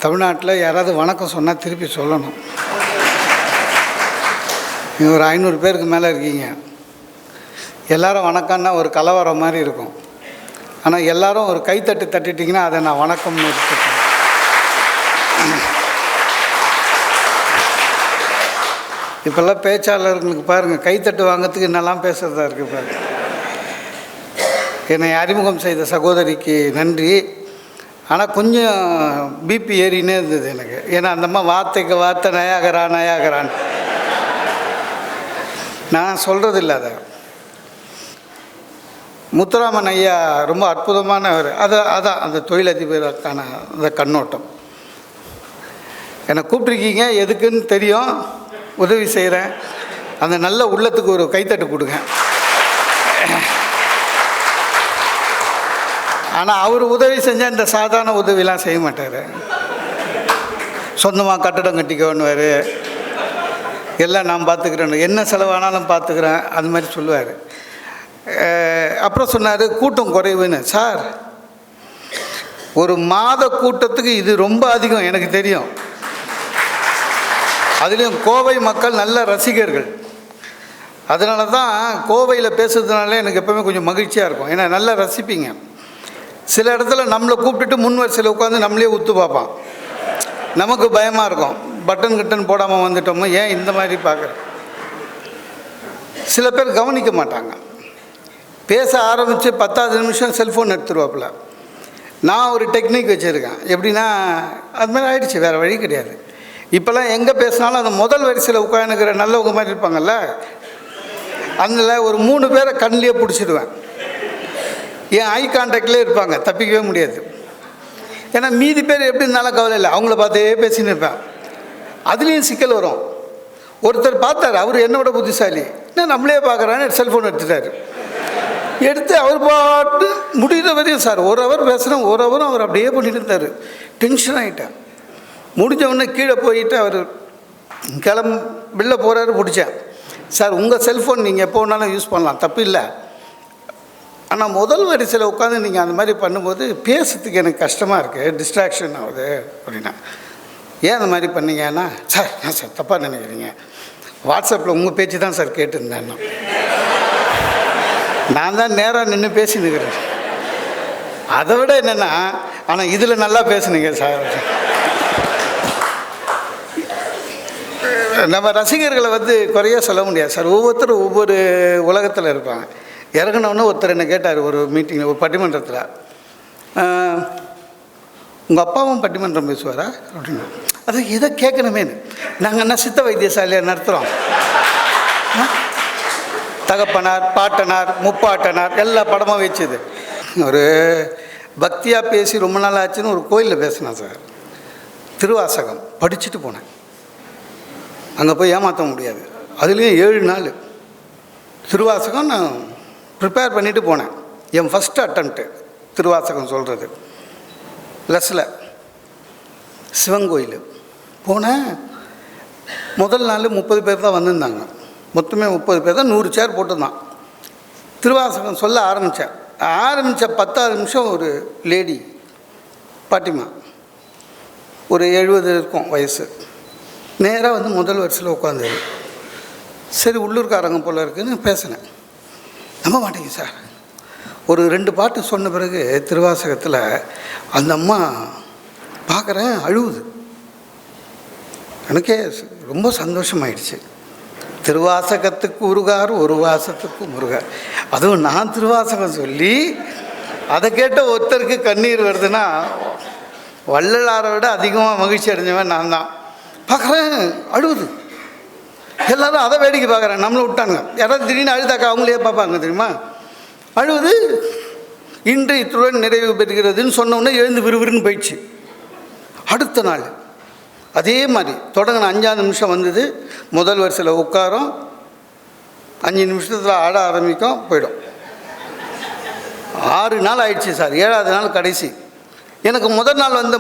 தமிழ்நாட்டில் யாராவது வணக்கம் சொன்னால் திருப்பி சொல்லணும். நீங்கள் ஒரு 500 பேருக்கு மேலே இருக்கீங்க. எல்லோரும் வணக்கம்னா ஒரு கலவரம் மாதிரி இருக்கும். ஆனால் எல்லோரும் ஒரு கைத்தட்டு தட்டிட்டிங்கன்னா அதை நான் வணக்கம்னு எடுத்துப்பேன். இப்போல்லாம் பேச்சாளர்களுக்கு பாருங்கள், கைத்தட்டு வாங்கிறதுக்கு என்னெல்லாம் பேசுகிறதா இருக்குது பாருங்கள். என்னை அறிமுகம் செய்த சகோதரிக்கு நன்றி. ஆனால் கொஞ்சம் பிபி ஏறினே இருந்தது எனக்கு. ஏன்னா அந்தம்மா வார்த்தைக்கு வார்த்தை நயாகரான்னு நான் சொல்கிறது இல்லை. அதை முத்துராமன் ஐயா ரொம்ப அற்புதமானவர். அதான் அந்த தொழிலதிபருக்கான அந்த கண்ணோட்டம். என்னை கூப்பிட்ருக்கீங்க, எதுக்குன்னு தெரியும், உதவி செய்கிறேன். அந்த நல்ல உள்ளத்துக்கு ஒரு கைத்தட்டு கொடுங்க. ஆனால் அவர் உதவி செஞ்சால் இந்த சாதாரண உதவிலாம் செய்ய மாட்டார். சொந்தமாக கட்டடம் கட்டிக்கோன்னுவார், எல்லாம் நான் பார்த்துக்கிறேன், என்ன செலவானாலும் பார்த்துக்கிறேன், அது மாதிரி சொல்லுவார். அப்புறம் சொன்னார் கூட்டம் குறைவுன்னு. சார், ஒரு மாத கூட்டத்துக்கு இது ரொம்ப அதிகம், எனக்கு தெரியும். அதுலேயும் கோவை மக்கள் நல்ல ரசிகர்கள். அதனால தான் கோவையில் பேசுறதுனால எனக்கு எப்போவுமே கொஞ்சம் மகிழ்ச்சியாக இருக்கும். ஏன்னா நல்லா ரசிப்பீங்க. சில இடத்துல நம்மளை கூப்பிட்டுட்டு முன் வரிசையில் உட்காந்து நம்மளே உத்து பார்ப்பான். நமக்கு பயமாக இருக்கும், பட்டன் கிட்டன் போடாமல் வந்துட்டோமோ, ஏன் இந்த மாதிரி பார்க்குறேன். சில பேர் கவனிக்க மாட்டாங்க. பேச ஆரம்பித்து 10வது நிமிஷம் செல்ஃபோன் எடுத்துருவாப்புல. நான் ஒரு டெக்னிக் வச்சுருக்கேன். எப்படின்னா அதுமாதிரி ஆகிடுச்சு, வேறு வழி கிடையாது. இப்போல்லாம் எங்கே பேசினாலும் அந்த முதல் வரிசையில் உட்காந்துக்கிற நல்லவங்க மாதிரி இருப்பாங்கல்ல, அதில் ஒரு 3 பேரை கண்ணிலே பிடிச்சிடுவேன். என் ஐ கான்டாக்ட்லேயே இருப்பாங்க, தப்பிக்கவே முடியாது. ஏன்னா மீதி பேர் எப்படி இருந்தாலும் கவலை இல்லை, அவங்கள பார்த்தே பேசின்னு இருப்பேன். அதுலேயும் சிக்கல் வரும். ஒருத்தர் பார்த்தார், அவர் என்னோட புத்திசாலி, என்ன நம்மளே பார்க்குறான்னு செல்ஃபோன் எடுத்துட்டார். எடுத்து அவர் பாட்டு முடிகிற வரையும் சார் 1 ஹவர் பேசுகிறேன், 1 ஹவரும் அவர் அப்படியே பண்ணிட்டு இருந்தார். டென்ஷன் ஆகிட்டேன். முடிஞ்சவொடனே கீழே போயிட்டு அவர் வெளில போகிறாரு. பிடிச்சேன். சார், உங்கள் செல்ஃபோன் நீங்கள் எப்போ வேணாலும் யூஸ் பண்ணலாம், தப்பு இல்லை. ஆனால் முதல் வரிசையில் உட்காந்து நீங்கள் அந்த மாதிரி பண்ணும்போது பேசுறதுக்கு எனக்கு கஷ்டமாக இருக்குது, டிஸ்ட்ராக்ஷன் ஆகுது அப்படின்னா. ஏன் அந்த மாதிரி பண்ணீங்கன்னா, சார் நான் சார் தப்பாக நினைக்கிறீங்க, வாட்ஸ்அப்பில் உங்கள் பேச்சு தான் சார் கேட்டுருந்தேன். நான் தான் நேராக நின்று பேசினுக்கிறேன். அதை விட என்னென்னா, ஆனால் இதில் நல்லா பேசுனீங்க சார். நம்ம ரசிகர்களை குறைய சொல்ல முடியாது சார். ஒவ்வொருத்தரும் ஒவ்வொரு உலகத்தில் இருப்பாங்க. இறங்கினோன்னு ஒருத்தர் என்ன கேட்டார் ஒரு மீட்டிங்கில், ஒரு பட்டிமன்றத்தில், உங்கள் அப்பாவும் பட்டிமன்றம் பேசுவாரா அப்படின்னு. அதை எதை கேட்கணுமேனு. நாங்கள் என்ன சித்த வைத்தியசாலையை நடத்துகிறோம். தகப்பனார், பாட்டனார், முப்பாட்டனார் எல்லா படமும் வச்சுது. ஒரு பக்தியாக பேசி ரொம்ப நாள் ஆச்சுன்னு ஒரு கோயிலில் பேசினேன் சார். திருவாசகம் படிச்சுட்டு போனேன். அங்கே போய் ஏமாற்ற முடியாது. அதுலேயும் 7 நாள் திருவாசகம் நான் ப்ரிப்பேர் பண்ணிவிட்டு போனேன். என் ஃபஸ்ட்டு அட்டம்ப்ட்டு திருவாசகம் சொல்கிறது. ப்ளஸில் சிவன் கோயில் போனேன். முதல் நாள் 30 பேர் தான் வந்திருந்தாங்க. மொத்தமே 30 பேர் தான், 100 சேர் போட்டுருந்தான். திருவாசகம் சொல்ல ஆரம்பித்த 10வது நிமிஷம் ஒரு லேடி, பாட்டிமா, ஒரு 70 இருக்கும் வயசு, நேராக முதல் வரிசையில் உட்காந்துரு. சரி, உள்ளூர்காரங்க போல் இருக்குதுன்னு பேசினேன். நம்ப மாட்டேங்க சார், ஒரு 2 பாட்டு சொன்ன பிறகு திருவாசகத்தில் அந்த அம்மா பார்க்குறேன், அழுவுது. எனக்கே ரொம்ப சந்தோஷமாயிடுச்சு. திருவாசகத்துக்கு உருகார், ஒரு வாசத்துக்கு முருகார். அதுவும் நான் திருவாசகம் சொல்லி அதை கேட்ட ஒருத்தருக்கு கண்ணீர் வருதுன்னா, வள்ளலாரை விட அதிகமாக மகிழ்ச்சி அடைஞ்சவன் நான் தான். பார்க்குறேன், அழுவுது. எல்லோரும் அதை வேடிக்கை பார்க்குறேன். நம்மளை விட்டாங்க. யாராவது திடீர்னு அழுதாக்கா அவங்களே பார்ப்பாங்க தெரியுமா. அழுவுது. இன்று இத்துடன் நிறைவு பெறுகிறதுன்னு சொன்னோன்னே எழுந்து விறுவிறுன்னு போயிடுச்சு. அடுத்த நாள் அதே மாதிரி தொடங்கின 5வது நிமிஷம் வந்தது. முதல் வரிசையில் உட்காரோம், 5 நிமிஷத்தில் ஆட ஆரம்பிக்கும், போயிடும். 6 நாள் ஆயிடுச்சு சார். 7வது நாள் கடைசி. எனக்கு முதல் நாள் வந்த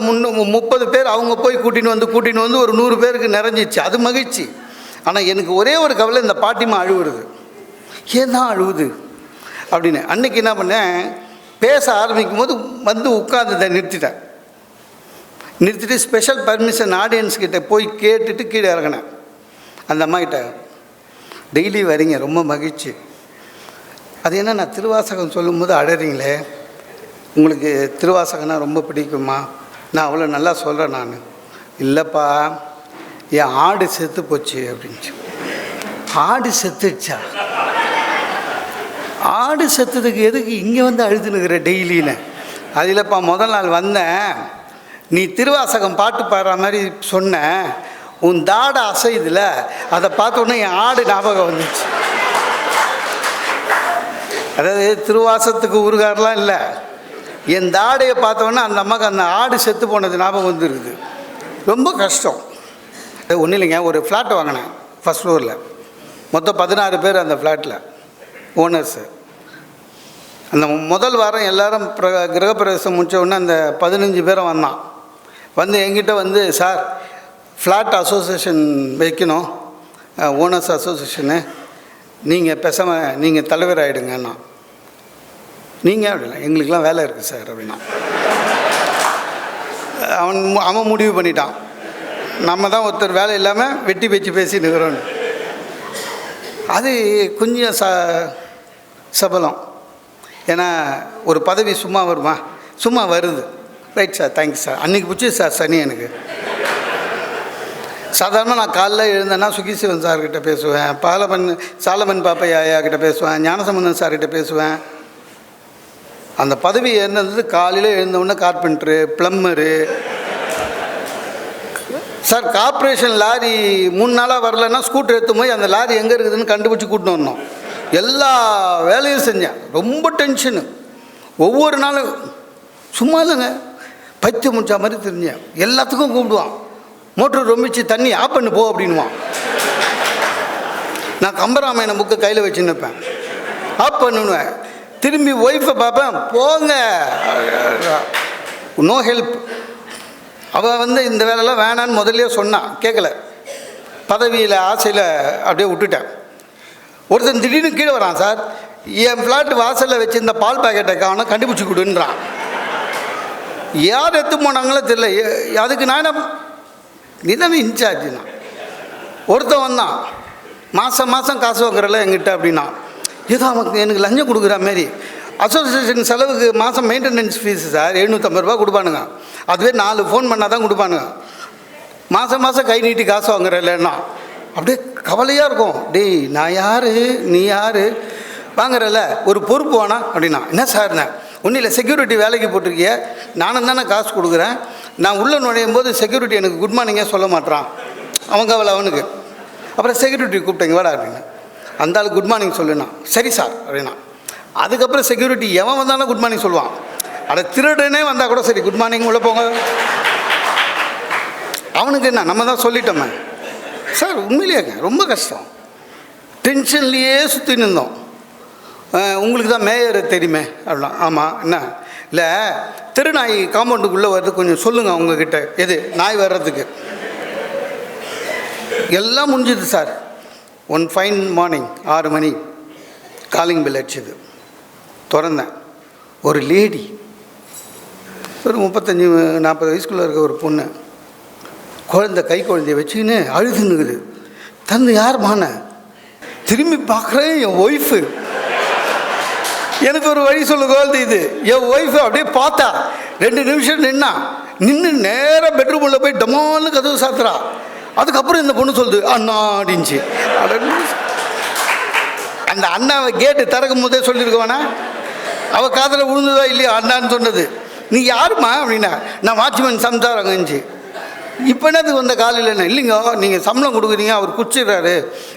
30 பேர் அவங்க போய் கூட்டின்னு வந்து ஒரு 100 பேருக்கு நிறைஞ்சிச்சு. அது மகிழ்ச்சி. ஆனால் எனக்கு ஒரே ஒரு கவலை, இந்த பாட்டிமா அழுவுறது. ஏன் தான் அழுவுது அப்படின்னு. அன்றைக்கி என்ன பண்ணேன், பேச ஆரம்பிக்கும் போது உட்காந்து நிறுத்திட்டேன். நிறுத்திட்டு ஸ்பெஷல் பர்மிஷன் ஆடியன்ஸ் கிட்டே போய் கேட்டுட்டு கீழே இறங்கினேன். அந்த அம்மாக்கிட்ட டெய்லி வரீங்க, ரொம்ப மகிழ்ச்சி. அது என்ன நான் திருவாசகம் சொல்லும்போது அழறீங்களே, உங்களுக்கு திருவாசகம்னா ரொம்ப பிடிக்குமா? நான் அவ்வளோ நல்லா சொல்கிறேன். நான் இல்லைப்பா, என் ஆடு செத்து போச்சு அப்படின்ச்சு. ஆடு செத்துச்சா? ஆடு செத்துறதுக்கு எதுக்கு இங்கே வந்து அழுதுனுக்கிற டெய்லின்னு? அது இல்லைப்பா, முதல் நாள் வந்தேன், நீ திருவாசகம் பாட்டு பாடுற மாதிரி சொன்ன, உன் தாடை அசைதுல, அதை பார்த்தோன்னே என் ஆடு ஞாபகம் வந்துச்சு. அதாவது திருவாசத்துக்கு ஊறுகாரெலாம் இல்லை, என் தாடையை பார்த்தோன்னே அந்த அம்மாவுக்கு அந்த ஆடு செத்து போனது ஞாபகம் வந்துருக்குது. ரொம்ப கஷ்டம். ஒன்றும் இல்லைங்க, ஒரு ஃப்ளாட் வாங்கினேன் ஃபஸ்ட் ஃப்ளோரில். மொத்தம் 16 பேர் அந்த ஃப்ளாட்டில் ஓனர்ஸு. அந்த முதல் வாரம் எல்லோரும் கிரகப்பிரவேசம் முடித்த உடனே அந்த 15 பேரும் வந்தான். வந்து என்கிட்ட வந்து, சார் ஃப்ளாட் அசோசியேஷன் வைக்கணும், ஓனர்ஸ் அசோசியேஷனு, நீங்கள் பேசாமல் நீங்கள் தலைவர் ஆகிடுங்கண்ணா. நீங்கள் அப்படின்னா, எங்களுக்கெல்லாம் வேலை இருக்குது சார் அப்படின்னா. அவன் முடிவு பண்ணிட்டான், நம்ம தான் ஒருத்தர் வேலை இல்லாமல் வெட்டி வச்சு பேசிட்டு இருக்கிறோன்னு. அது கொஞ்சம் சபலம். ஏன்னா ஒரு பதவி சும்மா வருமா? சும்மா வருது. ரைட் சார், தேங்க்ஸ் சார், அன்றைக்கி பிடிச்சி சார் சனி எனக்கு. சாதாரணமாக நான் காலைல எழுந்தேன்னா சுகிசிவன் சார்கிட்ட பேசுவேன், சாலமன் பாப்பையா கிட்ட பேசுவேன், ஞானசம்பந்தன் சார்கிட்ட பேசுவேன். அந்த பதவி என்னது, காலையில் எழுந்தவுடனே கார்பெண்டரு, ப்ளம்மரு. சார் கார்ப்பரேஷன் லாரி 3 நாளாக வரலன்னா ஸ்கூட்டர் எடுத்து போய் அந்த லாரி எங்கே இருக்குதுன்னு கண்டுபிடிச்சி கூட்டின்னு வரணும். எல்லா வேலையும் செஞ்சேன். ரொம்ப டென்ஷனு. ஒவ்வொரு நாளும் சும்மா இல்லைங்க, பைத்தியம் முடிச்ச மாதிரி தெரிஞ்சேன். எல்லாத்துக்கும் கூப்பிடுவான், மோட்டர் ரொம்பிச்சு தண்ணி ஆஃப் பண்ணு போ அப்படின்வான். நான் கம்பராமாயணம் புக்கை கையில் வச்சு நிற்பேன், ஆஃப் பண்ணுவேன். திரும்பி ஒய்ஃபை பார்ப்பேன், போங்க, நோ ஹெல்ப். அவள் வந்து இந்த வேலைலாம் வேணான்னு முதல்லையே சொன்னான், கேட்கல. பதவியில் ஆசையில் அப்படியே விட்டுட்டேன். ஒருத்தன் திடீர்னு கீழே வரான், சார் என் ஃப்ளாட்டு வாசலில் வச்சு இந்த பால் பாக்கெட்டை காணும், கண்டுபிடிச்சி கொடுன்றான். யார் எடுத்து போனாங்களோ தெரியல. அதுக்கு நான் என்ன, நீ தானே இன்சார்ஜ். நான் ஒருத்தன் வந்தான், மாதம் காசு வாங்குறல என்கிட்ட அப்படின்னா. ஏதோ அவனுக்கு எனக்கு லஞ்சம் கொடுக்குற மாரி. அசோசியேஷன் செலவுக்கு மாதம் மெயின்டெனன்ஸ் ஃபீஸு சார் 750 ரூபா கொடுப்பானுங்க. அதுவே 4 ஃபோன் பண்ணால் தான் கொடுப்பானுங்க. மாதம் கை நீட்டி காசு வாங்குறல்லன்னா அப்படியே கவலையாக இருக்கும். டேய், நான் யார், நீ யார், வாங்குறல ஒரு பொறுப்பு வேணா அப்படின்னா. என்ன சார்ண்ணே, ஒன்றும் இல்லை, செக்யூரிட்டி வேலைக்கு போட்டிருக்கிய, நானும் தானே காசு கொடுக்குறேன். நான் உள்ளே நுழையும் போது செக்யூரிட்டி எனக்கு குட் மார்னிங்கே சொல்ல மாட்டான். அவன் கவலை அவனுக்கு. அப்புறம் செக்யூரிட்டி கூப்பிட்டேங்க வாடா அப்படின்னு. அந்த ஆள் குட் மார்னிங் சொல்லுண்ணா. சரி சார் அப்படின்னா. அதுக்கப்புறம் செக்யூரிட்டி எவன் வந்தாலும் குட் மார்னிங் சொல்லுவான். அட திருடனே வந்தால் கூட சரி, குட் மார்னிங் உள்ளே போங்க. அவனுக்கு என்ன, நம்ம தான் சொல்லிட்டோமே சார். உண்மையிலேங்க ரொம்ப கஷ்டம். டென்ஷன்லேயே சுற்றி நின்றோம். உங்களுக்கு தான் மேயர் தெரியுமே அப்படின்னா. ஆமாம், என்ன இல்லை, திருநாய் காம்பவுண்டுக்குள்ளே வர்றது கொஞ்சம் சொல்லுங்கள் அவங்கக்கிட்ட. எது நாய் வர்றதுக்கு? எல்லாம் முடிஞ்சுது சார். ஒன் ஃபைன் மார்னிங் 6 மணி காலிங் பெல் அடிச்சுது. திறந்தேன். ஒரு லேடி, ஒரு 35-40 வயசுக்குள்ளே இருக்க ஒரு பொண்ணு, கை குழந்தைய வச்சுக்கின்னு அழுதுன்னுக்குது. தந்து யார் மான? திரும்பி பார்க்குறேன், என் ஒய்ஃபு. எனக்கு ஒரு வழி சொல்லு குழந்தை இது. என் ஒய்ஃபு அப்படியே பார்த்தா 2 நிமிஷம் நின்று நேராக பெட்ரூமில் போய் டமான்னு கதவு சாத்துறா. அதுக்கப்புறம் இந்த பொண்ணு சொல்லுது அண்ணா அப்படின்ச்சு. அந்த அண்ணாவை கேட்டு திறக்கும் போதே சொல்லியிருக்கவானா, அவள் காதில் விழுந்ததா இல்லையா அண்ணான்னு சொன்னது. நீ யாருமா அப்படின்னா, நான் வாட்ச்மேன் சம்சாரங்கஞ்சி. இப்போ என்னதுக்கு வந்த காலையில்? என்ன இல்லைங்க, நீங்கள் சம்பளம் கொடுக்குறீங்க, அவர் குச்சிடுறாரு,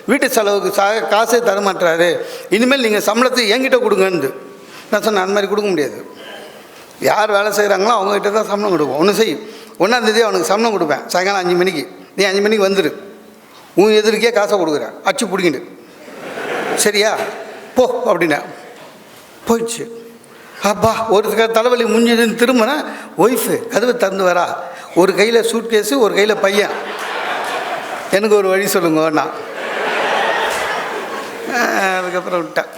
வீட்டு செலவுக்கு காசே தரமாட்டுறாரு, இனிமேல் நீங்கள் சம்பளத்தை என்கிட்ட கொடுங்கன்னு. நான் சொன்னேன், அந்த மாதிரி கொடுக்க முடியாது. யார் வேலை செய்கிறாங்களோ அவங்ககிட்ட தான் சம்பளம் கொடுப்போம். ஒன்று செய், 1ஆம் தேதி அவனுக்கு சம்பளம் கொடுப்பேன், சாயங்காலம் 5 மணிக்கு. நீ 5 மணிக்கு வந்துடு, உன் எதிர்க்கே காசை கொடுக்குறேன், அச்சு பிடிங்கிட்டு, சரியா போ அப்படின்னா. போயிடுச்சு. அப்பா ஒரு தலைவலி முடிஞ்சதுன்னு திரும்பினா ஒய்ஃபு கதவை திறந்து வரா. ஒரு கையில் சூட் கேஸு, ஒரு கையில் பையன். எனக்கு ஒரு வழி சொல்லுங்கண்ணா. அதுக்கப்புறம் விட்டேன்.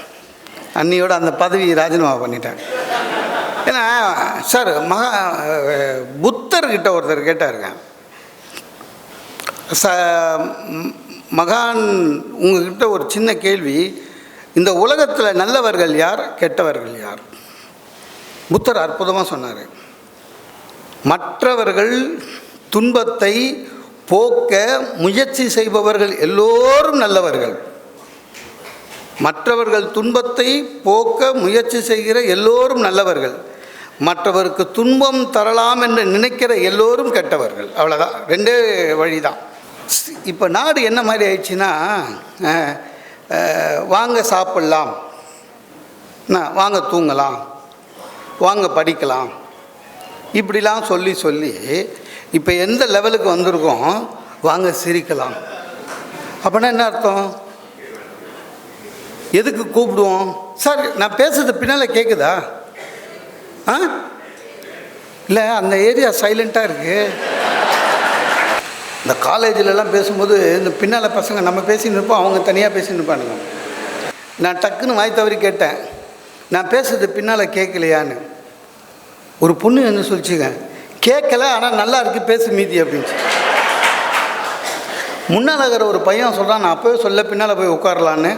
அன்னியோட அந்த பதவி ராஜினாமா பண்ணிட்டேன். ஏன்னா சார் புத்த புத்தர்கிட்ட ஒருத்தர் கேட்டாருங்க, மகான் உங்ககிட்ட ஒரு சின்ன கேள்வி, இந்த உலகத்தில் நல்லவர்கள் யார், கெட்டவர்கள் யார்? புத்தர் அற்புதமாக சொன்னார், மற்றவர்கள் துன்பத்தை போக்க முயற்சி செய்பவர்கள் எல்லோரும் நல்லவர்கள். மற்றவர்கள் துன்பத்தை போக்க முயற்சி செய்கிற எல்லோரும் நல்லவர்கள். மற்றவருக்கு துன்பம் தரலாம் என்று நினைக்கிற எல்லோரும் கெட்டவர்கள். அவ்வளோதான், ரெண்டே வழி தான். இப்போ நாடு என்ன மாதிரி ஆயிடுச்சுன்னா, வாங்க சாப்பிட்லாம், வாங்க தூங்கலாம், வாங்க படிக்கலாம், இப்படிலாம் சொல்லி சொல்லி இப்போ எந்த லெவலுக்கு வந்திருக்கோம், வாங்க சிரிக்கலாம். அப்படின்னா என்ன அர்த்தம்? எதுக்கு கூப்பிடுவோம்? சார் நான் பேசுறது பின்னால் கேட்குதா? இல்லை, அந்த ஏரியா சைலண்ட்டாக இருக்குது. இந்த காலேஜிலலாம் பேசும்போது இந்த பின்னால் பசங்க நம்ம பேசின்னு இருப்போம், அவங்க தனியாக பேசின்னு இருப்பானுங்க. நான் டக்குன்னு வாய் தவறி கேட்டேன், நான் பேசுறது பின்னால் கேட்கலையான்னு. ஒரு பொண்ணு என்ன சொல்லிச்சுங்க, கேட்கல ஆனால் நல்லா இருக்குது, பேசு மீதி அப்படின்ச்சு. முன்னால் இருக்கிற ஒரு பையன் சொல்கிறான், நான் அப்போவே சொல்ல பின்னால் போய் உட்காரலான்னு.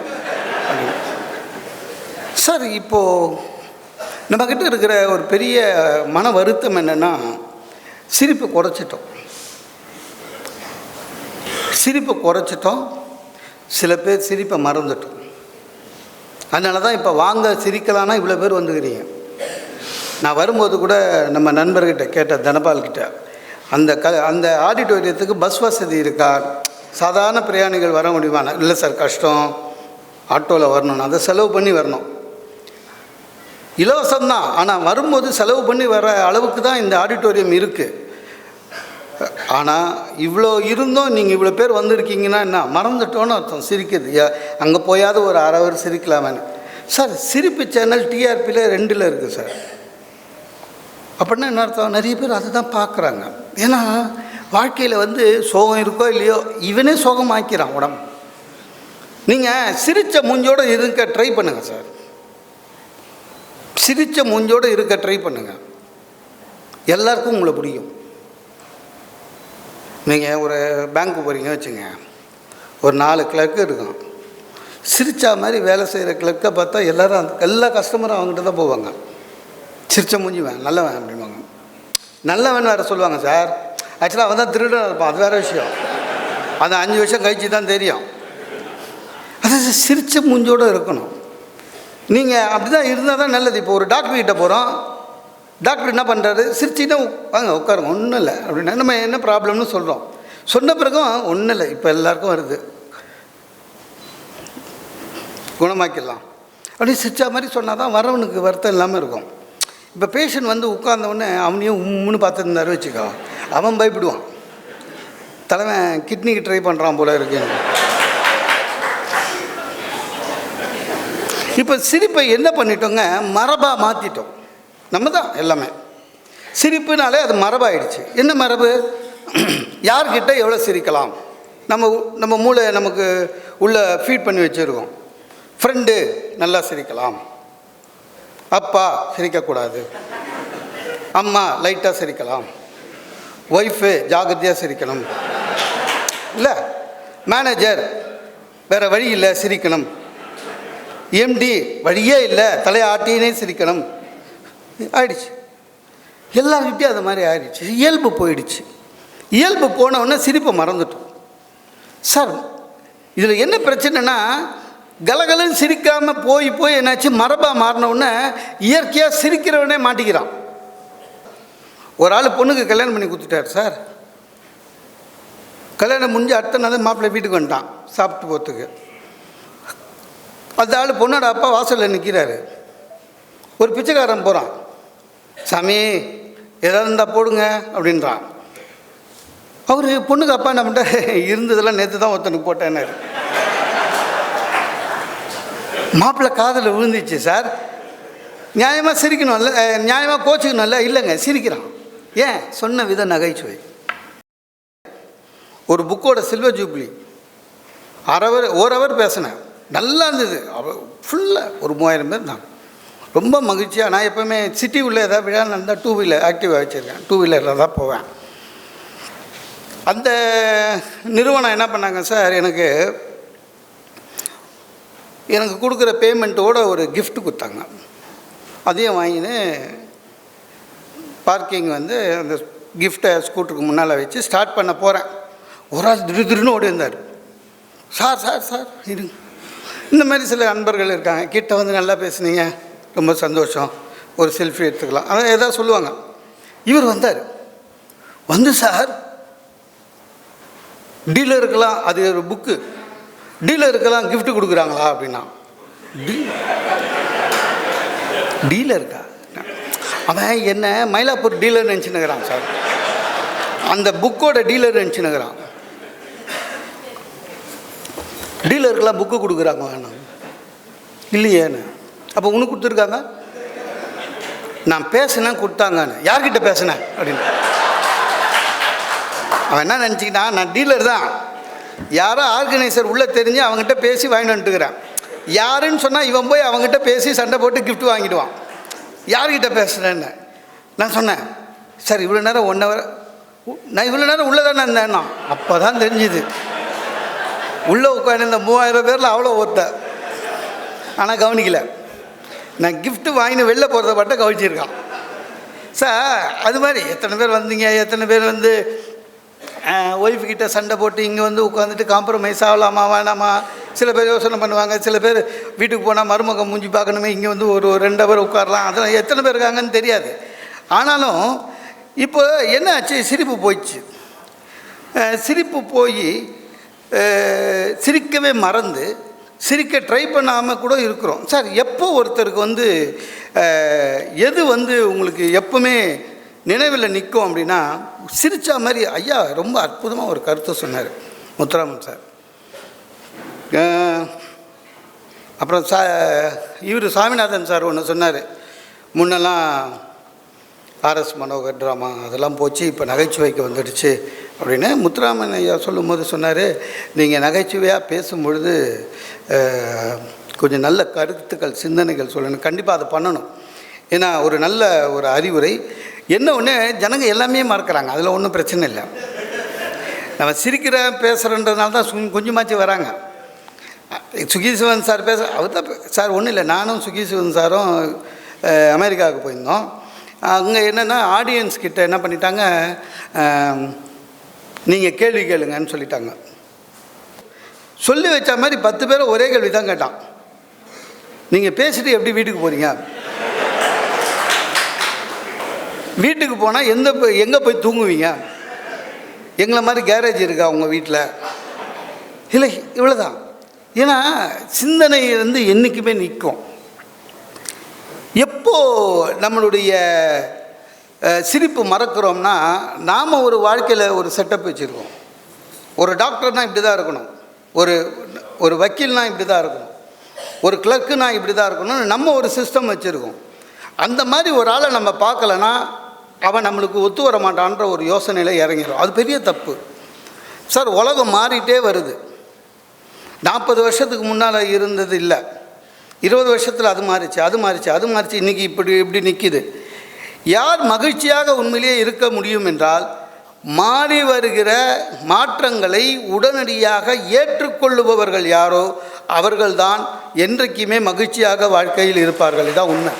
சார் இப்போது நம்மக்கிட்ட இருக்கிற ஒரு பெரிய மன வருத்தம் என்னென்னா, சிரிப்பு குறைச்சிட்டோம். சில பேர் சிரிப்பை மறந்துட்டோம். அதனால தான் இப்போ வாங்க சிரிக்கலான்னா இவ்வளோ பேர் வந்துக்கிறீங்க. நான் வரும்போது கூட நம்ம நண்பர்கிட்ட கேட்ட, தனபால்கிட்ட, அந்த ஆடிட்டோரியத்துக்கு பஸ் வசதி இருக்கா, சாதாரண பிரயாணிகள் வர முடியுமா? இல்லை சார் கஷ்டம், ஆட்டோவில் வரணும், அதை செலவு பண்ணி வரணும். இலவசம்தான், ஆனால் வரும்போது செலவு பண்ணி வர அளவுக்கு தான் இந்த ஆடிட்டோரியம் இருக்குது. ஆனால் இவ்வளோ இருந்தும் நீங்கள் இவ்வளோ பேர் வந்திருக்கீங்கன்னா என்ன, மறந்துட்டோன்னு அர்த்தம். சிரிக்குது, அங்கே போயாவது ஒரு அரை அவர் சிரிக்கலாமேன்னு. சார் சிரிப்பு சேனல் டிஆர்பியில் 2 இருக்குது சார். அப்படின்னா என்ன அர்த்தம்? நிறைய பேர் அதை தான் பார்க்குறாங்க. ஏன்னா வாழ்க்கையில் வந்து சோகம் இருக்கோ இல்லையோ, இவனே சோகமாக்கிறான் உடம்பு. நீங்கள் சிரித்த மூஞ்சோடு இருக்க ட்ரை பண்ணுங்கள் சார். சிரித்த மூஞ்சோடு இருக்க ட்ரை பண்ணுங்கள், எல்லாருக்கும் உங்களை பிடிக்கும். நீங்கள் ஒரு பேங்க்கு போகிறீங்க வச்சுங்க, ஒரு 4 கிளர்க்கு இருக்கும். சிரித்தா மாதிரி வேலை செய்கிற கிளர்க்கை பார்த்தா எல்லா கஸ்டமரும் அவங்ககிட்ட தான் போவாங்க. சிரிச்ச மூஞ்சிவேன், நல்லவன் அப்படின்வாங்க. நல்லவன் வேறு சொல்லுவாங்க சார். ஆக்சுவலாக அவன் தான் திருடனாக இருப்பான், அது வேறு விஷயம். அது 5 வருஷம் கழிச்சு தான் தெரியும். அது சிரிச்ச மூஞ்சோடு இருக்கணும். நீங்கள் அப்படி தான் இருந்தால் தான் நல்லது. இப்போ ஒரு டாக்டர்கிட்ட போகிறோம், டாக்டர் என்ன பண்ணுறாரு, சிரிச்சின்னா வாங்க உட்காருங்க, ஒன்றும் இல்லை அப்படின்னா நம்ம என்ன ப்ராப்ளம்னு சொல்கிறோம். சொன்ன பிறகும் ஒன்றும் இல்லை, இப்போ எல்லாருக்கும் வருது, குணமாக்கிடலாம் அப்படின்னு சிரிச்சா மாதிரி சொன்னால் தான் வரவனுக்கு வருத்தம் இல்லாமல் இருக்கும். இப்போ பேஷண்ட் வந்து உட்கார்ந்தவுடனே அவனையும் உம்முன்னு பார்த்துருந்தாரு வச்சுக்கோ, அவன் பயப்படுவான், தலைவன் கிட்னிக்கு ட்ரை பண்ணுறான் போல இருக்குன்னு. இப்போ சிரிப்பை என்ன பண்ணிட்டோங்க, மரபாக மாற்றிட்டோம். நம்ம தான் எல்லாமே சிரிப்புனாலே அது மரபாயிடுச்சு. என்ன மரபு? யார்கிட்ட எவ்வளோ சிரிக்கலாம், நம்ம மூளை நமக்கு உள்ளே ஃபீட் பண்ணி வச்சுருக்கோம். ஃப்ரெண்டு நல்லா சிரிக்கலாம், அப்பா சிரிக்கக்கூடாது, அம்மா லைட்டாக சிரிக்கலாம், ஒய்ஃபு ஜாகிரதையாக சிரிக்கணும், இல்லை மேனேஜர் வேறு வழி இல்லை சிரிக்கணும், எம்டி வழியே இல்லை தலையை ஆட்டினே சிரிக்கணும். ஆயிடுச்சு, எல்லார்கிட்டையும் அது மாதிரி ஆயிடுச்சு. இயல்பு போயிடுச்சு. இயல்பு போனவுடனே சிரிப்பை மறந்துட்டோம். சார் இதில் என்ன பிரச்சனைனா, கலகலன்னு சிரிக்காமல் போய் என்னாச்சு, மரபாக மாறினவுடனே இயற்கையாக சிரிக்கிறவனே மாட்டிக்கிறான். ஒரு ஆள் பொண்ணுக்கு கல்யாணம் பண்ணி கொடுத்துட்டார் சார். கல்யாணம் முடிஞ்சு அடுத்த நாள் மாப்பிள்ளை வீட்டுக்கு வந்துட்டான் சாப்பிட்டு போகிறதுக்கு. அந்த ஆள் பொண்ணோட அப்பா வாசலில் நிற்கிறாரு. ஒரு பிச்சைக்காரன் போகிறான், சாமி எதாவது இருந்தால் போடுங்க அப்படின்றான். அவர் பொண்ணுக்கு அப்பா என்ன பண்ணிட்டார், இருந்ததெல்லாம் நேற்று தான் ஒருத்தனுக்கு போட்டேன்னாரு. மாப்பிள்ளை காதில் விழுந்துச்சு சார். நியாயமாக சிரிக்கணும்ல, நியாயமாக கோச்சிக்கணும்ல, இல்லைங்க சிரிக்கிறான். ஏன்? சொன்ன விதம் நகைச்சுவை. ஒரு புக்கோட சில்வர் ஜூப்ளி 1 ஹவர் பேசினேன், நல்லா இருந்தது. ஃபுல்லாக ஒரு 3000 பேர் தான். ரொம்ப மகிழ்ச்சியாக. நான் எப்போவுமே சிட்டி உள்ள ஏதாவது விழா நடந்தால் டூ வீலர் ஆக்டிவாக வச்சுருக்கேன், டூ வீலரில் தான் போவேன். அந்த நிறுவனம் என்ன பண்ணாங்க சார், எனக்கு கொடுக்குற பேமெண்ட்டோட ஒரு கிஃப்ட் கொடுத்தாங்க. அதையும் வாங்கின்னு பார்க்கிங் வந்து அந்த கிஃப்ட்டை ஸ்கூட்டருக்கு முன்னால் வச்சு ஸ்டார்ட் பண்ண போகிறேன். ஒரு ஆள் திடீர்னு ஓடி இருந்தார். சார் சார் சார் இருங்க, இந்த மாதிரி சில நண்பர்கள் இருக்காங்க, கிட்ட வந்து நல்லா பேசுனீங்க, ரொம்ப சந்தோஷம், ஒரு செல்ஃபி எடுத்துக்கலாம், அதான் எதாவது சொல்லுவாங்க. இவர் வந்தார். வந்து சார், டீலருக்கெல்லாம் அது ஒரு புக்கு, டீலருக்கெல்லாம் கிஃப்ட் கொடுக்குறாங்களா அப்படின்னா. டீலருக்கா? அவன் என்ன மயிலாப்பூர் டீலர் நினச்சினுக்கிறான் சார், அந்த புக்கோட டீலர் நினச்சினுக்கிறான். டீலருக்கெல்லாம் புக்கு கொடுக்குறாங்க வேணாம் இல்லையேன்னு. அப்போ உனக்கு கொடுத்துருக்காங்க? நான் பேசினேன் கொடுத்தாங்கன்னு. யார்கிட்ட பேசினேன் அப்படின்னு அவன் என்ன நினச்சிக்கிட்டான், நான் டீலர் தான், யாரோ ஆர்கனைசர் உள்ளே தெரிஞ்சு அவங்ககிட்ட பேசி வாங்கிட்டு வந்துட்டுக்கிறேன். யாருன்னு சொன்னால் இவன் போய் அவங்ககிட்ட பேசி சண்டை போட்டு கிஃப்ட் வாங்கிடுவான். யார்கிட்ட பேசுகிறேன்னு நான் சொன்னேன். சார் இவ்வளோ நேரம் 1 hour நான் இவ்வளோ நேரம் உள்ளே தானே இருந்தேன்னா. அப்போ தான் தெரிஞ்சுது உள்ளே உட்காந்து இந்த 3000 பேரில் அவ்வளோ ஒருத்த. ஆனால் கவனிக்கலை. நான் கிஃப்ட்டு வாங்கின்னு வெளில போகிறத மட்டும் கவனிச்சிருக்கான் சார். அது மாதிரி எத்தனை பேர் வந்தீங்க, எத்தனை பேர் வந்து ஒய்ஃப்கிட்ட சண்டை போட்டு இங்கே வந்து உட்காந்துட்டு காம்ப்ரமைஸ் ஆகலாமா வேணாமா. சில பேர் யோசனை பண்ணுவாங்க, சில பேர் வீட்டுக்கு போனால் மருமகம் மூஞ்சி பார்க்கணுமே, இங்கே வந்து ஒரு 2 hour உட்காரலாம். அதெல்லாம் எத்தனை பேர் இருக்காங்கன்னு தெரியாது. ஆனாலும் இப்போ என்ன ஆச்சு, சிரிப்பு போயிடுச்சு. சிரிப்பு போய் சிரிக்கவே மறந்து சிரிக்க ட்ரை பண்ணாமல் கூட இருக்கிறோம் சார். எப்போ ஒருத்தருக்கு வந்து எது வந்து உங்களுக்கு எப்பவுமே நினைவில் நிற்கும் அப்படின்னா, சிரிச்சா மாதிரி. ஐயா ரொம்ப அற்புதமாக ஒரு கருத்தை சொன்னார் முத்துராமன் சார். அப்புறம் இவர் சாமிநாதன் சார் ஒன்று சொன்னார். முன்னெல்லாம் ஆர்எஸ் மனோகர் ட்ராமா அதெல்லாம் போச்சு, இப்போ நகைச்சுவைக்கு வந்துடுச்சு அப்படின்னு முத்துராமன் ஐயா சொல்லும்போது சொன்னார், நீங்கள் நகைச்சுவையாக பேசும்பொழுது கொஞ்சம் நல்ல கருத்துக்கள் சிந்தனைகள் சொல்லணும், கண்டிப்பாக அதை பண்ணணும். ஏன்னா ஒரு நல்ல ஒரு அறிவுரை. என்ன ஒன்று, ஜனங்க எல்லாமே மறக்கிறாங்க, அதில் ஒன்றும் பிரச்சனை இல்லை. நம்ம சிரிக்கிற பேசுகிறன்றதுனால தான் கொஞ்சமாச்சு வராங்க. சுகீசிவன் சார் அவர் தான் சார் ஒன்றும் இல்லை. நானும் சுகீசிவன் சாரும் அமெரிக்காவுக்கு போயிருந்தோம். அங்கே என்னென்னா ஆடியன்ஸ் கிட்ட என்ன பண்ணிட்டாங்க, நீங்கள் கேள்வி கேளுங்கன்னு சொல்லிட்டாங்க. சொல்லி வச்ச மாதிரி 10 பேரை ஒரே கேள்வி தான் கேட்டான். நீங்கள் பேசிட்டு எப்படி வீட்டுக்கு போகிறீங்க, வீட்டுக்கு போனால் எங்கே போய் தூங்குவீங்க, எங்களை மாதிரி கேரேஜ் இருக்கா உங்கள் வீட்டில், இல்லை இவ்வளோதான். ஏன்னா சிந்தனை வந்து என்றைக்குமே நிற்கும். எப்போ நம்மளுடைய சிரிப்பு மறக்கிறோம்னா, நாம் ஒரு வாழ்க்கையில் ஒரு செட்டப் வச்சுருக்கோம். ஒரு டாக்டர்னால் இப்படி தான் இருக்கணும், ஒரு வக்கீல்னால் இப்படி தான் இருக்கணும், ஒரு கிளர்க்குனால் இப்படி தான் இருக்கணும்னு நம்ம ஒரு சிஸ்டம் வச்சுருக்கோம். அந்த மாதிரி ஒரு ஆளை நம்ம பார்க்கலன்னா அவன் நம்மளுக்கு ஒத்து வர மாட்டான்ற ஒரு யோசனையில் இறங்கிடும். அது பெரிய தப்பு சார். உலகம் மாறிட்டே வருது. 40 வருஷத்துக்கு முன்னால் இருந்தது இல்லை, 20 வருஷத்தில் அது மாறிச்சு. இன்றைக்கி இப்படி நிற்கிது. யார் மகிழ்ச்சியாக உண்மையிலேயே இருக்க முடியும் என்றால், மாறி வருகிற மாற்றங்களை உடனடியாக ஏற்றுக்கொள்ளுபவர்கள் யாரோ அவர்கள்தான் என்றைக்குமே மகிழ்ச்சியாக வாழ்க்கையில் இருப்பார்கள். இதான் உண்மை.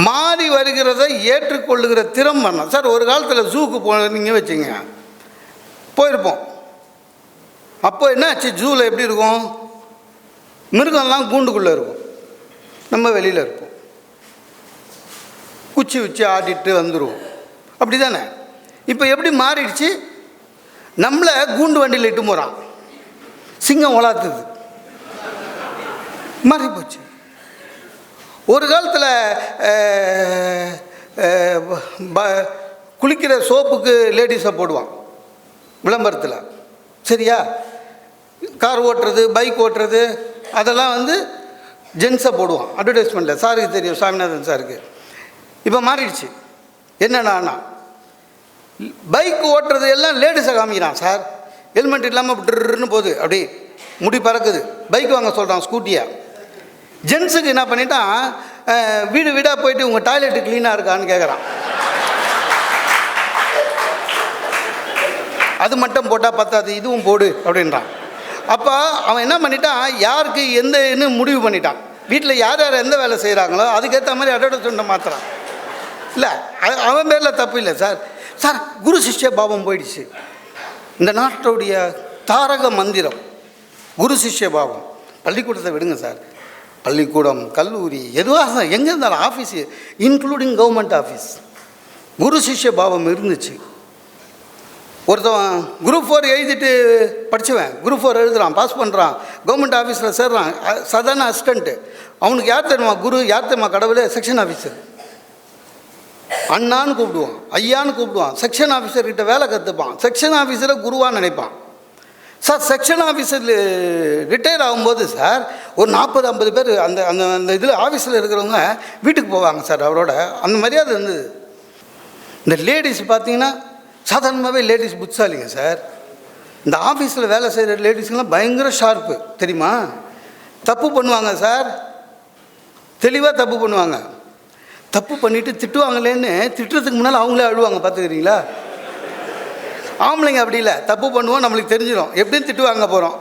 மாறி வருகிறதை ஏற்றுக்கொள்ளுகிற திறம் பண்ணலாம் சார். ஒரு காலத்தில் ஜூக்கு போனீங்க வச்சுங்க, போயிருப்போம். அப்போ என்ன ஆச்சு, ஜூவில் எப்படி இருக்கும், மிருகம்லாம் கூண்டுக்குள்ளே இருக்கும், நம்ம வெளியில் இருப்போம், உச்சி ஆடிட்டு வந்துடுவோம், அப்படி தானே. இப்போ எப்படி மாறிடுச்சு, நம்மளை கூண்டு வண்டியில் இட்டு போகிறான், சிங்கம் உலாத்துது, மாறி போச்சு. ஒரு காலத்தில் குளிக்கிற சோப்புக்கு லேடிஸை போடுவான் விளம்பரத்தில், சரியா. கார் ஓட்டுறது, பைக் ஓட்டுறது அதெல்லாம் வந்து ஜென்ஸை போடுவான் அட்வர்டைஸ்மெண்ட்டில். சாருக்கு தெரியும், சாமிநாதன் சாருக்கு. இப்போ மாறிடுச்சு. என்னென்னா பைக் ஓட்டுறது எல்லாம் லேடிஸை காமிக்கிறான் சார். ஹெல்மெட் இல்லாமல் ட்ருன்னு போகுது, அப்படி முடி பறக்குது. பைக் வாங்க சொல்கிறான், ஸ்கூட்டியாக. ஜென்ஸுக்கு என்ன பண்ணிட்டான், வீடு வீடாக போயிட்டு உங்கள் டாய்லெட்டு க்ளீனாக இருக்கான்னு கேட்குறான். அது மட்டும் போட்டால் பத்தாது, இதுவும் போடு அப்படின்றான். அப்போ அவன் என்ன பண்ணிட்டான், யாருக்கு எந்த முடிவு பண்ணிட்டான். வீட்டில் யார் யார் எந்த வேலை செய்கிறாங்களோ அதுக்கேற்ற மாதிரி அட்வர்டைஸ்மெண்ட்டை மாற்றுறான். இல்லை, அவன் பேரில் தப்பு இல்லை சார். சார், குரு சிஷ்ய பாவம் போயிடுச்சு. இந்த நாட்டுடைய தாரக மந்திரம் குரு சிஷ்ய பாவம். பள்ளிக்கூடத்தை விடுங்க சார், பள்ளிக்கூடம், கல்லூரி, எதுவாக எங்கே இருந்தாலும் ஆஃபீஸு, இன்க்ளூடிங் கவர்மெண்ட் ஆஃபீஸ், குரு சிஷ்ய பாவம் இருந்துச்சு. ஒருத்தவன் குரூப் 4 எழுதிட்டு படிச்சுவேன், குரூப் 4 எழுதுகிறான், பாஸ் பண்ணுறான், கவர்மெண்ட் ஆஃபீஸில் சேர்றான், சாதாரண அசிஸ்டண்ட்டு. அவனுக்கு யார் தெரியுமா குரு, யார் தெரியுமா கடவுளே? Section officer. அண்ணான்னு கூப்பிடுவான், ஐயான்னு கூப்பிடுவான். செக்ஷன் ஆஃபீஸர்கிட்ட வேலை கற்றுப்பான், செக்ஷன் ஆஃபீஸரை குருவான்னு நினைப்பான். சார், செக்ஷன் ஆஃபீஸர் ரிட்டையர் ஆகும்போது சார் ஒரு 40-50 பேர் அந்த அந்த அந்த இதில் ஆஃபீஸில் இருக்கிறவங்க வீட்டுக்கு போவாங்க சார். அவரோட அந்த மரியாதை இருந்தது. இந்த லேடிஸ் பார்த்தீங்கன்னா சாதாரணமாகவே லேடிஸ் புத்திசாலிங்க சார். இந்த ஆஃபீஸில் வேலை செய்கிற லேடிஸ்க்கெலாம் பயங்கர ஷார்ப்பு தெரியுமா. தப்பு பண்ணுவாங்க சார், தெளிவாக தப்பு பண்ணுவாங்க. தப்பு பண்ணிவிட்டு திட்டுவாங்களேன்னு திட்டுறதுக்கு முன்னால் அவங்களே அழுவாங்க, பார்த்துக்கிறீங்களா? ஆம்பளைங்க அப்படி இல்லை, தப்பு பண்ணுவோம், நம்மளுக்கு தெரிஞ்சிடும் எப்படின்னு திட்டு வாங்க போகிறோம்.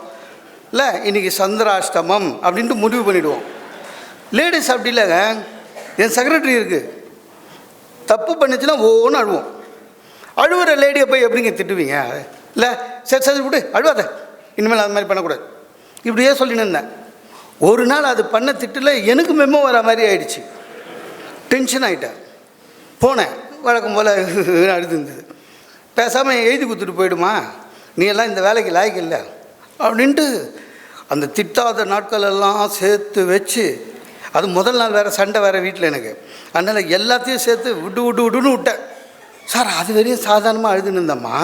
இல்லை, இன்றைக்கி சந்திராஷ்டமம் அப்படின்ட்டு முடிவு பண்ணிவிடுவோம். லேடிஸ் அப்படி இல்லைங்க. என் செக்ரட்டரி இருக்குது, தப்பு பண்ணிச்சுன்னா ஒவ்வொன்றும் அழுவோம். அழுவுற லேடியை போய் எப்படிங்க திட்டுவீங்க? இல்லை, சரி சரி விடு, அழுவாத, இனிமேல் அது மாதிரி பண்ணக்கூடாது, இப்படியே சொல்லின்னு இருந்தேன். ஒரு நாள் அது பண்ண திட்டில் எனக்கு மெமோ வர மாதிரி ஆயிடுச்சு. டென்ஷன் ஆகிட்டேன். போனேன், வழக்கம் போல் அழுது இருந்தது. பேசாமல் எழுதி கொடுத்துட்டு போயிடுமா, நீ எல்லாம் இந்த வேலைக்கு லாய்க்கு இல்லை அப்படின்ட்டு அந்த திட்டாத நாட்களெல்லாம் சேர்த்து வச்சு, அது முதல் நாள் வேறு சண்டை வேறு வீட்டில் எனக்கு. அதனால் எல்லாத்தையும் சேர்த்து விடுன்னு விட்டேன். சார், அது வரையும் சாதாரணமாக அழுதுன்னு இருந்தம்மா,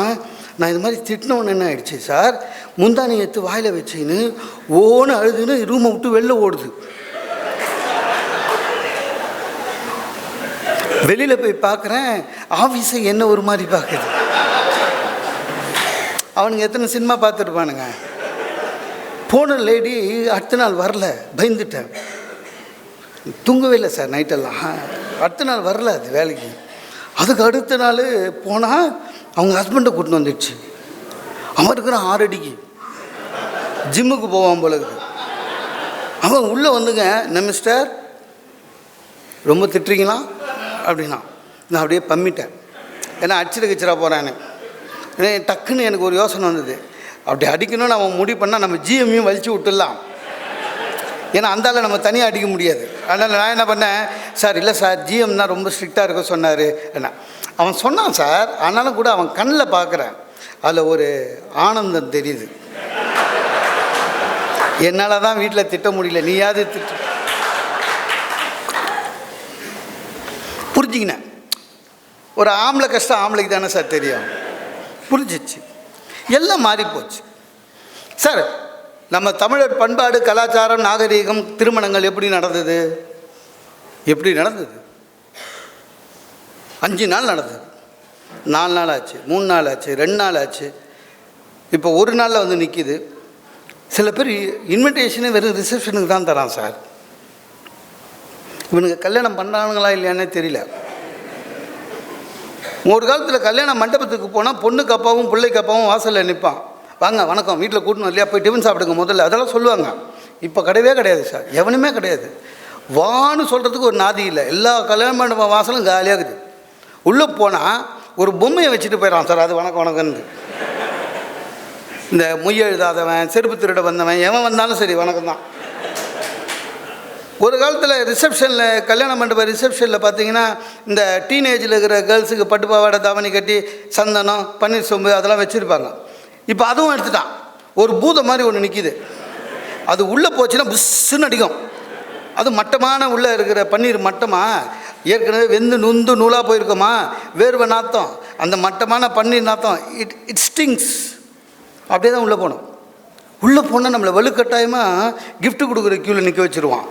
நான் இது மாதிரி திட்டினோன்னு என்ன ஆயிடுச்சு சார், முந்தானி எடுத்து வாயில் வச்சுன்னு ஓன்னு அழுதுன்னு ரூமை விட்டு வெளில ஓடுது. வெளியில் போய் பார்க்குறேன், ஆஃபீஸை என்ன ஒரு மாதிரி பார்க்குது. அவனுங்க எத்தனை சினிமா பார்த்துருப்பானுங்க. போன லேடி அடுத்த நாள் வரல, பயந்துட்டேன், தூங்கவே இல்லை சார் நைட்டெல்லாம். அடுத்த நாள் வரல அது வேலைக்கு. அதுக்கு அடுத்த நாள் போனால் அவங்க ஹஸ்பண்டை கூட்டின்னு வந்துடுச்சு. அவன் இருக்கிறான் 6 அடிக்கு, ஜிம்முக்கு போவான் போல இருக்குது. அவன் உள்ளே வந்துங்க, என்ன மிஸ்டர் ரொம்ப திட்டுறீங்களா அப்படின்னா. நான் அப்படியே பம்மிட்டேன், ஏன்னா அடிச்சிட போகிறான்னு. டக்குன்னு எனக்கு ஒரு யோசனை வந்தது, அப்படி அடிக்கணும்னு அவன் முடிவு பண்ணால் நம்ம ஜிஎம்மையும் வலிச்சு விட்டுடலாம், ஏன்னா அந்தால நம்ம தனியாக அடிக்க முடியாது. அதனால் நான் என்ன பண்ணேன், சார் இல்லை சார், ஜிஎம் தான் ரொம்ப ஸ்ட்ரிக்டாக இருக்க சொன்னார் என்ன. அவன் சொன்னான் சார், ஆனாலும் கூட அவன் கண்ணில் பார்க்குறேன், அதில் ஒரு ஆனந்தம் தெரியுது. என்னால் தான் வீட்டில் திட்ட முடியல, நீயாவது திட்ட. புரிஞ்சுக்கினேன், ஒரு ஆம்பளை கஷ்டம் ஆம்பளைக்கு தானே சார் தெரியும். புரிஞ்சிச்சு, எல்லாம் மாறி போச்சு சார். நம்ம தமிழர் பண்பாடு, கலாச்சாரம், நாகரீகம், திருமணங்கள் எப்படி நடந்தது? 5 நாள் நடந்தது, 4 நாள் ஆச்சு, 3 நாள் ஆச்சு, 2 நாள் ஆச்சு, இப்போ 1 நாளில் வந்து நிற்கிது. சில பேர் இன்விடேஷனே வெறும் ரிசப்ஷனுக்கு தான் தரான் சார். இவனுக்கு கல்யாணம் பண்ணுறானுங்களா இல்லையானே தெரியல. ஒரு காலத்தில் கல்யாண மண்டபத்துக்கு போனால் பொண்ணுக்கு அப்பாவும் பிள்ளைக்கு அப்பாவும் வாசலில் நிற்பான், வாங்க வணக்கம், வீட்டில் கூட்டணும் இல்லையா, போய் டிஃபன் சாப்பிடுங்க முதல்ல, அதெல்லாம் சொல்லுவாங்க. இப்போ கிடையவே கிடையாது சார், எவனுமே கிடையாது. வான்னு சொல்கிறதுக்கு ஒரு நாதி இல்லை. எல்லா கல்யாண மண்டபம் வாசலும் காலியாக இருக்குது. உள்ளே போனால் ஒரு பொம்மையை வச்சுட்டு போயிடறான் சார், அது வணக்கம் வணக்கம்னு. இந்த மொய் எழுதாதவன், செருப்பு திருட வந்தவன், எவன் வந்தாலும் சரி வணக்கம் தான். ஒரு காலத்தில் ரிசப்ஷனில், கல்யாண மண்டப ரிசப்ஷனில் பார்த்தீங்கன்னா இந்த டீனேஜில் இருக்கிற கேர்ள்ஸுக்கு பட்டு பாவாடை தாவணி கட்டி சந்தனம், பன்னீர் சொம்பு அதெல்லாம் வச்சுருப்பாங்க. இப்போ அதுவும் எடுத்துட்டான். ஒரு பூதம் மாதிரி ஒன்று நிற்கிது, அது உள்ளே போச்சுன்னா புஷ்ஷுன்னு அடிக்கும். அது மட்டமான உள்ளே இருக்கிற பன்னீர் மட்டமாக ஏற்கனவே வெந்து நுந்து நூலாக போயிருக்கோமா, வேர்வை நாத்தம், அந்த மட்டமான பன்னீர் நாத்தம், இட் ஸ்டிங்ஸ். அப்படியே தான் உள்ளே போகணும். உள்ளே போனால் நம்மளை வலுக்கட்டாயமாக கிஃப்ட்டு கொடுக்குற க்யூவில் நிற்க வச்சுருவான்.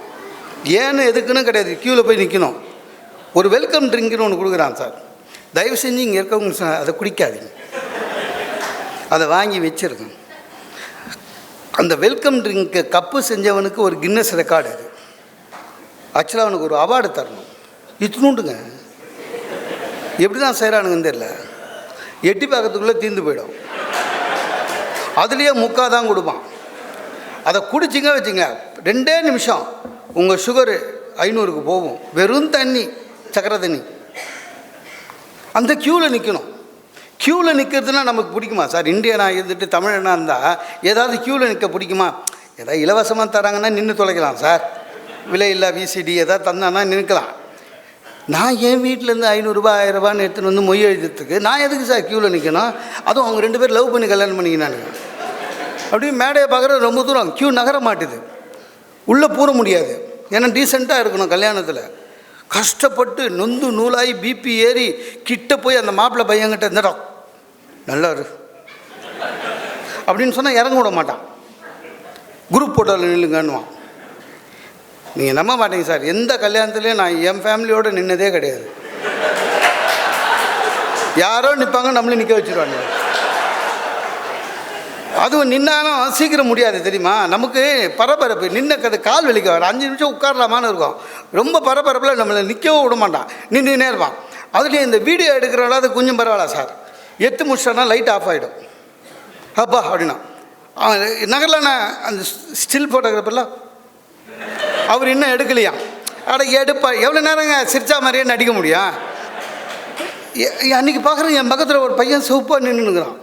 ஏன்னு எதுக்குன்னு கிடையாது, க்யூவில் போய் நிற்கணும். ஒரு வெல்கம் ட்ரிங்க்னு ஒன்று கொடுக்குறான் சார், தயவு செஞ்சு இங்கே இருக்கவங்க அதை குடிக்காதீங்க, அதை வாங்கி வச்சுருக்கேன். அந்த வெல்கம் ட்ரிங்க்கு கப்பு செஞ்சவனுக்கு ஒரு கின்னஸ் ரெக்கார்டு அது. ஆக்சுவலாக அவனுக்கு ஒரு அவார்டு தரணும். இத்தினுண்டுங்க, எப்படி தான் செய்கிறானுங்கன்னு தெரியல. எட்டி பார்க்கறதுக்குள்ளே தீர்ந்து போயிடும். அதுலேயே முக்கால் தான் கொடுப்பான். அதை குடிச்சிங்க வச்சுங்க, 2 நிமிஷம் உங்கள் சுகரு 500க்கு போகும். வெறும் தண்ணி, சக்கரை தண்ணி. அந்த க்யூவில் நிற்கணும். க்யூவில் நிற்கிறதுனா நமக்கு பிடிக்குமா சார்? இந்தியனாக இருந்துட்டு தமிழனாக இருந்தால் ஏதாவது க்யூவில் நிற்க பிடிக்குமா? ஏதாவது இலவசமாக தராங்கன்னா நின்று தொலைக்கலாம் சார். விலை இல்லை விசிடி ஏதாவது தந்தானா நிற்கலாம். நான் என் வீட்டிலேருந்து 500 ரூபா 1000 ரூபான்னு எடுத்துன்னு வந்து மொய் எழுதுறதுக்கு நான் எதுக்கு சார் க்யூவில் நிற்கணும்? அதுவும் அவங்க 2 பேர் லவ் பண்ணி கல்யாணம் பண்ணிக்கினானுங்க. அப்படியே மேடையை பார்க்குறது ரொம்ப தூரம், க்யூ நகர மாட்டுது, உள்ளே பூர முடியாது. ஏன்னா டீசெண்டாக இருக்கணும் கல்யாணத்தில். கஷ்டப்பட்டு நொந்து நூலாகி பிபி ஏறி கிட்ட போய் அந்த மாப்பிள்ளை பையன்கிட்ட இருந்தடா நல்லா இரு அப்படின்னு சொன்னால் இறங்க விட மாட்டான். குரூப் போட்டோவில் நில்லுங்கன்னுவான். நீங்கள் நம்ப மாட்டீங்க சார், எந்த கல்யாணத்துலேயும் நான் என் ஃபேமிலியோடு நின்னதே கிடையாது. யாரோ நிற்பாங்க, நம்மளும் நிற்க வச்சுருவாங்க. அதுவும் நின்னாலும் சீக்கிரம் முடியாது தெரியுமா? நமக்கு பரபரப்பு, நின்ன கால் வலிக்க வர 5 நிமிஷம் உட்காரலாமான்னு இருக்கும். ரொம்ப பரபரப்பில் நம்மளை நிற்கவும் விட மாட்டான், நின்றுனே இருப்பான். அதுலேயும் இந்த வீடியோ எடுக்கிறனால அது கொஞ்சம் பரவாயில்ல சார். 8 நிமிஷம்னா லைட் ஆஃப் ஆகிடும். அப்பா அப்படின்னா அவன் நகரலான அந்த ஸ்டில் ஃபோட்டோகிராஃபர்லாம் அவர் இன்னும் எடுக்கலையா? அட எடுப்பா, எவ்வளோ நேரங்க சிரிச்சா மாதிரியே நடிக்க முடியும்? அன்றைக்கி பார்க்குறேன், என் பக்கத்தில் ஒரு பையன் சூப்பாக நின்றுக்கிறான்.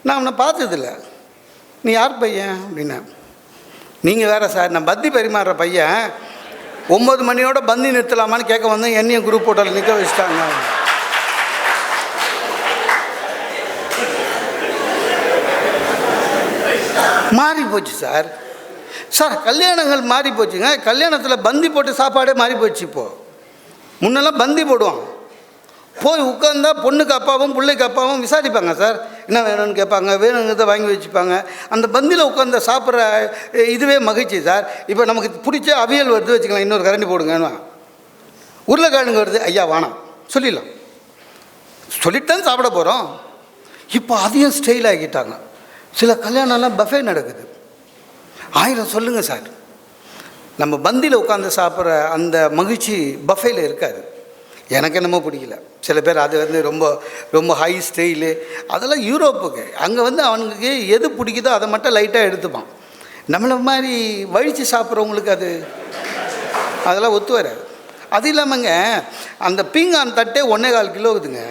நான் அவனை பார்த்ததில்லை. நீ யார் பையன் அப்படின்னா, நீங்கள் வேறு சார், நான் பந்தி பரிமாறுற பையன். 9 மணியோட பந்தி நிறுத்தலாமான்னு கேட்க வந்தேன், என்னையும் குரூப் போட்டோவில் நிற்க வச்சுட்டாங்க. மாறி போச்சு சார். சார் கல்யாணங்கள் மாறி போச்சுங்க. கல்யாணத்தில் பந்தி போட்டு சாப்பாடே மாறி போச்சு. இப்போது முன்னெல்லாம் பந்தி போடுவான், போய் உட்காந்தா பொண்ணுக்கு அப்பாவும் பிள்ளைக்கு அப்பாவும் விசாரிப்பாங்க சார், என்ன வேணும்னு கேட்பாங்க, வேணுங்கிறத வாங்கி வச்சுப்பாங்க. அந்த பந்தியில் உட்காந்து சாப்பிட்ற இதுவே மகிழ்ச்சி சார். இப்போ நமக்கு பிடிச்ச அவியல் வருது வச்சுக்கலாம், இன்னொரு கரண்டி போடுங்கன்னு. உருளைக்கிழங்கு வருது, ஐயா வானம் சொல்லிடலாம், சொல்லிட்டு தான் சாப்பிட போகிறோம். இப்போ அதையும் ஸ்டைல் ஆகிட்டாங்க. சில கல்யாணம்லாம் பஃபே நடக்குது. 1000 சொல்லுங்கள் சார், நம்ம பந்தியில் உட்காந்து சாப்பிட்ற அந்த மகிழ்ச்சி பஃபேயில் இருக்காது. எனக்கு என்னமோ பிடிக்கல. சில பேர் அது வந்து ரொம்ப ரொம்ப ஹை ஸ்டைலு, அதெல்லாம் யூரோப்புக்கு. அங்கே வந்து அவனுக்கு எது பிடிக்குதோ அதை மட்டும் லைட்டாக எடுத்துப்பான். நம்மளை மாதிரி வழித்து சாப்பிட்றவங்களுக்கு அதெல்லாம் ஒத்து வராது. அது இல்லாமங்க, அந்த பீங்கான் தட்டே 1.25 கிலோக்குதுங்க.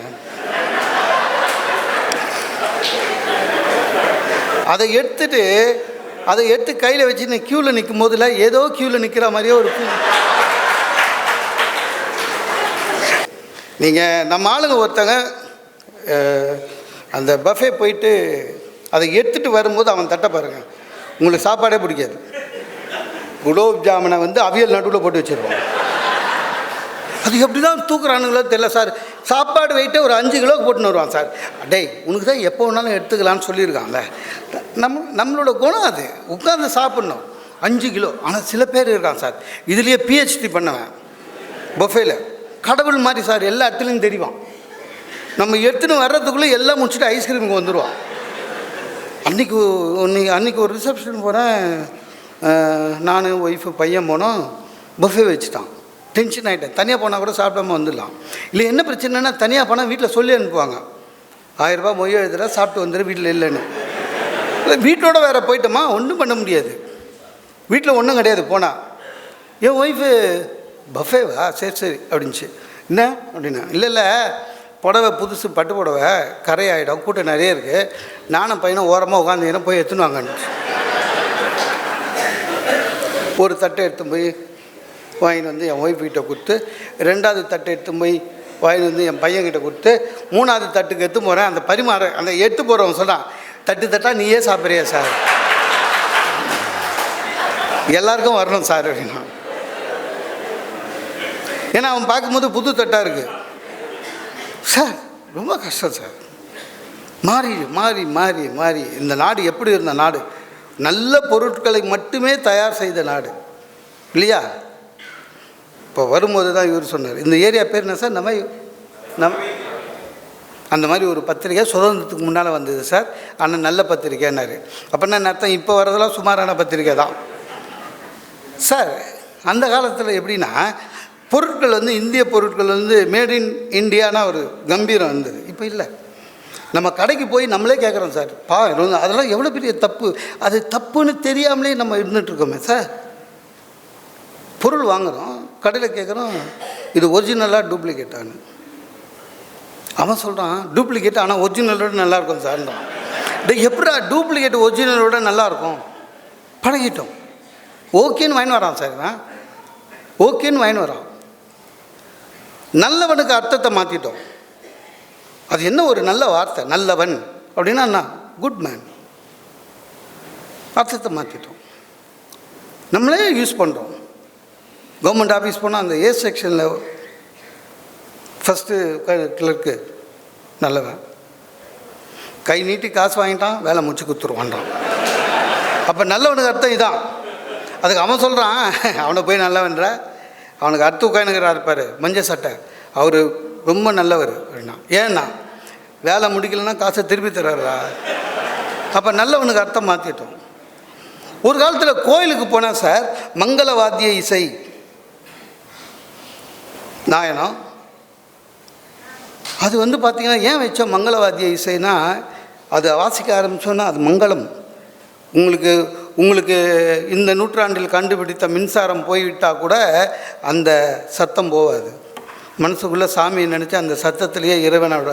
அதை எடுத்து கையில் வச்சுன்னு க்யூவில் நிற்கும் போதில் ஏதோ க்யூவில் நிற்கிற மாதிரியே ஒரு நீங்கள் நம்ம ஆளுங்க ஒருத்தங்க அந்த பஃபே போயிட்டு அதை எடுத்துகிட்டு வரும்போது அவன் தட்டை பாருங்கள், உங்களுக்கு சாப்பாடே பிடிக்காது. குலோப் ஜாமுனை வந்து அவியல் நடுவில் போட்டு வச்சுருவான். அது எப்படி தான் தூக்குறானுங்களோ தெரியல சார். சாப்பாடு வெயிட்டே ஒரு 5 கிலோக்கு போட்டுன்னு வருவான் சார். டேய் உனக்கு தான் எப்போ வேணாலும் எடுத்துக்கலான்னு சொல்லியிருக்காங்கல்ல. நம்மளோட குணம் அது, உட்காந்து சாப்பிட்ணும். 5 கிலோ. ஆனால் சில பேர் இருக்கான் சார், இதுலேயே பிஹெச்டி பண்ணவன் பஃபேல, கடவுள் மாதிரி சார், எல்லா இடத்துலையும் தெரிவான். நம்ம எடுத்துன்னு வர்றதுக்குள்ளே எல்லாம் முடிச்சுட்டு ஐஸ்கிரீமுக்கு வந்துடுவான். அன்றைக்கி ஒரு ரிசப்ஷன் போகிறேன், நான் ஒய்ஃபு பையன் போனோம், பஃபே வச்சுட்டான். டென்ஷன் ஆகிட்டேன். தனியாக போனால் கூட சாப்பிடாம வந்துடலாம். இல்லை என்ன பிரச்சனைனா, தனியாக போனால் வீட்டில் சொல்லி அனுப்புவாங்க, 1000 ரூபா மொய் எழுதுறா, சாப்பிட்டு வந்துடு, வீட்டில் இல்லைன்னு. வீட்டோட வேறு போயிட்டோமா, ஒன்றும் பண்ண முடியாது. வீட்டில் ஒன்றும் கிடையாது. போனால் என் ஒய்ஃபு பஃபேவா, சரி அப்படின்ச்சு. என்ன அப்படின்னா, இல்லை புடவை புதுசு, பட்டு புடவை கரையாயிடும், கூட்டம் நிறைய இருக்குது, நானும் பையனும் ஓரமாக உட்காந்துக்கிறேன், போய் எடுத்துன்னு வாங்கன்னு. ஒரு தட்டை எடுத்து போய் வாங்கிட்டு வந்து என் ஒய்ஃப்கிட்ட கொடுத்து, 2வது தட்டை எடுத்து போய் வாங்கிட்டு வந்து என் பையன்கிட்ட கொடுத்து, 3வது தட்டுக்கு எடுத்து போகிறேன். அந்த அந்த எடுத்து போகிறவன் சொன்னான், தட்டா நீயே சாப்பிட்றியா சார், எல்லாருக்கும் வரணும் சார் அப்படின்னா. ஏன்னா அவன் பார்க்கும்போது புது தட்டாக இருக்குது சார். ரொம்ப கஷ்டம் சார். மாறி மாறி மாறி மாறி இந்த நாடு எப்படி இருந்த நாடு, நல்ல பொருட்களை மட்டுமே தயார் செய்த நாடு இல்லையா? இப்போ வரும்போது தான் இவர் சொன்னார், இந்த ஏரியா பேர் என்ன சார், நம்ம அந்த மாதிரி ஒரு பத்திரிக்கை சுதந்திரத்துக்கு முன்னால் வந்தது சார், ஆனால் நல்ல பத்திரிக்கைன்னாரு. அப்படின்னா அர்த்தம் இப்போ வரதெல்லாம் சுமாரான பத்திரிக்கை தான் சார். அந்த காலத்தில் எப்படின்னா பொருட்கள் வந்து இந்திய பொருட்கள் வந்து மேட் இன் இந்தியானா ஒரு கம்பீரம் இருந்தது. இப்போ இல்லை. நம்ம கடைக்கு போய் நம்மளே கேட்குறோம் சார், அதெல்லாம் எவ்வளோ பெரிய தப்பு, அது தப்புன்னு தெரியாமலே நம்ம இருந்துகிட்ருக்கோமே சார். பொருள் வாங்குகிறோம், கடையில் கேட்குறோம் இது ஒரிஜினலாக டூப்ளிகேட்டானு. அவன் சொல்கிறான் டூப்ளிகேட் ஆனால் ஒரிஜினலோட நல்லாயிருக்கும் சார்ன்றான். எப்படா டூப்ளிகேட் ஒரிஜினலோட நல்லாயிருக்கும்? பழகிட்டோம். ஓகேன்னு வாங்கி வரான் சார், இவன் ஓகேன்னு வாங்கி வரான். நல்லவனுக்கு அர்த்தத்தை மாற்றிட்டோம். அது என்ன ஒரு நல்ல வார்த்தை, நல்லவன் அப்படின்னா என்ன? Good man. அர்த்தத்தை மாற்றிட்டோம், நம்மளே யூஸ் பண்ணுறோம். கவர்மெண்ட் ஆஃபீஸ் போனால் அந்த ஏ செக்ஷனில் ஃபஸ்ட்டு கிளர்க்கு நல்லவன், கை நீட்டி காசு வாங்கிட்டான், வேலை முடிச்சு கொடுத்துருவான்றான். அப்போ நல்லவனுக்கு அர்த்தம் இதான். அதுக்கு அவன் சொல்கிறான், அவனை போய் நல்லவன்ற, அவனுக்கு அர்த்தம் உட்காந்துக்கிறா இருப்பார் மஞ்சள் சட்டை, அவர் ரொம்ப நல்லவர் அப்படின்னா. ஏன்னா வேலை முடிக்கலன்னா காசை திருப்பி தர்றாரா? அப்போ நல்லவனுக்கு அர்த்தம் மாற்றிட்டோம். ஒரு காலத்தில் கோயிலுக்கு போனால் சார் மங்கள வாத்திய இசை நாயனம், அது வந்து பார்த்திங்கன்னா ஏன் வச்சோம் மங்களவாத்திய இசைனா, அது வாசிக்க ஆரம்பித்தோன்னா அது மங்களம். உங்களுக்கு இந்த நூற்றாண்டில் கண்டுபிடித்த மின்சாரம் போய்விட்டால் கூட அந்த சத்தம் போகாது. மனசுக்குள்ளே சாமியை நினச்சி அந்த சத்தத்திலேயே இறைவனோட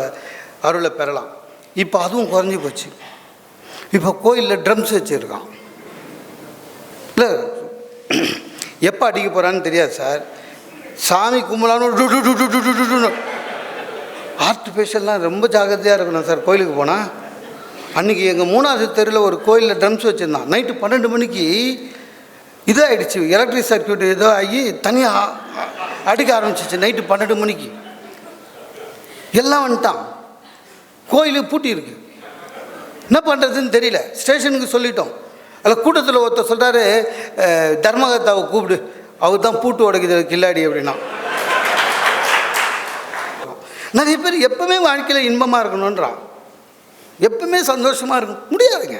அருளை பெறலாம். இப்போ அதுவும் குறைஞ்சி போச்சு. இப்போ கோயிலில் ட்ரம்ஸ் வச்சுருக்கான். இல்லை எப்போ அடிக்க போகிறான்னு தெரியாது சார். சாமி கும்பலான்னு ஆர்டிஃபிஷியல்லாம் ரொம்ப ஜாகிரதையாக இருக்கணும் சார் கோயிலுக்கு போனால். அன்றைக்கி எங்கள் 3வது தெருவில் ஒரு கோயிலில் ட்ரம்ஸ் வச்சுருந்தான். நைட்டு 12 மணிக்கு இதாகிடுச்சு, எலக்ட்ரிக் சர்க்யூட் ஏதோ ஆகி தனியாக அடிக்க ஆரம்பிச்சிச்சு. நைட்டு 12 மணிக்கு எல்லாம் வந்துட்டான். கோயிலுக்கு பூட்டி இருக்கு, என்ன பண்ணுறதுன்னு தெரியல. ஸ்டேஷனுக்கு சொல்லிட்டோம். அதில் கூட்டத்தில் ஒருத்தர் சொல்கிறாரு, தர்மகர்த்தாவை கூப்பிடு, அவர் தான் பூட்டு உடைக்குது கில்லாடி அப்படின்னா. நிறைய பேர் எப்பவுமே வாழ்க்கையில் இன்பமாக இருக்கணுன்றான், எப்பவுமே சந்தோஷமாக இருக்கும். முடியாதுங்க,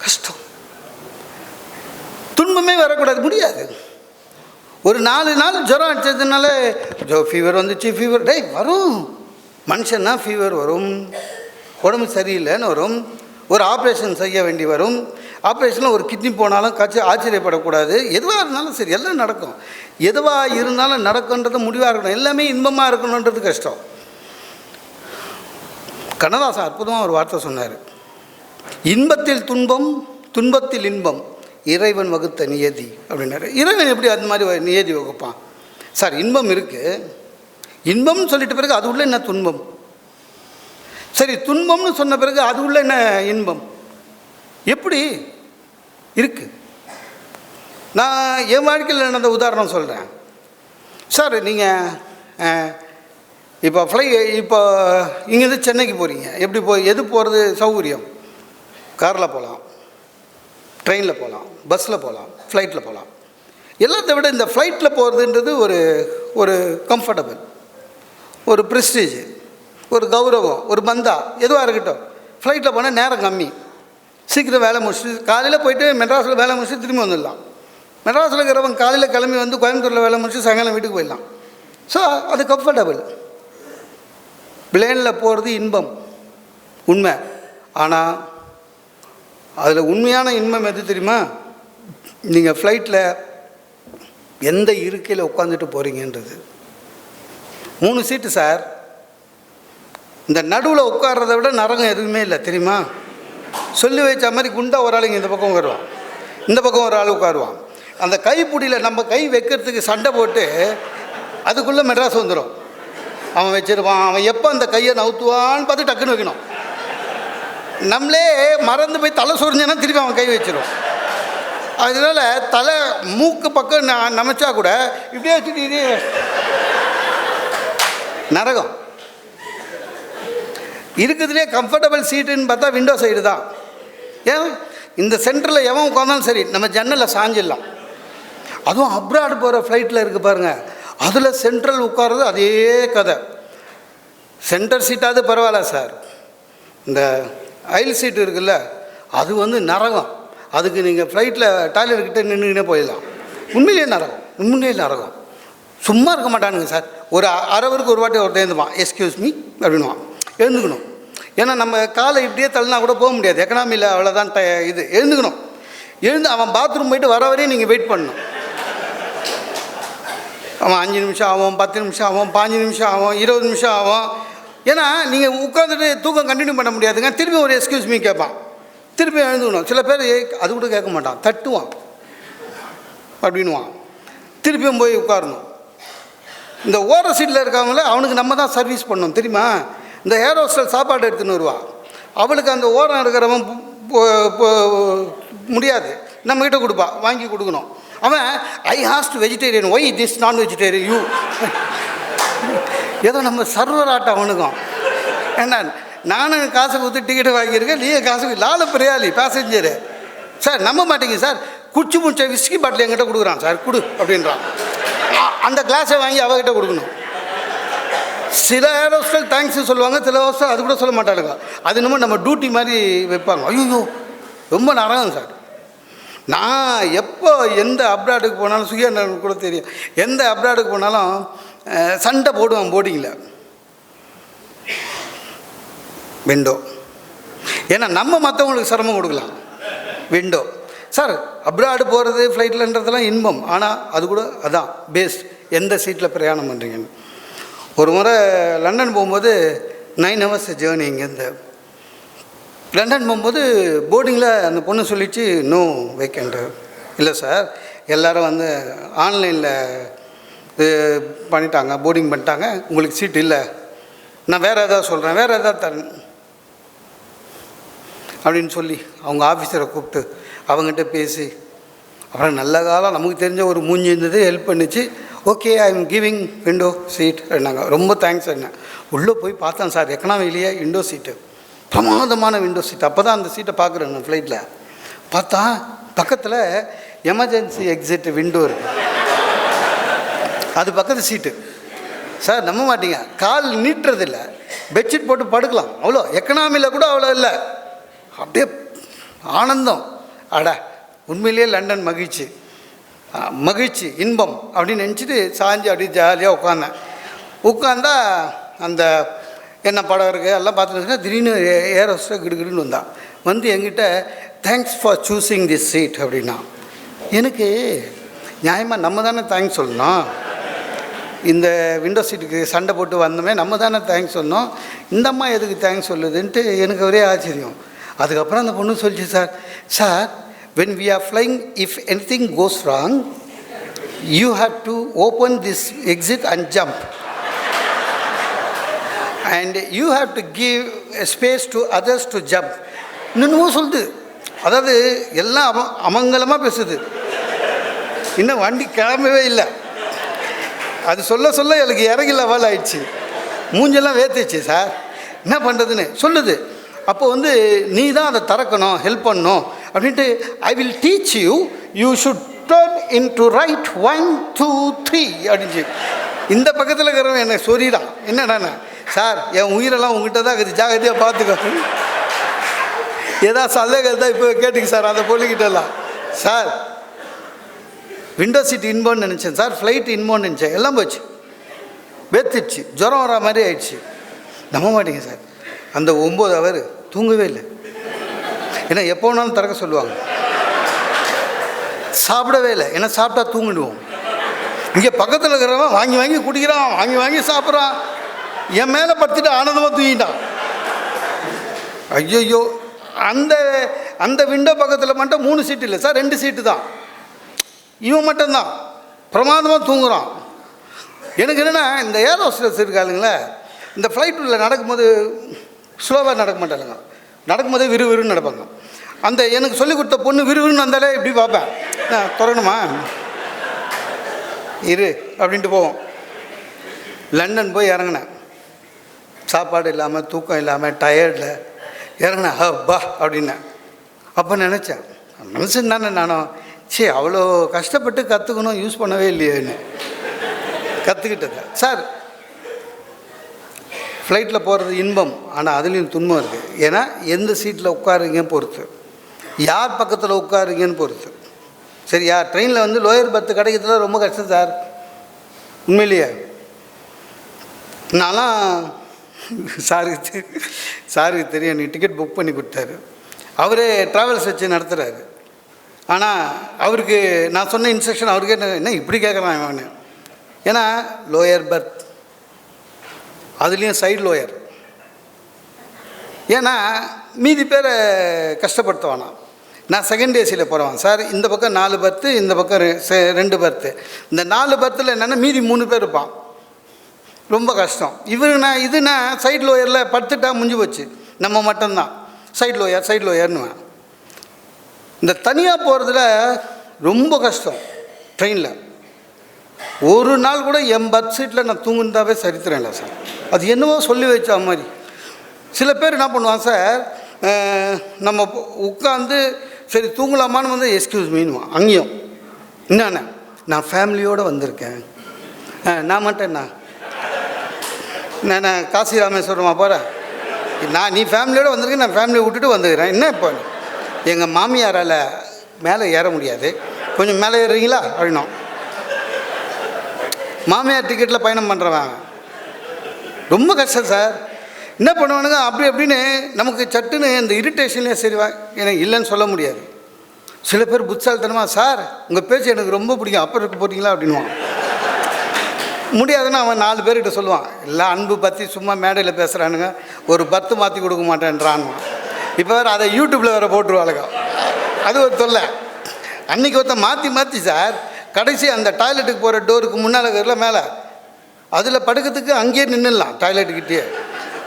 கஷ்டம். துன்பமே வரக்கூடாது, முடியாது. ஒரு 4 நாள் ஜுரம் அடிச்சதுனால ஃபீவர் வந்துச்சு, ஃபீவர் வரும். மனுஷன்னா ஃபீவர் வரும், உடம்பு சரியில்லைன்னு வரும், ஒரு ஆப்ரேஷன் செய்ய வேண்டி வரும். ஆப்ரேஷனில் ஒரு கிட்னி போனாலும் ஆச்சரியப்படக்கூடாது. எதுவாக இருந்தாலும் சரி, எல்லாம் நடக்கும். எதுவாக இருந்தாலும் நடக்குன்றது முடிவாக இருக்கணும். எல்லாமே இன்பமாக இருக்கணுன்றது கஷ்டம். கண்ணதாசன் அற்புதமாக ஒரு வார்த்தை சொன்னார், இன்பத்தில் துன்பம், துன்பத்தில் இன்பம், இறைவன் வகுத்த நியதி அப்படின்னாரு. இறைவன் எப்படி அந்த மாதிரி நியதி வகுப்பான் சார்? இன்பம் இருக்குது, இன்பம்னு சொல்லிட்ட பிறகு அது உள்ள என்ன துன்பம்? சரி, துன்பம்னு சொன்ன பிறகு அது உள்ள என்ன இன்பம்? எப்படி இருக்குது? நான் என் வாழ்க்கையில் நடந்த உதாரணம் சொல்கிறேன் சார். நீங்கள் இப்போ இங்கேருந்து சென்னைக்கு போகிறீங்க, எப்படி எது போகிறது சௌகரியம்? காரில் போகலாம், ட்ரெயினில் போகலாம், பஸ்ஸில் போகலாம், ஃப்ளைட்டில் போகலாம். எல்லாத்த விட இந்த ஃப்ளைட்டில் போகிறதுன்றது ஒரு கம்ஃபர்டபுள், ஒரு ப்ரெஸ்டீஜ், ஒரு கௌரவம், ஒரு பந்தா, எதுவாக இருக்கட்டும். ஃப்ளைட்டில் போனால் நேரம் கம்மி, சீக்கிரம் வேலை முடிச்சுட்டு காலையில் போயிட்டு மெட்ராஸில் வேலை முடிச்சுட்டு திரும்பி வந்துடலாம். மெட்ராஸில் இருக்கிறவங்க காலையில் கிளம்பி வந்து கோயம்புத்தூரில் வேலை முடிச்சு சாயங்காலம் வீட்டுக்கு போயிடலாம். ஸோ அது கம்ஃபர்டபுள். பிளேனில் போகிறது இன்பம் உண்மை. ஆனால் அதில் உண்மையான இன்பம் எது தெரியுமா? நீங்கள் ஃப்ளைட்டில் எந்த இருக்கையில் உட்காந்துட்டு போகிறீங்கன்றது. 3 சீட்டு சார். இந்த நடுவில் உட்கார்றத விட நரகம் எதுவுமே இல்லை தெரியுமா? சொல்லி வச்ச மாதிரி குண்டா ஒரு ஆளுங்க இந்த பக்கம் உட்காருவான், இந்த பக்கம் ஒரு ஆள் உட்காருவான். அந்த கைப்பிடியில் நம்ம கை வைக்கிறதுக்கு சண்டை போட்டு அதுக்குள்ளே மெட்ராஸ் வந்துடும். அவன் வச்சிருப்பான், அவன் எப்போ அந்த கையை நவுத்துவான்னு பார்த்து டக்குன்னு வைக்கணும். நம்மளே மறந்து போய் தலை சொரிஞ்சேன்னா திருப்பி அவன் கை வச்சிடும். அதனால தலை மூக்கு பக்கம் நமைச்சா கூட இப்படியே வச்சுட்டு இதே நரகம். இருக்குதுலே கம்ஃபர்டபுள் சீட்டுன்னு பார்த்தா விண்டோ சைடு தான். ஏன் இந்த சென்டரில் எவன் உட்காந்தாலும் சரி நம்ம ஜன்னலில் சாஞ்சிடலாம். அதுவும் அப்ராடு போகிற ஃப்ளைட்டில் இருக்குது பாருங்கள், அதில் சென்ட்ரல் உட்கார்றது அதே கதை. சென்டர் சீட்டாவது பரவாயில்ல சார், இந்த அயில் சீட்டு இருக்குல்ல அது வந்து நரகம். அதுக்கு நீங்கள் ஃப்ளைட்டில் டாய்லெட் கிட்டே நின்றுக்கிட்டே போயிடலாம். உண்மையிலே நரகம், உண்மையிலே நரகம். சும்மா இருக்க மாட்டானுங்க சார். ஒரு அரவருக்கு ஒரு வாட்டி ஒருத்தர் எழுந்துவான், எஸ்கியூஸ் மீ அப்படின்வான். எழுந்துக்கணும். ஏன்னா நம்ம காலை இப்படியே தள்ளினா கூட போக முடியாது, எக்கனாமியில் அவ்வளோதான் இது. எழுந்துக்கணும். எழுந்து அவன் பாத்ரூம் போயிட்டு வர வரையும் நீங்கள் வெயிட் பண்ணணும். அவன் 5 நிமிஷம் ஆகும், 10 நிமிஷம் ஆகும், 15 நிமிஷம் ஆகும், 20 நிமிஷம் ஆகும். ஏன்னா நீங்கள் உட்காந்துட்டு தூக்கம் கண்டினியூ பண்ண முடியாதுங்க. திருப்பி ஒரு எஸ்கியூஸ் மீ கேட்பான், திருப்பி எழுந்துக்கணும். சில பேர் அது கூட கேட்க மாட்டான், தட்டுவான் அப்படின்வான். திருப்பியும் போய் உட்காரணும். இந்த ஓர சீட்டில் இருக்கவங்கள அவனுக்கு நம்ம தான் சர்வீஸ் பண்ணணும் தெரியுமா? இந்த ஏர் ஹோஸ்டல் சாப்பாடு எடுத்துன்னு வருவா, அவளுக்கு அந்த ஓரம் இருக்கிறவன் முடியாது, நம்மக்கிட்ட கொடுப்பா, வாங்கி கொடுக்கணும். அவன் ஐ ஹாஸ்ட் வெஜிடேரியன், ஒய் திஸ் நான் வெஜிடேரியன் யூ. ஏதோ நம்ம சர்வர் ஆட்டம் அவனுக்கும். ஏன்னா நானும் காசு கொடுத்து டிக்கெட்டு வாங்கியிருக்கேன், நீ காசு லால பிரியாளி பேசஞ்சரு சார். நம்ப மாட்டேங்க சார், குச்சி முடிச்ச விஸ்கி பாட்டில் என்கிட்ட கொடுக்குறான் சார், கொடு அப்படின்றான். அந்த கிளாஸை வாங்கி அவகிட்ட கொடுக்கணும். சில ஏர் ஹோஸ்டல் தேங்க்ஸ் சொல்லுவாங்க, சில ஹோஸ்டல் அது கூட சொல்ல மாட்டாங்க. அது என்னமோ நம்ம டியூட்டி மாதிரி வைப்பாங்க. ஐயோ ரொம்ப நரகம் சார். நான் எப்போ எந்த அப்ராடுக்கு போனாலும், சுயநலம் கூட தெரியும், எந்த அப்ராடுக்கு போனாலும் சண்டை போடுவேன் போர்டிங்கில். விண்டோ. ஏன்னா நம்ம மற்றவங்களுக்கு சிரமம் கொடுக்கலாம். Window sir. அப்ராடு போகிறது ஃப்ளைட்லன்றதெல்லாம் இன்பம், ஆனால் அது கூட அதான் பேஸ்ட், எந்த சீட்டில் பிரயாணம் பண்ணுறீங்கன்னு. ஒரு முறை லண்டன் போகும்போது 9 hours ஜேர்னி. இங்கேருந்து லண்டன் போகும்போது போர்டிங்கில் அந்த பொண்ணு சொல்லிச்சு, நோ வேக்கண்ட். இல்லை சார், எல்லோரும் வந்து ஆன்லைனில் இது பண்ணிட்டாங்க, போர்டிங் பண்ணிட்டாங்க, உங்களுக்கு சீட் இல்லை, நான் வேறு எதாவது சொல்கிறேன், வேறு எதாவது தரேன் அப்படின்னு சொல்லி அவங்க ஆஃபீஸரை கூப்பிட்டு அவங்ககிட்ட பேசி, அப்புறம் நல்ல காலம் நமக்கு தெரிஞ்ச ஒரு மூஞ்சி இருந்தது, ஹெல்ப் பண்ணிச்சு. Okay, I am giving window seat அப்படின்னாங்க. ரொம்ப தேங்க்ஸ் என்ன. உள்ளே போய் பார்த்தேன் சார், எக்கனாமிலேயே விண்டோ சீட்டு, பிரமாதமான விண்டோ சீட். அப்போ தான் அந்த சீட்டை பார்க்குறேன் நான் ஃப்ளைட்டில். பார்த்தா பக்கத்தில் எமர்ஜென்சி எக்ஸிட் விண்டோ இருக்குது, அது பக்கத்து சீட்டு சார். நம்ப மாட்டீங்க, கால் நீட்டுறதில்லை, பெட்ஷீட் போட்டு படுக்கலாம், அவ்வளோ. எக்கனாமியில் கூட அவ்வளோ இல்லை, அப்படியே ஆனந்தம். அட உண்மையிலேயே லண்டன் மகிழ்ச்சி, மகிழ்ச்சி, இன்பம் அப்படின்னு நினச்சிட்டு சாஞ்சு அப்படியே ஜாலியாக உட்காந்தேன். உட்காந்தா அந்த என்ன படம் இருக்குது எல்லாம் பார்த்துட்டு திடீர்னு ஏர் ஹோஸ்டல் கிடுகிடுன்னு வந்தான். வந்து என்கிட்ட thanks for choosing this seat அப்படின்னா. எனக்கு நியாயமாக நம்ம தானே தேங்க்ஸ் சொல்லணும். இந்த விண்டோ சீட்டுக்கு சண்டை போட்டு வந்தோமே, நம்ம தானே தேங்க்ஸ் சொன்னோம், இந்த அம்மா எதுக்கு தேங்க்ஸ் சொல்லுதுன்ட்டு எனக்கு ஒரே ஆச்சரியம். அதுக்கப்புறம் அந்த பொண்ணு சொல்லிச்சு, sir when we are flying, if anything goes wrong, you have to open this exit and jump, and you have to give space to others to jump. இன்னும் சொல்லுது, அதாவது எல்லாம் அமங்கலமாக பேசுது. இன்னும் வண்டி கிளம்பவே இல்லை. அது சொல்ல சொல்ல எனக்கு இறங்கி லெவல் ஆயிடுச்சு, மூஞ்செல்லாம் வேத்துச்சு. சார் என்ன பண்ணுறதுன்னு சொல்லுது. அப்போ வந்து நீ தான் அதை திறக்கணும், ஹெல்ப் பண்ணணும் அப்படின்ட்டு, I will teach you, you should turn in to right 1 2 3 அப்படின்ச்சு. இந்த பக்கத்தில் இருக்கிறவன் என்னை சொல்லிடான். என்னடாண்ணா சார், என் உயிரெல்லாம் உங்ககிட்ட தான் இருக்குது, ஜாகிரதையாக பார்த்துக்கோ. ஏதாவது சந்தேகம் தான் இப்போ கேட்டுங்க சார் அந்த பொண்ணுக்கிட்டலாம். சார் விண்டோ சீட் இன்போன்னு நினச்சேன் சார், ஃப்ளைட் இன்போன்னு நினச்சேன், எல்லாம் போச்சு, வேத்துடுச்சு, ஜுரம் வர மாதிரி ஆயிடுச்சு. நம்ப மாட்டேங்க சார், அந்த 9 hour தூங்கவே இல்லை. ஏன்னா எப்போ வேணாலும் திறக்க சொல்லுவாங்க. சாப்பிடவே இல்லை, ஏன்னா சாப்பிட்டா தூங்கிடுவோம். இங்கே பக்கத்தில் இருக்கிறவன் வாங்கி வாங்கி குடிக்கிறான், வாங்கி வாங்கி சாப்பிட்றான், என் மேலே படுத்துட்டு ஆனந்தமாக தூங்கிட்டான். ஐயோ, அந்த அந்த விண்டோ பக்கத்தில் மட்டும் 3 சீட்டு இல்லை சார், 2 சீட்டு தான். இவன் மட்டும்தான் பிரமாதமாக தூங்குறான். எனக்கு என்னென்னா, இந்த ஏர் ஹோஸ்டர்ஸ் இருக்காளுங்களே, இந்த ஃப்ளைட்டில் நடக்கும்போது ஸ்லோவாக நடக்க மாட்டாளுங்க, நடக்கும்போதே விறுவிறுன்னு நடப்பாங்க. அந்த எனக்கு சொல்லிக் கொடுத்த பொண்ணு விறுவிறுன்னு வந்தாலே இப்படி பார்ப்பேன், நான் திறக்கணுமா இரு அப்படின்ட்டு போவோம். லண்டன் போய் இறங்கினேன், சாப்பாடு இல்லாமல் தூக்கம் இல்லாமல் டயர்டில் இறங்கினேன். ஹப்பா அப்படின்னேன். அப்போ நினச்சேன், மனுஷன் தானே நானும், சரி அவ்வளோ கஷ்டப்பட்டு கற்றுக்கணும், யூஸ் பண்ணவே இல்லையேன்னு கற்றுக்கிட்டது. சார் ஃப்ளைட்டில் போகிறது இன்பம், ஆனால் அதுலேயும் துன்பம் இருக்குது. ஏன்னா எந்த சீட்டில் உட்காருங்கன்னு பொறுத்து, யார் பக்கத்தில் உட்காருங்கன்னு பொறுத்து. சரியா? ட்ரெயினில் வந்து லோயர் பர்த்து கிடைக்கிறதுல ரொம்ப கஷ்டம் சார், உண்மையிலேயே. நான்லாம் சாருக்கு தெரியும், நீ டிக்கெட் புக் பண்ணி கொடுத்தாரு. அவரே ட்ராவல்ஸ் வச்சு நடத்துகிறாரு. ஆனால் அவருக்கு நான் சொன்ன இன்ஸ்ட்ரக்ஷன் அவருக்கு என்ன இப்படி கேட்குறான் அவனு. ஏன்னா லோயர் பர்த், அதுலேயும் சைடு லோயர். ஏன்னா மீதி பேரை கஷ்டப்படுத்துவானா. நான் செகண்ட் ஏசியில் போகிறவன் சார். இந்த பக்கம் 4 பர்த்து, இந்த பக்கம் 2 பர்த்து. இந்த 4 பர்த்தில் என்னென்னா மீதி 3 பேர் இருப்பான். ரொம்ப கஷ்டம். இதுனா சைடு லோயரில் படுத்துட்டா முடிஞ்சு போச்சு, நம்ம மட்டும்தான் சைடு லோயர்னுவேன். இந்த தனியாக போகிறதுல ரொம்ப கஷ்டம். ட்ரெயினில் ஒரு நாள் கூட என் பர்த் சீட்டில் நான் தூங்குனதாவே சரித்திரம் இல்லை சார். அது என்னவோ சொல்லி வச்ச மாதிரி. சில பேர் என்ன பண்ணுவான் சார், நம்ம உட்காந்து சரி தூங்கலாமான்னு வந்து எக்ஸ்கியூஸ் மீனுவான். அங்கேயும் என்னண்ணா நான் ஃபேமிலியோடு வந்திருக்கேன், நான் மட்டும் நான் காசி ராமேஸ்வரமா போகிறேன், நீ ஃபேமிலியோடு வந்திருக்கேன், நான் ஃபேமிலியை விட்டுட்டு வந்துக்கிறேன். என்ன இப்போ எங்கள் மாமியாரால் மேலே ஏற முடியாது, கொஞ்சம் மேலே ஏறுறீங்களா அப்படின்னோம். மாமியார் டிக்கெட்டில் பயணம் பண்ணுறவன் ரொம்ப கஷ்டம் சார். என்ன பண்ணுவானுங்க அப்படி அப்படின்னு நமக்கு சட்டுன்னு இந்த இரிட்டேஷன்லேயே சரிவா எனக்கு இல்லைன்னு சொல்ல முடியாது. சில பேர் புத்தாலித்தனமாக சார் உங்கள் பேச்சு எனக்கு ரொம்ப பிடிக்கும், அப்புறம் இருக்க போட்டிங்களா அப்படின்வான். முடியாதுன்னு அவன் 4 பேர்கிட்ட சொல்லுவான், எல்லாம் அன்பு பற்றி சும்மா மேடையில் பேசுகிறானுங்க, ஒரு பர்த்து மாற்றி கொடுக்க மாட்டேன்றான்வான். இப்போ வேறு அதை யூடியூப்பில் வேறு போட்டுருவாளுங்க, அது ஒரு தொல்லை. அன்றைக்கி ஒருத்தன் மாற்றி சார் கடைசி அந்த டாய்லெட்டுக்கு போகிற டோருக்கு முன்னால் இருக்கிற மேலே அதில் படுக்கிறதுக்கு அங்கேயே நின்றுடலாம் டாய்லெட்டுக்கிட்டே.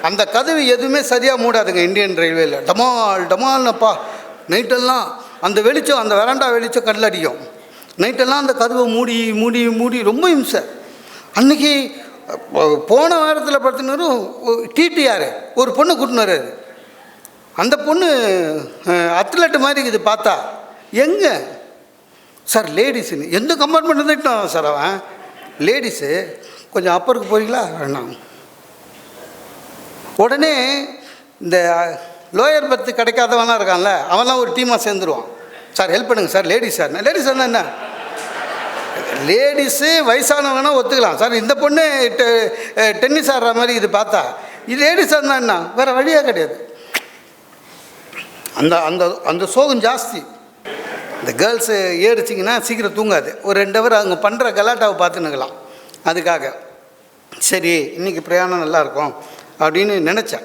அந்த கதவு எதுவுமே சரியாக மூடாதுங்க இந்தியன் ரயில்வேயில். டமால்னப்பா நைட்டெல்லாம் அந்த வெளிச்சம், அந்த வெராண்டா வெளிச்சம் கண்ணில் அடிக்கும். நைட்டெல்லாம் அந்த கதவை மூடி மூடி மூடி ரொம்ப இம்சை. அன்றைக்கி போன வாரத்தில் பார்த்தினாரும் டிடிஆர் ஒரு பொண்ணு கூட்டின்னு வர்றாரு. அந்த பொண்ணு அத்லெட்டு மாதிரி இருக்குது பார்த்தா. எங்கே சார் லேடிஸுன்னு எந்த கம்பார்ட்மெண்ட் வந்துட்டோம் சார். அவன் லேடிஸு கொஞ்சம் அப்பருக்கு போகிறீங்களா வேணாம். உடனே இந்த லோயர் பர்த்து கிடைக்காதவன்லாம் இருக்கான்ல, அவன்லாம் ஒரு டீமாக சேர்ந்துருவான். சார் ஹெல்ப் பண்ணுங்கள் சார், லேடிஸ் சார். லேடிஸ் இருந்தால் என்ன, லேடிஸு வயசானவங்கன்னா ஒத்துக்கலாம் சார். இந்த பொண்ணு டென்னிஸ் ஆடுற மாதிரி இது பார்த்தா, இது லேடிஸாக இருந்தால் என்ன, வேறு வழியாக கிடையாது. அந்த அந்த அந்த சோகம் ஜாஸ்தி. இந்த கேர்ள்ஸு ஏறிச்சிங்கன்னா சீக்கிரம் தூங்காது. ஒரு 2 ஹவர் அவங்க பண்ணுற கலாட்டாவை பார்த்துன்னுக்கலாம். அதுக்காக சரி இன்றைக்கி பிரயாணம் நல்லாயிருக்கும் அப்படின்னு நினச்சேன்.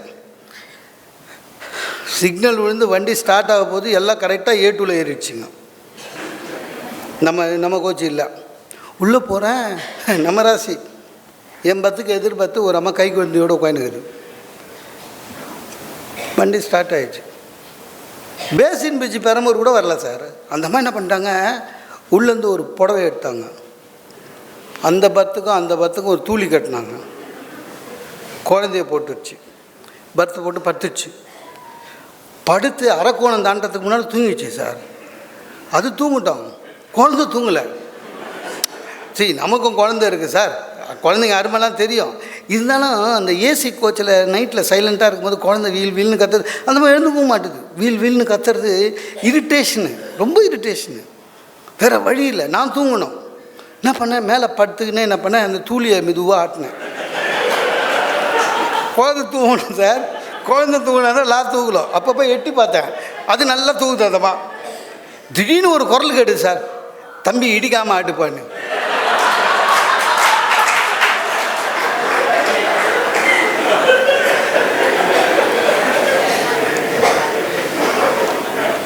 சிக்னல் விழுந்து வண்டி ஸ்டார்ட் ஆக போது எல்லாம் கரெக்டாக A2ல ஏறிடுச்சுங்க. நம்ம கோச்சு இல்லை. உள்ளே போகிறேன், நம்ம ராசி என் பத்துக்கு எதிர்பார்த்து ஒரு அம்மா கை குழந்தையோடு உட்காந்துக்குது. வண்டி ஸ்டார்ட் ஆகிடுச்சு. பேசின் பிரிட்ஜ் பெரம்பூர் கூட வரல சார். அந்த அம்மா என்ன பண்ணிட்டாங்க, உள்ளேருந்து ஒரு புடவை எடுத்தாங்க, அந்த பர்த்துக்கும் ஒரு தூளி கட்டினாங்க, குழந்தைய போட்டுருச்சு, பர்த்தை போட்டு படுத்துச்சு. படுத்து அரைக்கோணம் தாண்டத்துக்கு முன்னாடி தூங்கிடுச்சு சார். அது தூங்கிட்டோம், குழந்தை தூங்கலை. சரி நமக்கும் குழந்தை இருக்குது சார், குழந்தைங்க அருமெல்லாம் தெரியும். இருந்தாலும் அந்த ஏசி கோச்சில் நைட்டில் சைலண்ட்டாக இருக்கும்போது குழந்தை வீல்னு கத்துறது, அந்த மாதிரி எழுந்து போக மாட்டுது. வீல்னு கத்துறது இரிட்டேஷனு, ரொம்ப இரிட்டேஷனு. வேறு வழி இல்லை, நான் தூங்கணும். என்ன பண்ணேன், மேலே படுத்துக்கினே என்ன பண்ணேன், அந்த தூளியை மெதுவாக ஆட்டினேன். குழந்தை தூங்கணும் சார், குழந்தை தூங்கினா தான் நான் தூங்கலாம். அப்பப்போ எட்டி பார்த்தேன், அது நல்லா தூங்குது. அதம்மா திடீர்னு ஒரு குரல் கேட்டுது சார், தம்பி இடிக்காமல் ஆட்டுப்பான்னு.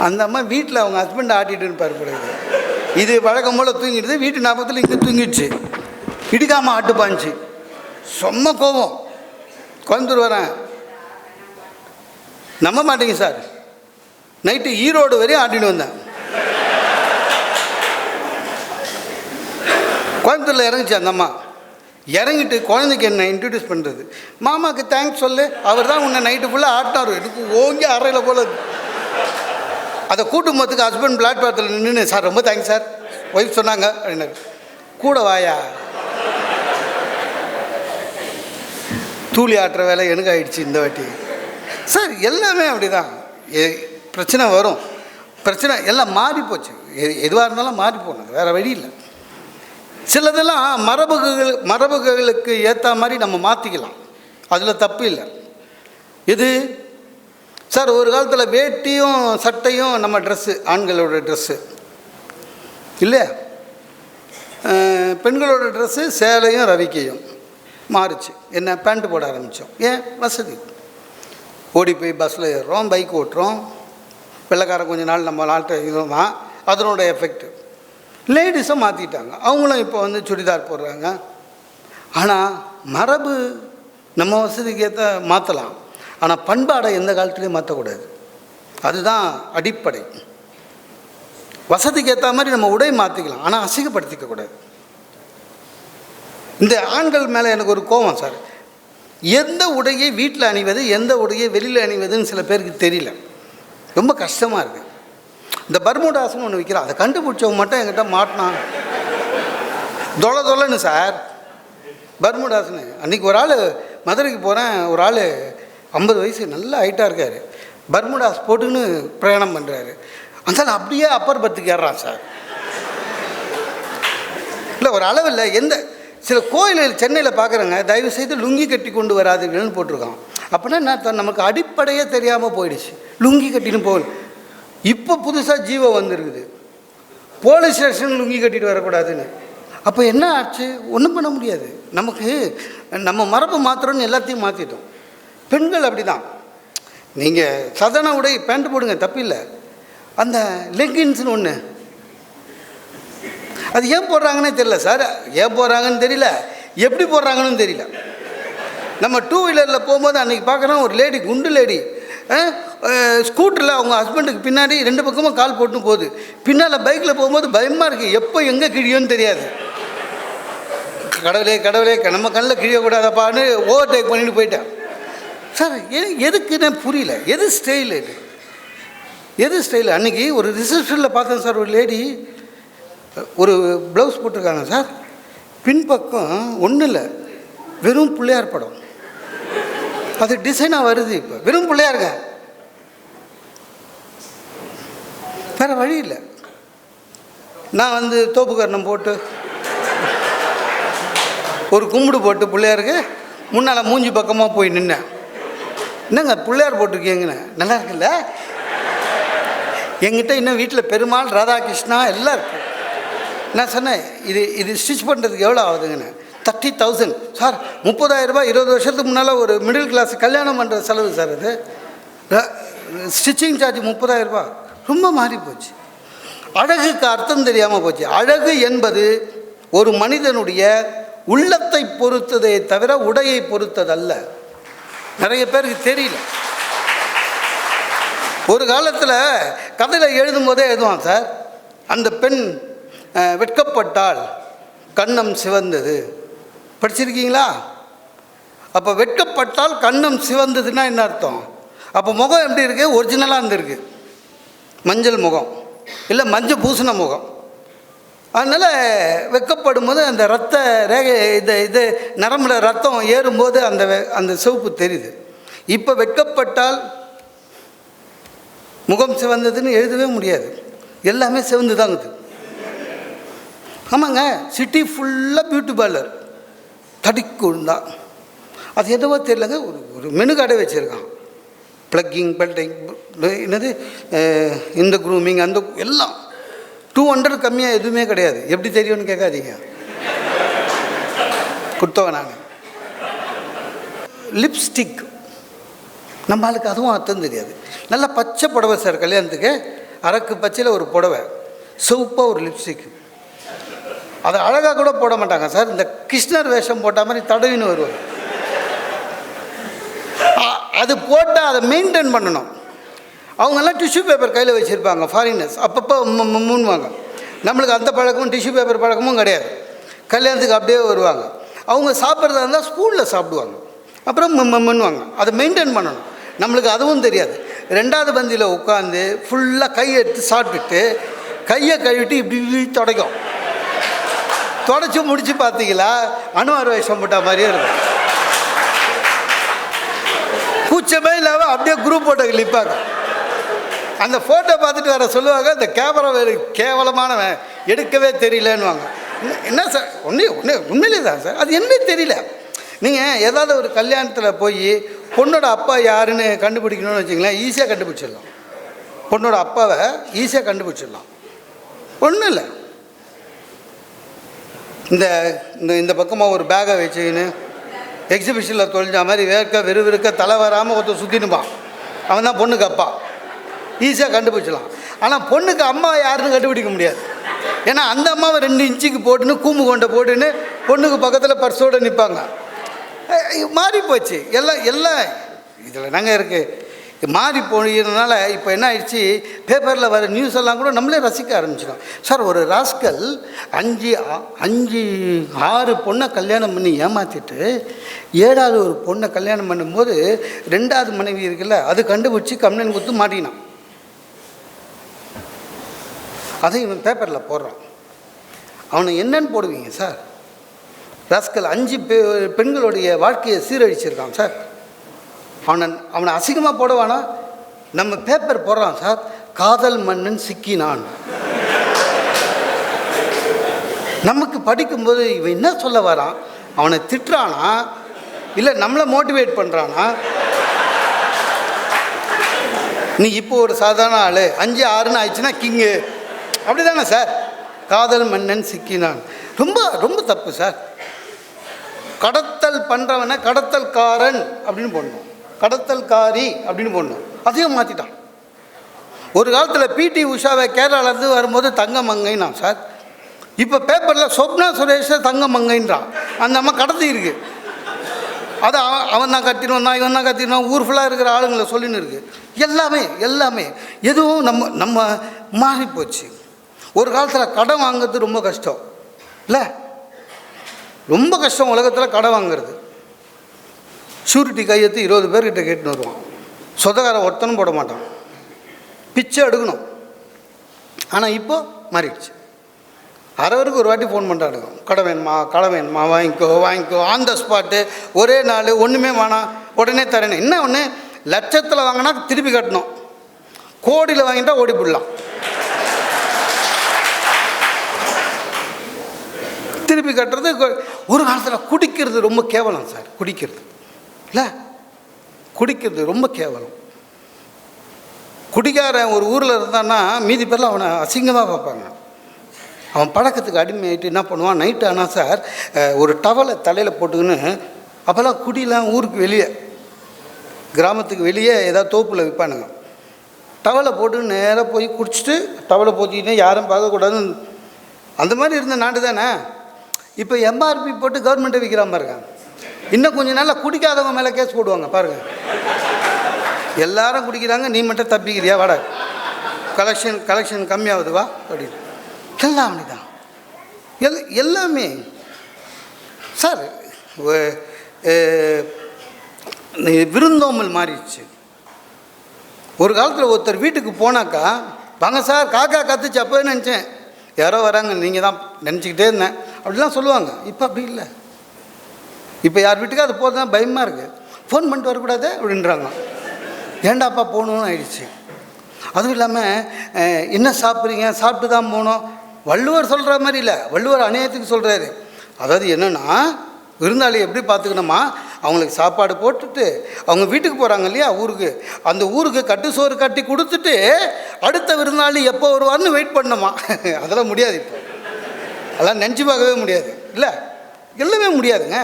அந்த அம்மா வீட்டில் அவங்க ஹஸ்பண்ட் ஆட்டிகிட்டு பார்க்கக்கூடாது. இது வழக்கம் போல் தூங்கிடுது, வீட்டு ஞாபகத்தில் இங்கே தூங்கிடுச்சு. இடிக்காமல் ஆட்டுப்பாஞ்சி, செம்ம கோபம். கோயம்புத்தூர் வரேன், நம்ப மாட்டேங்க சார், நைட்டு ஈரோடு வரையும் ஆட்டிட்டு வந்தேன். கோயம்புத்தூரில் இறங்குச்சு அந்த அம்மா. இறங்கிட்டு குழந்தைக்கு என்ன இன்ட்ரடியூஸ் பண்ணுறது, மாமாவுக்கு தேங்க்ஸ் சொல்லு, அவர் தான் உன்னை நைட்டு ஃபுல்லாக ஆட்டினார். எனக்கு ஓங்கி அறையில் போல. அதை கூட்டும் போதுக்கு ஹஸ்பண்ட் பிளாட்ஃபாரத்தில் நின்று, சார் ரொம்ப தேங்க்ஸ் சார், ஒய்ஃப் சொன்னாங்க அப்படின்னாரு. கூட வாயா, தூளி ஆட்டுற வேலை எனக்கு ஆயிடுச்சு இந்த வாட்டி. சார் எல்லாமே அப்படி தான், பிரச்சனை வரும். பிரச்சனை எல்லாம் மாறி போச்சு. எதுவாக இருந்தாலும் மாறி போகணும், வேறு வழி இல்லை. சிலதெல்லாம் மரபுகளுக்கு ஏற்ற மாதிரி நம்ம மாற்றிக்கலாம், அதில் தப்பு இல்லை. இது சார் ஒரு காலத்தில் வேட்டியும் சட்டையும் நம்ம ட்ரெஸ்ஸு, ஆண்களோட ட்ரெஸ்ஸு இல்லையா, பெண்களோட ட்ரெஸ்ஸு சேலையும் ரவிக்கையும் மாறிச்சு. என்ன பேண்ட்டு போட ஆரம்பித்தோம். ஏன்? வசதி. ஓடி போய் பஸ்ஸில் ஏறுறோம், பைக் ஓட்டுறோம். வெள்ளைக்காரன் கொஞ்ச நாள் நம்ம நாட்டை இதுதான் அதனோட எஃபெக்ட். லேடிஸும் மாற்றிட்டாங்க, அவங்களும் இப்போ வந்து சுடிதார் போடுறாங்க. ஆனால் மரபு நம்ம வசதிக்கு ஏற்ற மாற்றலாம், ஆனால் பண்பாடை எந்த காலத்துலேயும் மாற்றக்கூடாது. அதுதான் அடிப்படை. வசதிக்கு ஏற்ற மாதிரி நம்ம உடை மாற்றிக்கலாம், ஆனால் அசிங்கப்படுத்திக்கக்கூடாது. இந்த ஆண்கள் மேலே எனக்கு ஒரு கோபம் சார். எந்த உடையை வீட்டில் அணிவது, எந்த உடையை வெளியில் அணிவதுன்னு சில பேருக்கு தெரியல. ரொம்ப கஷ்டமாக இருக்குது. இந்த பர்முடாஸ்னு ஒன்று விற்கிறான், அதை கண்டுபிடிச்சவங்க மட்டும் என்கிட்ட மாட்டினான் தொலைன்னு சார். பர்முடாஸ்னு அன்றைக்கி ஒரு ஆள் மதுரைக்கு போகிறேன், ஒரு ஆள் 50 வயசு நல்ல ஹைட்டாக இருக்கார், பர்முடாஸ் போட்டுன்னு பிரயாணம் பண்ணுறாரு. அந்த அப்படியே அப்பர் பத்துக்கு ஏறான் சார். இல்லை ஒரு அளவு இல்லை. எந்த சில கோயில்கள் சென்னையில் பார்க்குறேங்க, தயவுசெய்து லுங்கி கட்டி கொண்டு வராதுங்கன்னு போட்டிருக்கான். அப்படின்னா என்ன, நமக்கு அடிப்படையே தெரியாமல் போயிடுச்சு. லுங்கி கட்டின்னு போகல. இப்போ புதுசாக ஜீவோ வந்துருக்குது, போலீஸ் ஸ்டேஷன் லுங்கி கட்டிட்டு வரக்கூடாதுன்னு. அப்போ என்ன ஆச்சு? ஒன்றும் பண்ண முடியாது. நமக்கு நம்ம மரபு மாத்திரம்னு எல்லாத்தையும் மாற்றிட்டோம். பெண்கள் அப்படி தான். நீங்கள் சாதாரண உடை பேண்ட் போடுங்க, தப்பில்லை. அந்த லெகின்ஸ்னு ஒன்று, அது ஏன் போடுறாங்கன்னே தெரியல சார். ஏன் போடுறாங்கன்னு தெரியல, எப்படி போடுறாங்கன்னு தெரியல. நம்ம 2 வீலரில் போகும்போது அன்றைக்கி பார்க்குறோம், ஒரு லேடி, குண்டு லேடி, ஸ்கூட்டரில் அவங்க ஹஸ்பண்டுக்கு பின்னாடி 2 பக்கமும் கால் போட்டு போகுது. பின்னால் பைக்கில் போகும்போது பயமாக இருக்குது, எப்போ எங்கே கிழியோன்னு தெரியாது. கடவுளே நம்ம கண்ணில் கிழியக்கூடாதப்பான்னு ஓவர்டேக் பண்ணிட்டு போயிட்டேன் சார். எதுக்குன்னு புரியல. எது ஸ்டைல்? எது ஸ்டைல்? அன்றைக்கி ஒரு ரிசப்ஷனில் பார்த்தேன் சார், ஒரு லேடி ஒரு ப்ளவுஸ் போட்டிருக்காங்க சார், பின்பக்கம் ஒன்றும் இல்லை, வெறும் பிள்ளையார் படம். அது டிசைனாக வருது. இப்போ வெறும் பிள்ளையாருங்க, வேறு வழி இல்லை. நான் வந்து தோப்புக்கரணம் போட்டு ஒரு கும்பிடு போட்டு பிள்ளையாருக்கு முன்னால் மூஞ்சி பக்கமாக போய் நின்னேன். என்னங்க பிள்ளையார் போட்டிருக்கீங்கன்னு, நல்லா இருக்குல்ல? எங்கிட்ட இன்னும் வீட்டில் பெருமாள், ராதாகிருஷ்ணா எல்லாம் இருக்குது. நான் சொன்னேன், இது ஸ்டிச் பண்ணுறதுக்கு எவ்வளோ ஆகுதுங்கண்ணே? 30,000 சார். 30,000 ரூபாய் 20 வருஷத்துக்கு முன்னால் ஒரு மிடில் கிளாஸ் கல்யாணம் பண்ணுற செலவு சார். அது ஸ்டிச்சிங் சார்ஜ் 30,000 ரூபாய். ரொம்ப மாறி போச்சு. அழகுக்கு அர்த்தம் தெரியாமல் போச்சு. அழகு என்பது ஒரு மனிதனுடைய உள்ளத்தை பொறுத்ததே தவிர உடையை பொறுத்ததல்ல. நிறைய பேருக்கு தெரியல. ஒரு காலத்தில் கதையில் எழுதும் போதே எழுதுவான் சார், அந்த பெண் வெட்கப்பட்டால் கன்னம் சிவந்தது. படிச்சிருக்கீங்களா? அப்போ வெட்கப்பட்டால் கன்னம் சிவந்ததுன்னா என்ன அர்த்தம்? அப்போ முகம் எப்படி இருக்குது? ஒரிஜினலாக இருந்திருக்கு, மஞ்சள் முகம், இல்லை மஞ்சள் பூசின முகம். அதனால் வெட்கப்படும் போது அந்த ரத்த ரேகை இது நரம்பில் ரத்தம் ஏறும்போது அந்த சிவப்பு தெரியுது. இப்போ வெட்கப்பட்டால் முகம் சிவந்ததுன்னு எழுதவே முடியாது, எல்லாமே சிவந்து தாங்குது. ஆமாங்க, சிட்டி ஃபுல்லாக பியூட்டி பார்லர் தடிக்குழுந்தா. அது எதுவோ தெரியலங்க, ஒரு மெனு கடை வச்சுருக்கான். ப்ளக்கிங், பெல்டிங், என்னது இந்த க்ரூமிங், அந்த எல்லாம் 200 கம்மியாக எதுவுமே கிடையாது. எப்படி தெரியும்னு கேட்காதீங்க, கொடுத்தவன் நான். லிப்ஸ்டிக் நம்மளுக்கு அதுவும் அர்த்தம் தெரியாது. நல்லா பச்சை புடவை சார், கல்யாணத்துக்கு அரக்கு பச்சையில் ஒரு புடவை, சிவப்பாக ஒரு லிப்ஸ்டிக். அதை அழகாக கூட போட மாட்டாங்க சார், இந்த கிருஷ்ணர் வேஷம் போட்ட மாதிரி தடவின்னு வருவாங்க. அது போட்டால் அதை மெயின்டைன் பண்ணணும். அவங்கெல்லாம் டிஷ்யூ பேப்பர் கையில் வச்சுருப்பாங்க, ஃபாரினர்ஸ். அப்பப்போ மூணுவாங்க. நம்மளுக்கு அந்த பழக்கமும் டிஷ்யூ பேப்பர் பழக்கமும் கிடையாது. கல்யாணத்துக்கு அப்படியே வருவாங்க. அவங்க சாப்பிட்றதா இருந்தால் ஸ்பூனில் சாப்பிடுவாங்க, அப்புறம் முன்னுவாங்க. அதை மெயின்டைன் பண்ணணும். நம்மளுக்கு அதுவும் தெரியாது. 2வது பந்தியில் உட்காந்து ஃபுல்லாக கையை எடுத்து சாப்பிட்டுட்டு கையை கழுவிட்டு இப்படி துடைக்கும். தொடச்சி முடித்து பார்த்தீங்களா, அனுமார் வேஷம் போட்ட மாதிரியே இருக்கும். கூச்சமே இல்லாமல் அப்படியே குரூப் போட்டோ கிளிப்பாங்க. அந்த ஃபோட்டோ பார்த்துட்டு வர சொல்லுவாங்க, இந்த கேமரா வேறு கேவலமானவன், எடுக்கவே தெரியலன்னுவாங்க. என்ன சார், உண்மையிலே தான் சார், அது என்ன தெரியல. நீங்கள் ஏதாவது ஒரு கல்யாணத்தில் போய் பொண்ணோட அப்பா யாருன்னு கண்டுபிடிக்கணும்னு வச்சிங்களேன், ஈஸியாக கண்டுபிடிச்சிடலாம். பொண்ணோட அப்பாவை ஈஸியாக கண்டுபிடிச்சிடலாம். ஒன்றும் இல்லை, இந்த இந்த பக்கமாக ஒரு பேக்கை வச்சுக்கின்னு எக்ஸிபிஷனில் தொலைஞ்ச மாதிரி வெறுவிறுக்க தலை வராமல் ஒருத்தர் சுற்றினுப்பான், அவன் தான் பொண்ணுக்கு அப்பா. ஈஸியாக கண்டுபிடிச்சலாம். ஆனால் பொண்ணுக்கு அம்மா யாருன்னு கண்டுபிடிக்க முடியாது. ஏன்னா அந்த அம்மாவை 2 இன்ச்சுக்கு போட்டுன்னு கூம்பு கொண்டை போட்டுன்னு பொண்ணுக்கு பக்கத்தில் பர்ஸோடு நிற்பாங்க. மாறி போச்சு எல்லாம் இதில் நாங்கள் இருக்குது. மாறி போனதுனால இப்போ என்ன ஆயிடுச்சு, பேப்பரில் வர நியூஸ் எல்லாம் கூட நம்மளே ரசிக்க ஆரம்பிச்சிடும். சார், ஒரு ராஸ்கல் 5-6 பொண்ணை கல்யாணம் பண்ணி ஏமாற்றிட்டு 7வது ஒரு பொண்ணை கல்யாணம் பண்ணும்போது 2வது மனைவி இருக்குல்ல, அது கண்டுபிடிச்சி கம்ப்ளைண்ட் கொடுத்து மாட்டினான். அதை இவன் பேப்பரில் போடுறான். அவனை என்னன்னு போடுவீங்க சார்? ராஸ்கல் 5 பெண்களுடைய வாழ்க்கையை சீரழிச்சிருக்கான் சார். அவனை அசிங்கமாக போடுவானா? நம்ம பேப்பர் போடுறான் சார், காதல் மன்னன் சிக்கினான். நமக்கு படிக்கும்போது இவன் என்ன சொல்ல வரான்? அவனை திட்டுறானா இல்லை நம்மளை மோட்டிவேட் பண்ணுறானா? நீ இப்போ ஒரு சாதாரண ஆள், 5-6ன்னு ஆயிடுச்சுன்னா கிங்கு, அப்படி தானே சார்? காதல் மன்னன் சிக்கினான், ரொம்ப ரொம்ப தப்பு சார். கடத்தல் பண்ணுறவனை கடத்தல்காரன் அப்படின்னு போடணும், கடத்தல்காரி அப்படின்னு போடணும். அதையும் மாற்றிட்டான். ஒரு காலத்தில் பிடி உஷாவை கேரளாவிலேருந்து வரும்போது தங்க மங்கைன்னா சார், இப்போ பேப்பரில் சொப்னா சுரேஷை தங்க மங்கைன்றான். அந்த அம்மா கடத்தி இருக்கு. அதை அவன் தான் கத்திடுவான், இவன் தான் கத்திடுவான், ஊர் ஃபுல்லாக இருக்கிற ஆளுங்களை சொல்லின்னு இருக்குது. எல்லாமே எதுவும் நம்ம மாறிப்போச்சு. ஒரு காலத்தில் கடன் வாங்கிறது ரொம்ப கஷ்டம் இல்லை? ரொம்ப கஷ்டம் உலகத்தில் கடன் வாங்கிறது. ஷூரிட்டி கையெழுத்து 20 பேர்கிட்ட கேட்டுன்னு வருவான். சொந்தக்காரன் ஒருத்தனும் போட மாட்டான், பிச்சை எடுக்கணும். ஆனால் இப்போ மாறிடுச்சு. அரவருக்கு ஒரு வாட்டி ஃபோன் பண்ணுறாங்க, கடை வேணுமா வாங்கிக்கோ ஆன் த ஸ்பாட்டு, ஒரே நாள், ஒன்றுமே வேணாம், உடனே தரேன்னு. என்ன ஒன்று, லட்சத்தில் வாங்கினா திருப்பி கட்டணும், கோடியில் வாங்கிட்டா ஓடி போடலாம். திருப்பி கட்டுறது. ஒரு காலத்தில் குடிக்கிறது ரொம்ப கேவலம் சார். குடிக்கிறது ரொம்ப கேவலம். குடிக்காரன் ஒரு ஊரில் இருந்தான்னா மீதி பேரில் அவனை அசிங்கமாக பார்ப்பாங்க. அவன் பழக்கத்துக்கு அடிமையாயிட்டு என்ன பண்ணுவான், நைட்டு ஆனால் சார் ஒரு டவலை தலையில் போட்டுக்கின்னு, அப்போல்லாம் குடியெலாம் ஊருக்கு வெளியே, கிராமத்துக்கு வெளியே ஏதாவது தோப்பில் விற்பானுங்க. டவலை போட்டு நேராக போய் குடிச்சிட்டு டவலை போத்திக்கிட்டே யாரும் பார்க்கக்கூடாதுன்னு, அந்த மாதிரி இருந்த நாடு தானே. இப்போ எம்ஆர்பி போட்டு கவர்மெண்ட்டை விற்கிறான் பாருங்க. இன்னும் கொஞ்சம் நாளில் குடிக்காதவங்க மேலே கேஸ் போடுவாங்க பாருங்கள். எல்லாரும் குடிக்கிறாங்க, நீ மட்டும் தப்பிக்கிறியா, வாடா, கலெக்ஷன் கம்மியாகுதுவா அப்படின்னு. எல்லாம் தான் எல்லாமே சார். விருந்தோம்பல் மாறிடுச்சு. ஒரு காலத்தில் ஒருத்தர் வீட்டுக்கு போனாக்கா, வாங்க சார் காக்கா கத்துச்சு, அப்போ நினச்சேன் யாரோ வராங்க, நீங்கள் தான் நினச்சிக்கிட்டே இருந்தேன் அப்படிலாம் சொல்லுவாங்க. இப்போ அப்படி இல்லை. இப்போ யார் வீட்டுக்கு அது போகிறதுனா பயமாக இருக்குது. ஃபோன் பண்ணிட்டு வரக்கூடாது அப்படின்றாங்க. ஏண்டாப்பா போகணுன்னு ஆயிடுச்சு. அதுவும் இல்லாமல் என்ன சாப்பிட்றீங்க, சாப்பிட்டு தான் போகணும். வள்ளுவர் சொல்கிற மாதிரி இல்லை, வள்ளுவர் அநியாயத்துக்கு சொல்கிறாரு. அதாவது என்னென்னா, விருந்தாளி எப்படி பார்த்துக்கணுமா, அவங்களுக்கு சாப்பாடு போட்டுட்டு அவங்க வீட்டுக்கு போகிறாங்க இல்லையா ஊருக்கு, அந்த ஊருக்கு கட்டு சோறு கட்டி கொடுத்துட்டு அடுத்த விருந்தாளி எப்போ வருவார்னு வெயிட் பண்ணணுமா. அதெல்லாம் முடியாது. இப்போ அதெல்லாம் நினச்சி பார்க்கவே முடியாது இல்லை, எல்லாமே முடியாதுங்க.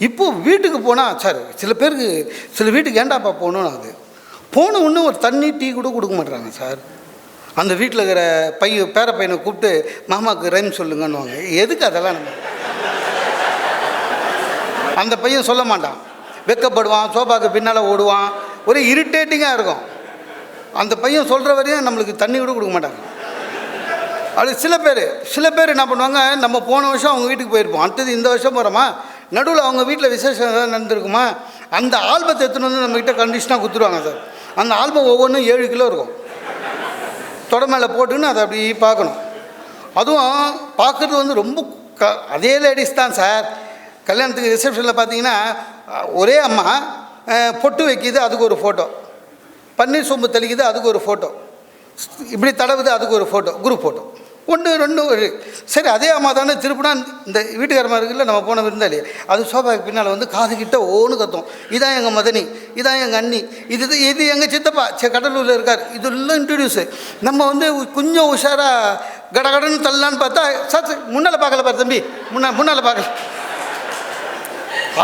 இப்போது வீட்டுக்கு போனால் சார், சில வீட்டுக்கு ஏண்டாப்பா போகணுன்னு ஆகுது. போன ஒன்று ஒரு தண்ணி டீ கூட கொடுக்க மாட்டுறாங்க சார். அந்த வீட்டில் இருக்கிற பேர பையனை கூப்பிட்டு மாமாவுக்கு ரைம் சொல்லுங்கன்னுவாங்க. எதுக்கு அதெல்லாம்? நம்ம அந்த பையன் சொல்ல மாட்டான், வெக்கப்படுவான், சோபாவுக்கு பின்னால் ஓடுவான், ஒரே இரிட்டேட்டிங்காக இருக்கும். அந்த பையன் சொல்கிற வரையும் நம்மளுக்கு தண்ணி கூட கொடுக்க மாட்டாங்க. அது சில பேர் என்ன பண்ணுவாங்க, நம்ம போன வருஷம் அவங்க வீட்டுக்கு போயிருப்போம், அடுத்தது இந்த வருஷம் போகிறோமா, நடுவில் அவங்க வீட்டில் விசேஷம் ஏதாவது நடந்திருக்குமா, அந்த ஆல்பத்தை எடுத்துன்னு வந்து நம்மக்கிட்ட கண்டிஷனாக கொடுத்துருவாங்க சார். அந்த ஆல்பம் ஒவ்வொன்றும் 7 கிலோ இருக்கும். தொடை மேலே போட்டுன்னு அதை அப்படி பார்க்கணும். அதுவும் பார்க்குறது வந்து ரொம்ப அதே லேடிஸ் தான் சார். கல்யாணத்துக்கு ரிசப்ஷனில் பார்த்தீங்கன்னா ஒரே அம்மா பொட்டு வைக்கிது, அதுக்கு ஒரு ஃபோட்டோ, பன்னீர் சோம்பு தெளிக்குது, அதுக்கு ஒரு ஃபோட்டோ, இப்படி தடவுது, அதுக்கு ஒரு ஃபோட்டோ, குரூப் ஃபோட்டோ, 1 2 ஒரு சரி. அதே அம்மா தானே திருப்பினா இந்த வீட்டுக்காரமாக இருக்குல்ல, நம்ம போன விருந்தாளி, அது சோபாவுக்கு பின்னால் வந்து காது கிட்ட ஓன்னு கத்தும். இதான் எங்கள் மதனி, இதான் எங்கள் அண்ணி, இது எங்கள் சித்தப்பா கடலூரில் இருக்கார். இதெல்லாம் இன்ட்ரடியூஸு. நம்ம வந்து கொஞ்சம் உஷாராக கடகடன்னு தள்ளலான்னு பார்த்தா, சார் முன்னால் பார்க்கல பாரு தம்பி, முன்னால் பார்க்கல.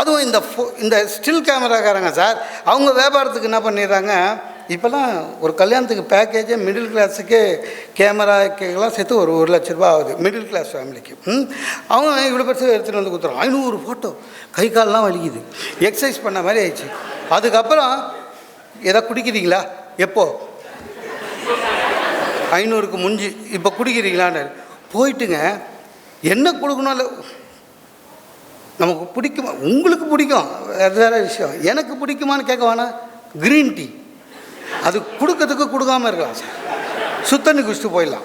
அதுவும் இந்த ஸ்டில் கேமராக்காரங்க சார், அவங்க வியாபாரத்துக்கு என்ன பண்ணிடுறாங்க, இப்போல்லாம் ஒரு கல்யாணத்துக்கு பேக்கேஜே மிடில் கிளாஸுக்கு கேமராக்கெல்லாம் சேர்த்து ஒரு 1 லட்ச ரூபா ஆகுது மிடில் கிளாஸ் ஃபேமிலிக்கு. அவங்க இவ்வளோ பெருசு எடுத்துகிட்டு வந்து கொடுத்துறோம். 500 ஃபோட்டோ, கை கால்லாம் வலிக்குது, எக்ஸசைஸ் பண்ண மாதிரி ஆயிடுச்சு. அதுக்கப்புறம் எதா குடிக்கிறீங்களா, எப்போ 500க்கு முடிஞ்சு இப்போ குடிக்கிறீங்களான்னு போயிட்டுங்க. என்ன கொடுக்கணும் இல்லை, நமக்கு பிடிக்குமா, உங்களுக்கு பிடிக்கும் அது வேறு விஷயம், எனக்கு பிடிக்குமான்னு கேட்க வேணாம். க்ரீன் டீ அது கொடுக்கறதுக்கு கொடுக்காமல் இருக்கலாம் சார், சுத்தண்ணி குடிச்சிட்டு போயிடலாம்.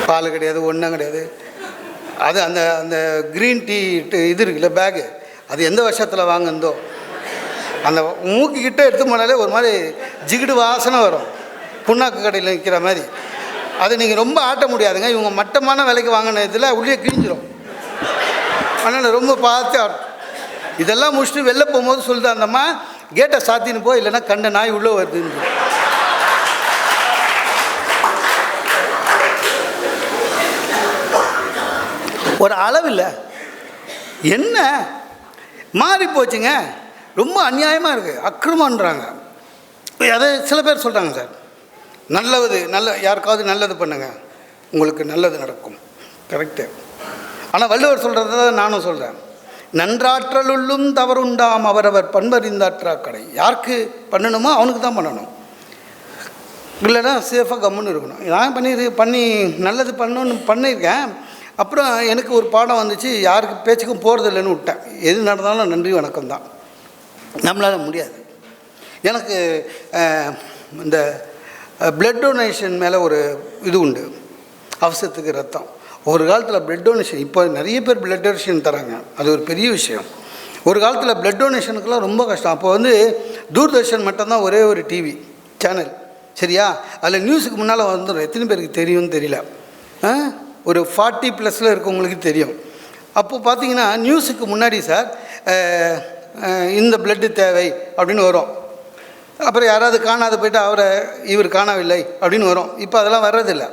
பால் கிடையாது, ஒன்றும் கிடையாது. அது அந்த க்ரீன் டீ இது இருக்குல்ல பேகு, அது எந்த வருஷத்தில் வாங்குந்தோ, அந்த மூக்கிக்கிட்ட எடுத்து போனாலே ஒரு மாதிரி ஜிகிடு வாசனை வரும், புண்ணாக்கு கடையில் நிற்கிற மாதிரி. அதை நீங்கள் ரொம்ப ஆட்ட முடியாதுங்க. இவங்க மட்டமான விலைக்கு வாங்கின இதில் உள்ளே கிழிஞ்சிரும். அதனால் ரொம்ப பார்த்து இதெல்லாம் முடிச்சுட்டு வெளில போகும்போது சொல்லுது அந்தம்மா, கேட்டை சாத்தின்னு போ, இல்லைன்னா கண்ட நாய் உள்ளே வருதுன்னு. ஒரு அளவில்லை, என்ன மாறி போச்சுங்க, ரொம்ப அநியாயமாக இருக்குது, அக்கிரமன்றாங்க. அதை சில பேர் சொல்கிறாங்க சார், யாருக்காவது நல்லது பண்ணுங்க, உங்களுக்கு நல்லது நடக்கும். கரெக்டு. ஆனால் வள்ளுவர் சொல்கிறத நானும் சொல்கிறேன், நன்றாற்றலுள்ளும் தவறுண்டாம் அவரவர் பண்பறிந்தாற்றா கடை. யாருக்கு பண்ணணுமோ அவனுக்கு தான் பண்ணணும், இல்லைன்னா சேஃபாக கம்முன்னு இருக்கணும். நான் பண்ணி நல்லது பண்ணணுன்னு பண்ணியிருக்கேன். அப்புறம் எனக்கு ஒரு பாடம் வந்துச்சு, யாருக்கு பேச்சுக்கும் போகிறது இல்லைன்னு விட்டேன். எது நடந்தாலும் நன்றி வணக்கம் தான், நம்மளால் முடியாது. எனக்கு இந்த பிளட் டொனேஷன் மேலே ஒரு இது உண்டு, அவசரத்துக்கு ரத்தம். ஒரு காலத்தில் பிளட் டொனேஷன், இப்போ நிறைய பேர் பிளட் டொனேஷன் தராங்க, அது ஒரு பெரிய விஷயம். ஒரு காலத்தில் பிளட் டொனேஷனுக்கெல்லாம் ரொம்ப கஷ்டம். அப்போ வந்து தூர்தர்ஷன் மட்டும்தான் ஒரே ஒரு டிவி சேனல், சரியா? அதில் நியூஸுக்கு முன்னால் வந்துடும். எத்தனை பேருக்கு தெரியும்னு தெரியல, ஒரு 40+ இருக்கவங்களுக்கு தெரியும். அப்போது பார்த்தீங்கன்னா நியூஸுக்கு முன்னாடி சார் இந்த பிளட்டு தேவை அப்படின்னு வரும். அப்புறம் யாராவது காணாத போய்ட்டு இவர் காணவில்லை அப்படின்னு வரும். இப்போ அதெல்லாம் வர்றதில்லை.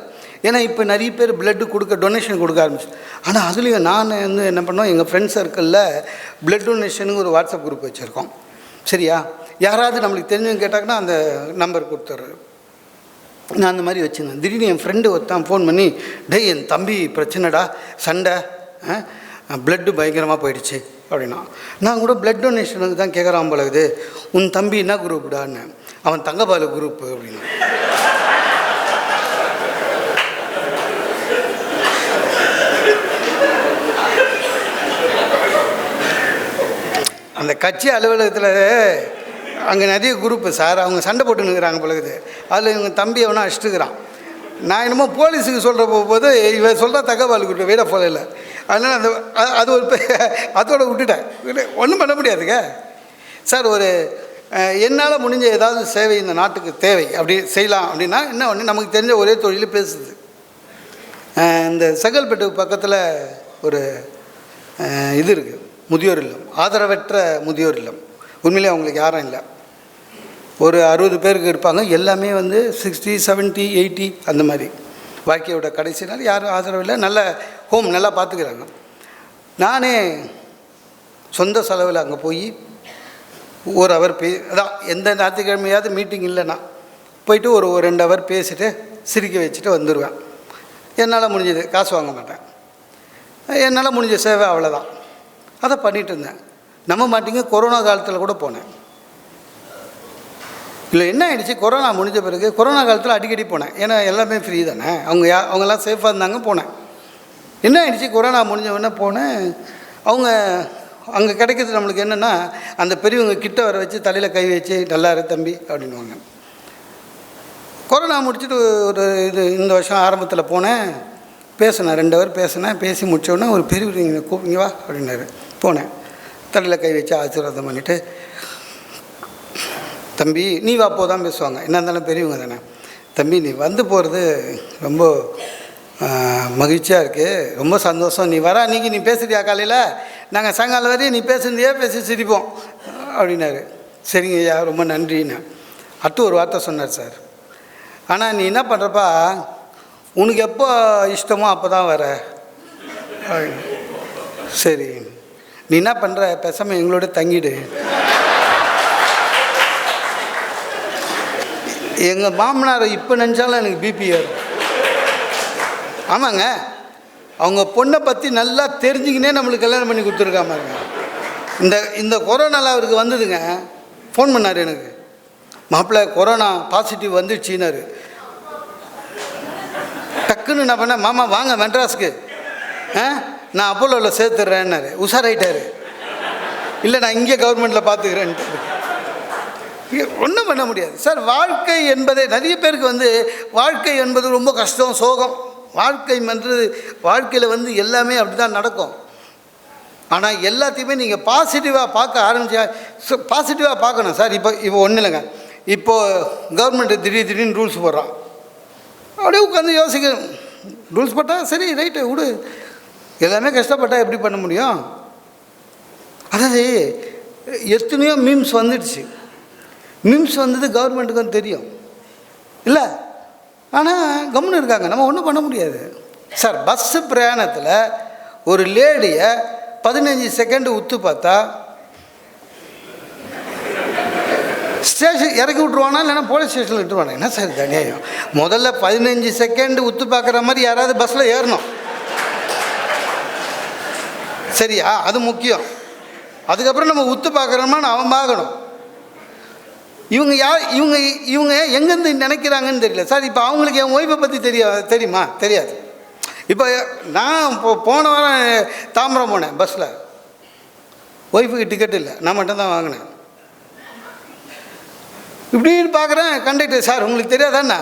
ஏன்னா இப்போ நிறைய பேர் பிளட்டு டொனேஷன் கொடுக்க ஆரம்பிச்சு. ஆனால் அதுலேயும் நான் வந்து என்ன பண்ணோம், எங்கள் ஃப்ரெண்ட்ஸ் சர்க்கிளில் பிளட் டொனேஷனுக்கு ஒரு வாட்ஸ்அப் குரூப் வச்சுருக்கோம், சரியா? யாராவது நம்மளுக்கு தெரிஞ்சவங்க கேட்டாங்கன்னா அந்த நம்பர் கொடுத்துட்றாரு. நான் அந்த மாதிரி வச்சுருந்தேன். திடீர்னு என் ஃப்ரெண்டு ஒருத்தான் ஃபோன் பண்ணி, டேய் என் தம்பி பிரச்சனைடா, சண்டை, பிளட்டு பயங்கரமாக போயிடுச்சு அப்படின்னா. நான் கூட பிளட் டொனேஷனுக்கு தான் கேட்குறான் போலகுது. உன் தம்பி என்ன குரூப்டான்னு. அவன் தங்கபாலு குரூப்பு அப்படின்னா. அந்த கட்சி அலுவலகத்தில் அங்கே நிறைய குரூப்பு சார், அவங்க சண்டை போட்டுன்னுக்குறாங்க போலகுது. அதில் இவங்க தம்பி அவனா அடிச்சுட்டுக்கிறான். நான் என்னமோ போலீஸுக்கு சொல்கிற போகும்போது இவன் சொல்கிற தகவல் கொடுத்த வீட போல இல்லை. அதனால் அது ஒரு அதோடு விட்டுட்டேன். ஒன்றும் பண்ண முடியாதுங்க சார். என்னால் முடிஞ்ச ஏதாவது சேவை இந்த நாட்டுக்கு தேவை அப்படி செய்யலாம் அப்படின்னா என்ன ஒன்று, நமக்கு தெரிஞ்ச ஒரே தொழில் பேசுது. இந்த செங்கல்பட்டு பக்கத்தில் ஒரு இது இருக்குது, முதியோர் இல்லம், ஆதரவற்ற முதியோர் இல்லம். உண்மையிலே அவங்களுக்கு யாரும் இல்லை. ஒரு 60 பேருக்கு இருப்பாங்க. எல்லாமே வந்து 60, 70, 80 அந்த மாதிரி. வாழ்க்கையோட கடைசி நாள் யாரும் ஆதரவு இல்லை. நல்ல ஹோம், நல்லா பார்த்துக்கிறாங்க. நானே சொந்த செலவில் அங்கே போய் ஒரு ஹவர் அதான் எந்த ஞாயிற்றுக்கிழமையாவது மீட்டிங் இல்லைன்னா போயிட்டு ஒரு 2 ஹவர் பேசிவிட்டு சிரிக்க வச்சுட்டு வந்துடுவேன். என்னால் முடிஞ்சது, காசு வாங்க மாட்டேன். என்னால் முடிஞ்ச சேவை அவ்வளோதான். அதை பண்ணிகிட்டு இருந்தேன். நம்ப மாட்டீங்க, கொரோனா காலத்தில் கூட போனேன். இல்லை என்ன ஆகிடுச்சு, கொரோனா முடிஞ்ச பிறகு கொரோனா காலத்தில் அடிக்கடி போனேன். ஏன்னா எல்லாமே ஃப்ரீ தானே, அவங்கெல்லாம் சேஃபாக இருந்தாங்க, போனேன். என்ன ஆகிடுச்சு, கொரோனா முடிஞ்ச உடனே போனேன். அவங்க அங்கே கிடைக்கிறது நம்மளுக்கு என்னென்னா, அந்த பெரியவங்க கிட்ட வர வச்சு தலையில் கை வச்சு நல்லா இரு தம்பி அப்படின்வாங்க. கொரோனா முடிச்சுட்டு இந்த வருஷம் ஆரம்பத்தில் போனேன், பேசினேன், 2 ஹவர் பேசினேன். பேசி முடித்தோடனே ஒரு பெரியவர் கூப்பிங்க வா அப்படின்னாரு. போனேன், தலையில் கை வச்சு ஆசீர்வாதம் பண்ணிவிட்டு தம்பி நீ வா போ தான் பேசுவாங்க, என்ன இருந்தாலும் பெரியவங்க தானே. தம்பி நீ வந்து போகிறது ரொம்ப மகிழ்ச்சியாக இருக்குது, ரொம்ப சந்தோஷம். நீ வர அன்றைக்கி நீ பேசுறியா காலையில், நாங்கள் சாயங்காலம் வரையும் நீ பேசுனதையே பேசி சிரிப்போம் அப்படின்னாரு. சரிங்க ஐயா ரொம்ப நன்றின்னு. அடுத்து ஒரு வார்த்தை சொன்னார் சார், ஆனால் நீ என்ன பண்ணுறப்பா, உனக்கு எப்போ இஷ்டமோ அப்போ தான் வர. சரி நீ என்ன பண்ணுற, பேசாமல் எங்களோட தங்கிடு. எங்கள் மாமனாரை இப்போ நினச்சாலும் எனக்கு பிபி ஏறும். ஆமாங்க, அவங்க பொண்ணை பற்றி நல்லா தெரிஞ்சுக்கினே நம்மளுக்கு கல்யாணம் பண்ணி கொடுத்துருக்காமாங்க. இந்த கொரோனாவில் அவருக்கு வந்ததுங்க. ஃபோன் பண்ணார் எனக்கு, மாப்பிள்ளை கொரோனா பாசிட்டிவ் வந்துடுச்சின்னாரு. டக்குன்னு என்ன பண்ணேன், மாமா வாங்க மெட்ராஸுக்கு, நான் அப்போலோவில் சேர்த்துட்றேன்னாரு. உஷாராயிட்டார். இல்லை நான் இங்கே கவர்மெண்ட்டில் பார்த்துக்கிறேன்ட்டு. ஒன்றும் பண்ண முடியாது சார். வாழ்க்கை என்பதே நிறைய பேருக்கு வாழ்க்கை என்பது ரொம்ப கஷ்டம், சோகம். வாழ்க்கையில் எல்லாமே அப்படி தான் நடக்கும். ஆனால் எல்லாத்தையுமே நீங்கள் பாசிட்டிவாக பார்க்க ஆரம்பிச்சா, பாசிட்டிவாக பார்க்கணும் சார். இப்போ ஒன்றும் இல்லைங்க, இப்போது கவர்மெண்ட்டு திடீர்னு ரூல்ஸ் போடுறான். அப்படியே உட்காந்து யோசிக்கணும், ரூல்ஸ் போட்டால் சரி ரைட்டு விடு, எல்லாமே கஷ்டப்பட்டால் எப்படி பண்ண முடியும். அதாவது எத்தனையோ மீம்ஸ் வந்துடுச்சு. மீம்ஸ் வந்தது கவர்மெண்ட்டுக்கும் தெரியும் இல்லை, ஆனால் கம்முன்னு இருக்காங்க, நம்ம ஒன்றும் பண்ண முடியாது சார். பஸ்ஸு பிரயாணத்தில் ஒரு லேடியை 15 செகண்டு உத்து பார்த்தா ஸ்டேஷன் இறக்கி விட்ருவானா, இல்லைன்னா போலீஸ் ஸ்டேஷனில் விட்டுருவானா? என்ன சார் தனியாயம்? முதல்ல 15 செகண்டு உத்து பார்க்குற மாதிரி யாராவது பஸ்ஸில் ஏறணும், சரியா? அது முக்கியம். அதுக்கப்புறம் நம்ம உத்து பார்க்குறோமான்னு அவன் பார்க்கணும். இவங்க எங்கேருந்து நினைக்கிறாங்கன்னு தெரியல சார். இப்போ அவங்களுக்கு என் ஒய்ஃபை பற்றி தெரியுமா? தெரியாது. இப்போ நான் போன வாரம் தாம்பரம் போனேன் பஸ்ஸில், ஒய்ஃபுக்கு டிக்கெட் இல்லை, நான் மட்டும்தான் வாங்கினேன். இப்படின்னு பார்க்குறேன், கண்டக்டர் சார் உங்களுக்கு தெரியாதாண்ணா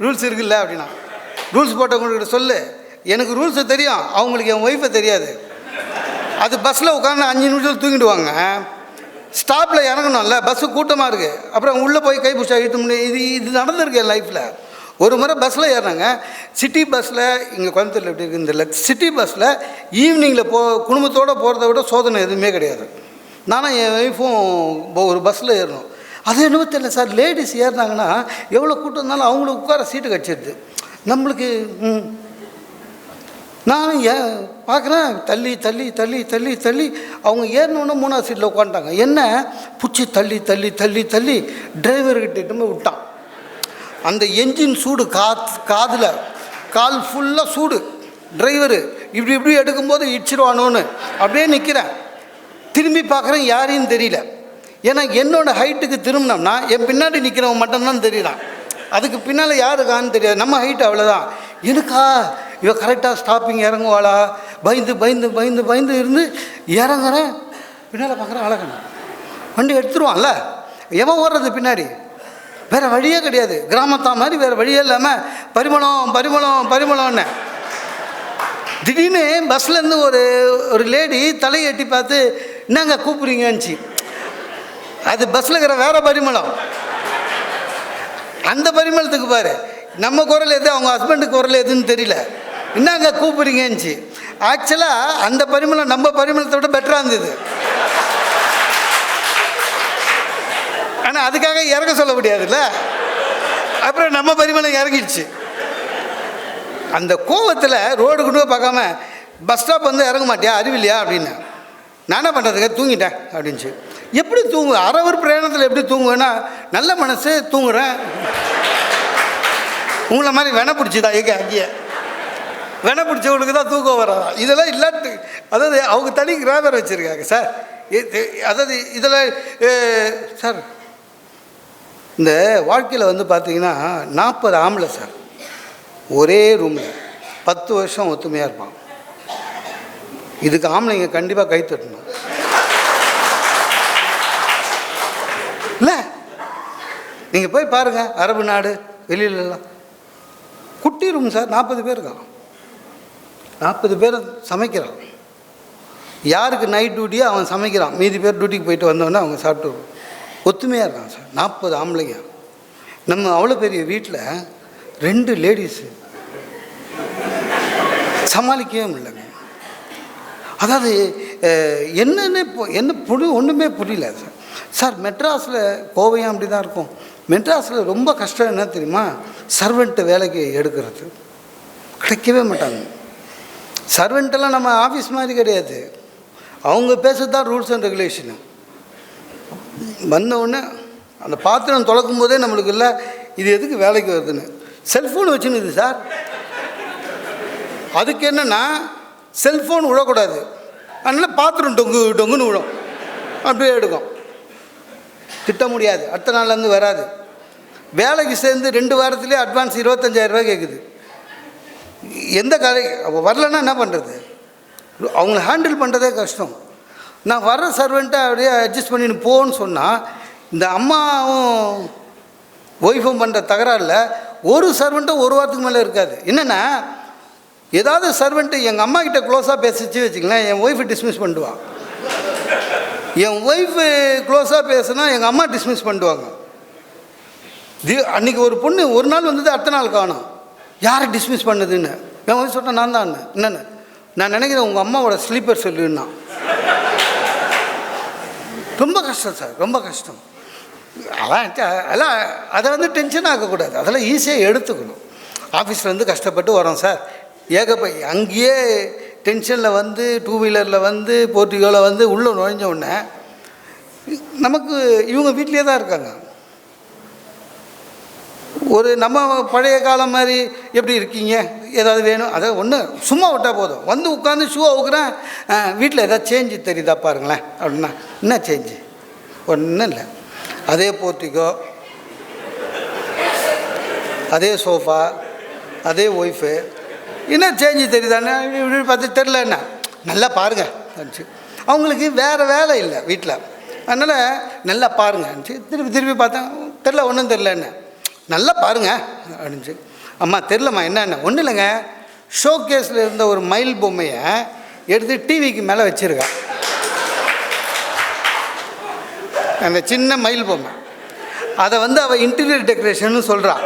ரூல்ஸ் இருக்குல்ல அப்படின்னா. ரூல்ஸ் போட்டவங்கள்கிட்ட சொல்லு, எனக்கு ரூல்ஸை தெரியும், அவங்களுக்கு என் ஒய்ஃபை தெரியாது. அது பஸ்ஸில் உட்காந்து 5 நிமிஷத்தில் தூங்கிடுவாங்க. ஸ்டாப்பில் இறங்கணும்ல, பஸ்ஸு கூட்டமாக இருக்குது, அப்புறம் உள்ளே போய் கை பிடிச்சா இழுத்து முடியும். இது நடந்திருக்கு என் லைஃப்பில். ஒரு முறை பஸ்ஸில் ஏறினாங்க, சிட்டி பஸ்ஸில், இங்கே கோயம்புத்தூரில் எப்படி இருக்குன்னு தெரியல, சிட்டி பஸ்ஸில் ஈவினிங்கில் குடும்பத்தோடு போகிறத விட சோதனை எதுவுமே கிடையாது. நானும் என் ஒய்ஃபும் ஒரு பஸ்ஸில் ஏறணும். அது என்னவோ தெரியல சார், லேடிஸ் ஏறினாங்கன்னா எவ்வளோ கூட்டம் இருந்தாலும் அவங்களுக்கு உட்கார சீட்டு கிடச்சிடுது. நம்மளுக்கு நானும் பார்க்குறேன், தள்ளி தள்ளி தள்ளி தள்ளி தள்ளி அவங்க ஏறினோன்னா 3ஆவது சீட்டில் உட்காந்துட்டாங்க. என்ன பிடிச்சி தள்ளி தள்ளி தள்ளி தள்ளி டிரைவர்கிட்ட போய் விட்டான். அந்த என்ஜின் சூடு காதில், கால் ஃபுல்லாக சூடு. டிரைவரு இப்படி எடுக்கும்போது இடிச்சிருவானோன்னு அப்படியே நிற்கிறேன். திரும்பி பார்க்குறேன், யாரையும் தெரியல. ஏன்னா என்னோடய ஹைட்டுக்கு திரும்பினோம்னா என் பின்னாடி நிற்கிறவன் மட்டும்தான் தெரியலாம், அதுக்கு பின்னால் யார் இருக்கான்னு தெரியாது. நம்ம ஹைட்டு அவ்வளோதான். எனக்கா இவ கரெக்டாக ஸ்டாப்பிங் இறங்குவாளா, பயந்து பயந்து பயந்து பயந்து இருந்து இறங்குறேன். பின்னால் பார்க்குறேன், அழகணும் வண்டி எடுத்துருவான்ல, எவன் ஓடுறது பின்னாடி? வேறு வழியே கிடையாது, கிராமத்தா மாதிரி வேறு வழியே இல்லாமல் பரிமளம் பரிமளம் பரிமளம்னு. திடீர்னு பஸ்லேருந்து ஒரு லேடி தலையை எட்டி பார்த்து என்னங்க கூப்பிட்றீங்கன்னுச்சு. அது பஸ்ஸில் இருக்கிற வேறு பரிமளம். அந்த பரிமளத்துக்கு பாரு, நம்ம குரல் எது, அவங்க ஹஸ்பண்டுக்கு குரல் எதுன்னு தெரியல. என்னங்க கூப்பிட்றீங்கன்னுச்சு. ஆக்சுவலாக அந்த பரிமளம் நம்ம பரிமளத்தை விட பெட்டராக இருந்தது. ஆனால் அதுக்காக இறங்க சொல்ல முடியாதுல்ல, அப்புறம் நம்ம பரிமளம் இறங்கிடுச்சு. அந்த கோவத்தில் ரோடு கூட பார்க்காம பஸ் ஸ்டாப் இறங்க மாட்டியா, அறிவில்லையா அப்படின்னு. நான் என்ன பண்ணுறதுக்கு, தூங்கிட்டேன் அப்படின்ச்சு. எப்படி தூங்கு, அரவர் பிரயாணத்தில் எப்படி தூங்குவேன்னா, நல்ல மனசு தூங்குறேன். உங்களை மாதிரி வெனை பிடிச்சிதா எங்கே அங்கேயே வெனை பிடிச்சவங்களுக்கு தான் தூக்கம் வராதா? இதெல்லாம் இல்லாட்டு, அதாவது அவங்க தனி கிராமர் வச்சுருக்காங்க சார். அதாவது இதில் சார் இந்த வாழ்க்கையில் பார்த்தீங்கன்னா 40 ஆம்பளை சார் ஒரே ரூமில் 10 வருஷம் ஒத்துமையாக இருப்பான். இதுக்கு ஆம்பளைங்க கண்டிப்பாக கை தட்டணும் இல்லை? நீங்கள் போய் பாருங்கள், அரபு நாடு வெளியிலலாம் குட்டி ரூம் சார், 40 பேர் இருக்கான். 40 பேர் சமைக்கிறான். யாருக்கு நைட் டியூட்டியோ அவன் சமைக்கிறான், மீதி பேர் டியூட்டிக்கு போயிட்டு வந்தோடனே அவங்க சாப்பிட்டு ஒத்துமையாக இருக்காங்க சார். 40 ஆம்பளைங்க. நம்ம அவ்வளோ பெரிய வீட்டில் 2 லேடிஸு சமாளிக்கவே முடியலங்க. அதாவது என்னென்ன ஒன்றுமே புரியல சார். சார் மெட்ராஸில் கோவையும் அப்படி தான் இருக்கும். மெட்ராஸில் ரொம்ப கஷ்டம் என்ன தெரியுமா? சர்வெண்ட்டு வேலைக்கு எடுக்கிறது கிடைக்கவே மாட்டாங்க. சர்வெண்ட்டெல்லாம் நம்ம ஆஃபீஸ் மாதிரி கிடையாது. அவங்க பேசுறது தான் ரூல்ஸ் அண்ட் ரெகுலேஷனு. வந்தவுடனே அந்த பாத்திரம் துளக்கும் போதே நம்மளுக்கு இல்லை இது எதுக்கு வேலைக்கு வருதுன்னு. செல்ஃபோன் வச்சுன்னு சார். அதுக்கு என்னென்னா செல்ஃபோன் விழக்கூடாது, அதனால் பாத்திரம் டொங்குன்னு விழும், அப்படியே எடுக்கும். திட்ட முடியாது, அடுத்த நாள்லேருந்து வராது. வேலைக்கு சேர்ந்து 2 வாரத்துலேயே அட்வான்ஸ் 25,000 ரூபா கேட்குது. எந்த கடை வரலன்னா என்ன பண்ணுறது? அவங்கள ஹேண்டில் பண்ணுறதே கஷ்டம். நான் வர்ற சர்வெண்ட்டை அப்படியே அட்ஜஸ்ட் பண்ணின்னு போன்னு சொன்னால் இந்த அம்மாவும் ஒய்ஃபும் பண்ணுற தகராறில் ஒரு சர்வெண்ட்டும் 1 வாரத்துக்கு மேலே இருக்காது. என்னென்னா ஏதாவது சர்வெண்ட்டு எங்கள் அம்மா கிட்ட க்ளோஸாக பேசிச்சு வச்சுங்களேன், என் ஒய்ஃபை டிஸ்மிஸ் பண்ணிடுவான். என் ஒய்ஃபு க்ளோஸாக பேசுனா எங்கள் அம்மா டிஸ்மிஸ் பண்ணிடுவாங்க. அன்றைக்கி ஒரு பொண்ணு ஒரு நாள் வந்தது, அடுத்த நாள் காணும். யாரை டிஸ்மிஸ் பண்ணுதுன்னு என் ஒய்ஃப் சொன்னேன், நான் தான். என்னென்னு நான் நினைக்கிறேன் உங்கள் அம்மாவோட ஸ்லீப்பர் சொல்லுன்னா. ரொம்ப கஷ்டம் சார், ரொம்ப கஷ்டம். அதெல்லாம் அதை வந்து டென்ஷன் ஆகக்கூடாது, அதெல்லாம் ஈஸியாக எடுத்துக்கணும். ஆஃபீஸில் கஷ்டப்பட்டு வரோம் சார், அங்கேயே டென்ஷனில் வந்து 2 வீலரில் வந்து போர்ட்டிகோவில் வந்து உள்ளே நுழைஞ்ச உடனே நமக்கு இவங்க வீட்லேயே தான் இருக்காங்க. ஒரு நம்ம பழைய காலம் மாதிரி எப்படி இருக்கீங்க, ஏதாவது வேணும், அதை ஒன்று சும்மா விட்டால் போதும். வந்து உட்காந்து ஷூ அவுக்குறேன், வீட்டில் ஏதாவது சேஞ்சு தெரியுதா பாருங்களேன் அப்படின்னா, என்ன சேஞ்சு? ஒன்றும் இல்லை. அதே போர்ட்டிகோ, அதே சோஃபா, அதே ஒய்ஃபு, என்ன சேஞ்சு தெரியுதானே இப்படி பார்த்து தெரில, என்ன நல்லா பாருங்கள் அனுப்பிச்சு. அவங்களுக்கு வேறு வேலை இல்லை வீட்டில், அதனால் நல்லா பாருங்கள் அனுப்பிச்சு. திருப்பி பார்த்தேன், தெரில, ஒன்றும் தெரில, என்ன நல்லா பாருங்கள் அப்படின்ச்சு. அம்மா தெரிலம்மா என்ன ஒன்றும் இல்லைங்க, ஷோ கேஸில் இருந்த ஒரு மயில் பொம்மையை எடுத்து டிவிக்கு மேலே வச்சுருக்கேன். அந்த சின்ன மயில் பொம்மை, அதை வந்து அவள் இன்டீரியர் டெக்கரேஷன்னு சொல்கிறான்.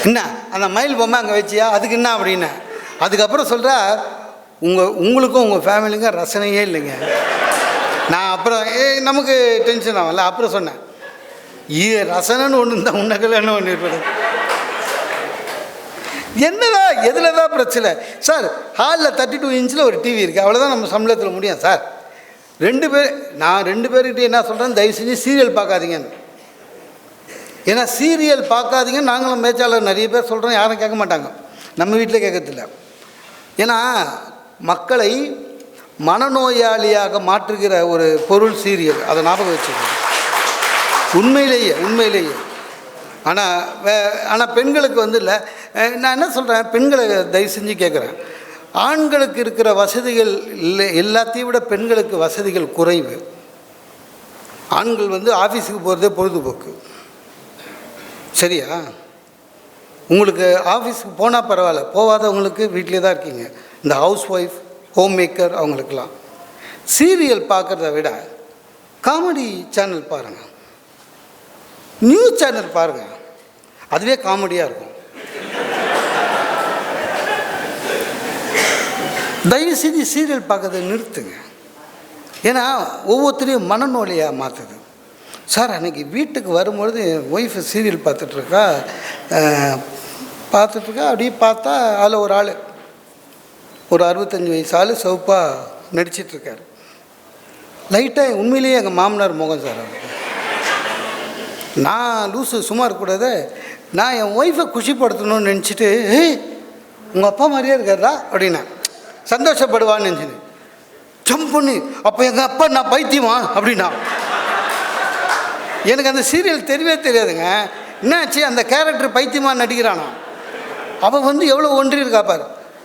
என்ன அந்த மயில் பொம்மை அங்கே வச்சியா, அதுக்கு என்ன அப்படின்னு. அதுக்கப்புறம் சொல்கிறா, உங்களுக்கும் உங்கள் ஃபேமிலிக்கும் ரசனையே இல்லைங்க. நான் அப்புறம் நமக்கு டென்ஷன் ஆகல. அப்புறம் சொன்னேன், ரசனைன்னு ஒன்று இருந்தால் உன்னக்கல்னு ஒன்று இருப்பது. என்னதான் எதில் தான் பிரச்சனை சார்? ஹாலில் 32 இன்ச்சில் ஒரு டிவி இருக்குது, அவ்வளோதான் நம்ம சம்பளத்தில் முடியும் சார். 2 பேர், நான் 2 பேர்கிட்ட என்ன சொல்கிறேன், தயவு செஞ்சு சீரியல் பார்க்காதீங்கன்னு. ஏன்னா சீரியல் பார்க்காதீங்க, நாங்களும் மேய்ச்சாளர் நிறைய பேர் சொல்கிறோம், யாரும் கேட்க மாட்டாங்க, நம்ம வீட்டில் கேட்கறதில்ல. ஏன்னா மக்களை மனநோயாளியாக மாற்றுகிற ஒரு பொருள் சீரியல், அதை ஞாபகம் வச்சுக்கணும். உண்மையிலேயே ஆனால் பெண்களுக்கு வந்து இல்லை. நான் என்ன சொல்கிறேன், பெண்களை தயவு செஞ்சு கேட்குறேன், ஆண்களுக்கு இருக்கிற வசதிகள் இல்லை, எல்லாத்தையும் விட பெண்களுக்கு வசதிகள் குறைவு. ஆண்கள் வந்து ஆஃபீஸுக்கு போகிறதே பொழுதுபோக்கு, சரியா? உங்களுக்கு ஆஃபீஸுக்கு போனால் பரவாயில்ல, போகாதவங்களுக்கு வீட்டிலே தான் இருக்கீங்க. இந்த ஹவுஸ் ஒய்ஃப், ஹோம் மேக்கர், அவங்களுக்கெல்லாம் சீரியல் பார்க்குறத விட காமெடி சேனல் பாருங்கள், நியூஸ் சேனல் பாருங்கள், அதுவே காமெடியாக இருக்கும். தயவு செஞ்சு சீரியல் பார்க்கறத நிறுத்துங்க. ஏன்னா ஒவ்வொருத்தரையும் மனநோயாக மாற்றுது. சார் அன்றைக்கி வீட்டுக்கு வரும்பொழுது என் ஒய்ஃபு சீரியல் பார்த்துட்ருக்கா, அப்படியே பார்த்தா அதில் ஒரு ஆள், ஒரு 65 வயசு ஆள், சிவப்பாக நடிச்சிட்ருக்கார். லைட்டாக உண்மையிலேயே எங்கள் மாமனார் முகம் சார் அவருக்கு. நான் லூஸு சும்மா இருக்கக்கூடாது, நான் என் ஒய்ஃபை குஷிப்படுத்தணும்னு நினச்சிட்டு, உங்கள் அப்பா மாதிரியே இருக்காரா அப்படின்னா சந்தோஷப்படுவான்னு நினச்சின்னு ஜம்ப் பண்ணி, அப்போ எங்கள் அப்பா நான் பைத்தியமா அப்படின்னா. எனக்கு அந்த சீரியல் தெரியவே தெரியாதுங்க. என்னாச்சு, அந்த கேரக்டர் பைத்தியமாக நடிக்கிறானா, அவள் வந்து எவ்வளோ ஒன்றி இருக்கா பாரு.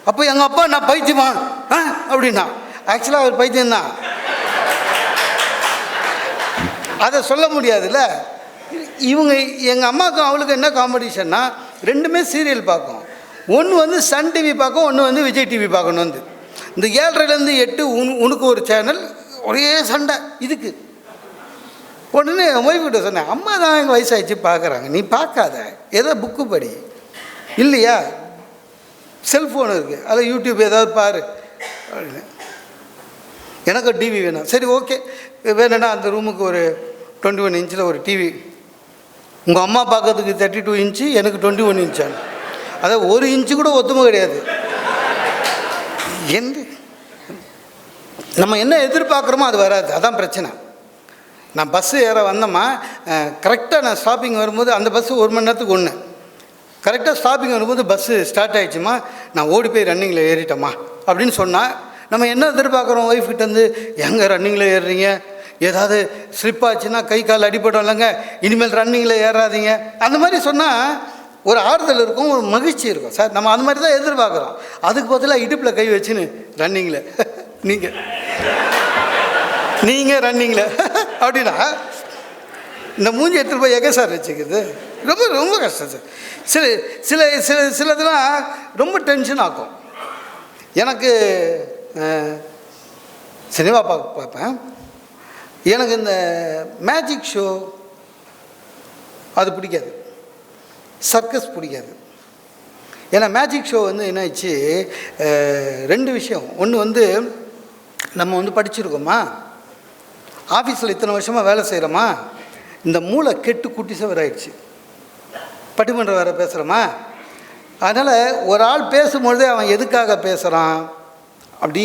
அப்போ எங்கள் அப்பா நான் பைத்தியமா அப்படின்னா, ஆக்சுவலாக அவர் பைத்தியம்தான், அதை சொல்ல முடியாதுல்ல. இவங்க எங்கள் அம்மாவுக்கும் அவளுக்கு என்ன காம்படிஷன்னா, 2மே சீரியல் பார்க்கும். ஒன்று வந்து சன் டிவி பார்க்கும், ஒன்று வந்து விஜய் டிவி பார்க்கணும். வந்து இந்த 7:30லேருந்து 8 உனக்கு ஒரு சேனல், ஒரே சண்டை இதுக்கு. உடனே என் ஒய்ஃப்கிட்ட சொன்னேன், அம்மா தான் எங்கள் வயசாகிடுச்சு பார்க்குறாங்க, நீ பார்க்காத, ஏதோ புக்கு படி, இல்லையா செல்ஃபோன் இருக்குது, அதில் யூடியூப் ஏதாவது பாரு அப்படின்னு. எனக்கு டிவி வேணும். சரி ஓகே வேணும்னா அந்த ரூமுக்கு ஒரு 21 இன்ச்சில் ஒரு டிவி. உங்கள் அம்மா பார்க்கறதுக்கு 32 இன்ச்சு, எனக்கு 21 இன்ச்சான். அதாவது 1 இன்ச்சு கூட ஒத்துமை கிடையாது. நம்ம என்ன எதிர்பார்க்குறோமோ அது வராது, அதான் பிரச்சனை. நான் பஸ்ஸு ஏற வந்தோம்மா, கரெக்டாக நான் ஸ்டாப்பிங் வரும்போது அந்த பஸ்ஸு 1 மணி நேரத்துக்கு ஒன்று, கரெக்டாக ஸ்டாப்பிங் வரும்போது பஸ்ஸு ஸ்டார்ட் ஆகிடுச்சுமா, நான் ஓடி போய் ரன்னிங்கில் ஏறிட்டேம்மா அப்படின்னு சொன்னால் நம்ம என்ன எதிர்பார்க்குறோம்? ஒய்ஃப்கிட்டேருந்து, எங்கே ரன்னிங்கில் ஏறுறீங்க, ஏதாவது ஸ்லிப் ஆச்சுன்னா கை கால் அடிப்படும் இல்லைங்க, இனிமேல் ரன்னிங்கில் ஏறாதீங்க, அந்த மாதிரி சொன்னால் ஒரு ஆறுதல் இருக்கும், ஒரு மகிழ்ச்சி இருக்கும். சார் நம்ம அந்த மாதிரி தான் எதிர்பார்க்குறோம். அதுக்கு பதிலாக இடுப்பில் கை வச்சுன்னு ரன்னிங்கில் நீங்கள் ரன்னிங்கில் அப்படின்னா இந்த மூஞ்சி எடுத்துகிட்டு போய் எங்கே சார் வச்சுக்கிறது? ரொம்ப ரொம்ப கஷ்டம் சார். சிலதெல்லாம் ரொம்ப டென்ஷன் ஆக்கும். எனக்கு சினிமா பார்ப்பேன். எனக்கு இந்த மேஜிக் ஷோ அது பிடிக்காது, சர்க்கஸ் பிடிக்காது. ஏன்னா மேஜிக் ஷோ வந்து என்ன ஆச்சு, 2 விஷயம். ஒன்று நம்ம படிச்சிருக்கோமா, ஆஃபீஸில் இத்தனை வருஷமாக வேலை செய்கிறோமா, இந்த மூளை கெட்டு குட்டி சவராயிடுச்சு, பட்டிமன்றம் வேறு பேசுகிறோமா. அதனால் ஒரு ஆள் பேசும்பொழுதே அவன் எதுக்காக பேசுகிறான் அப்படி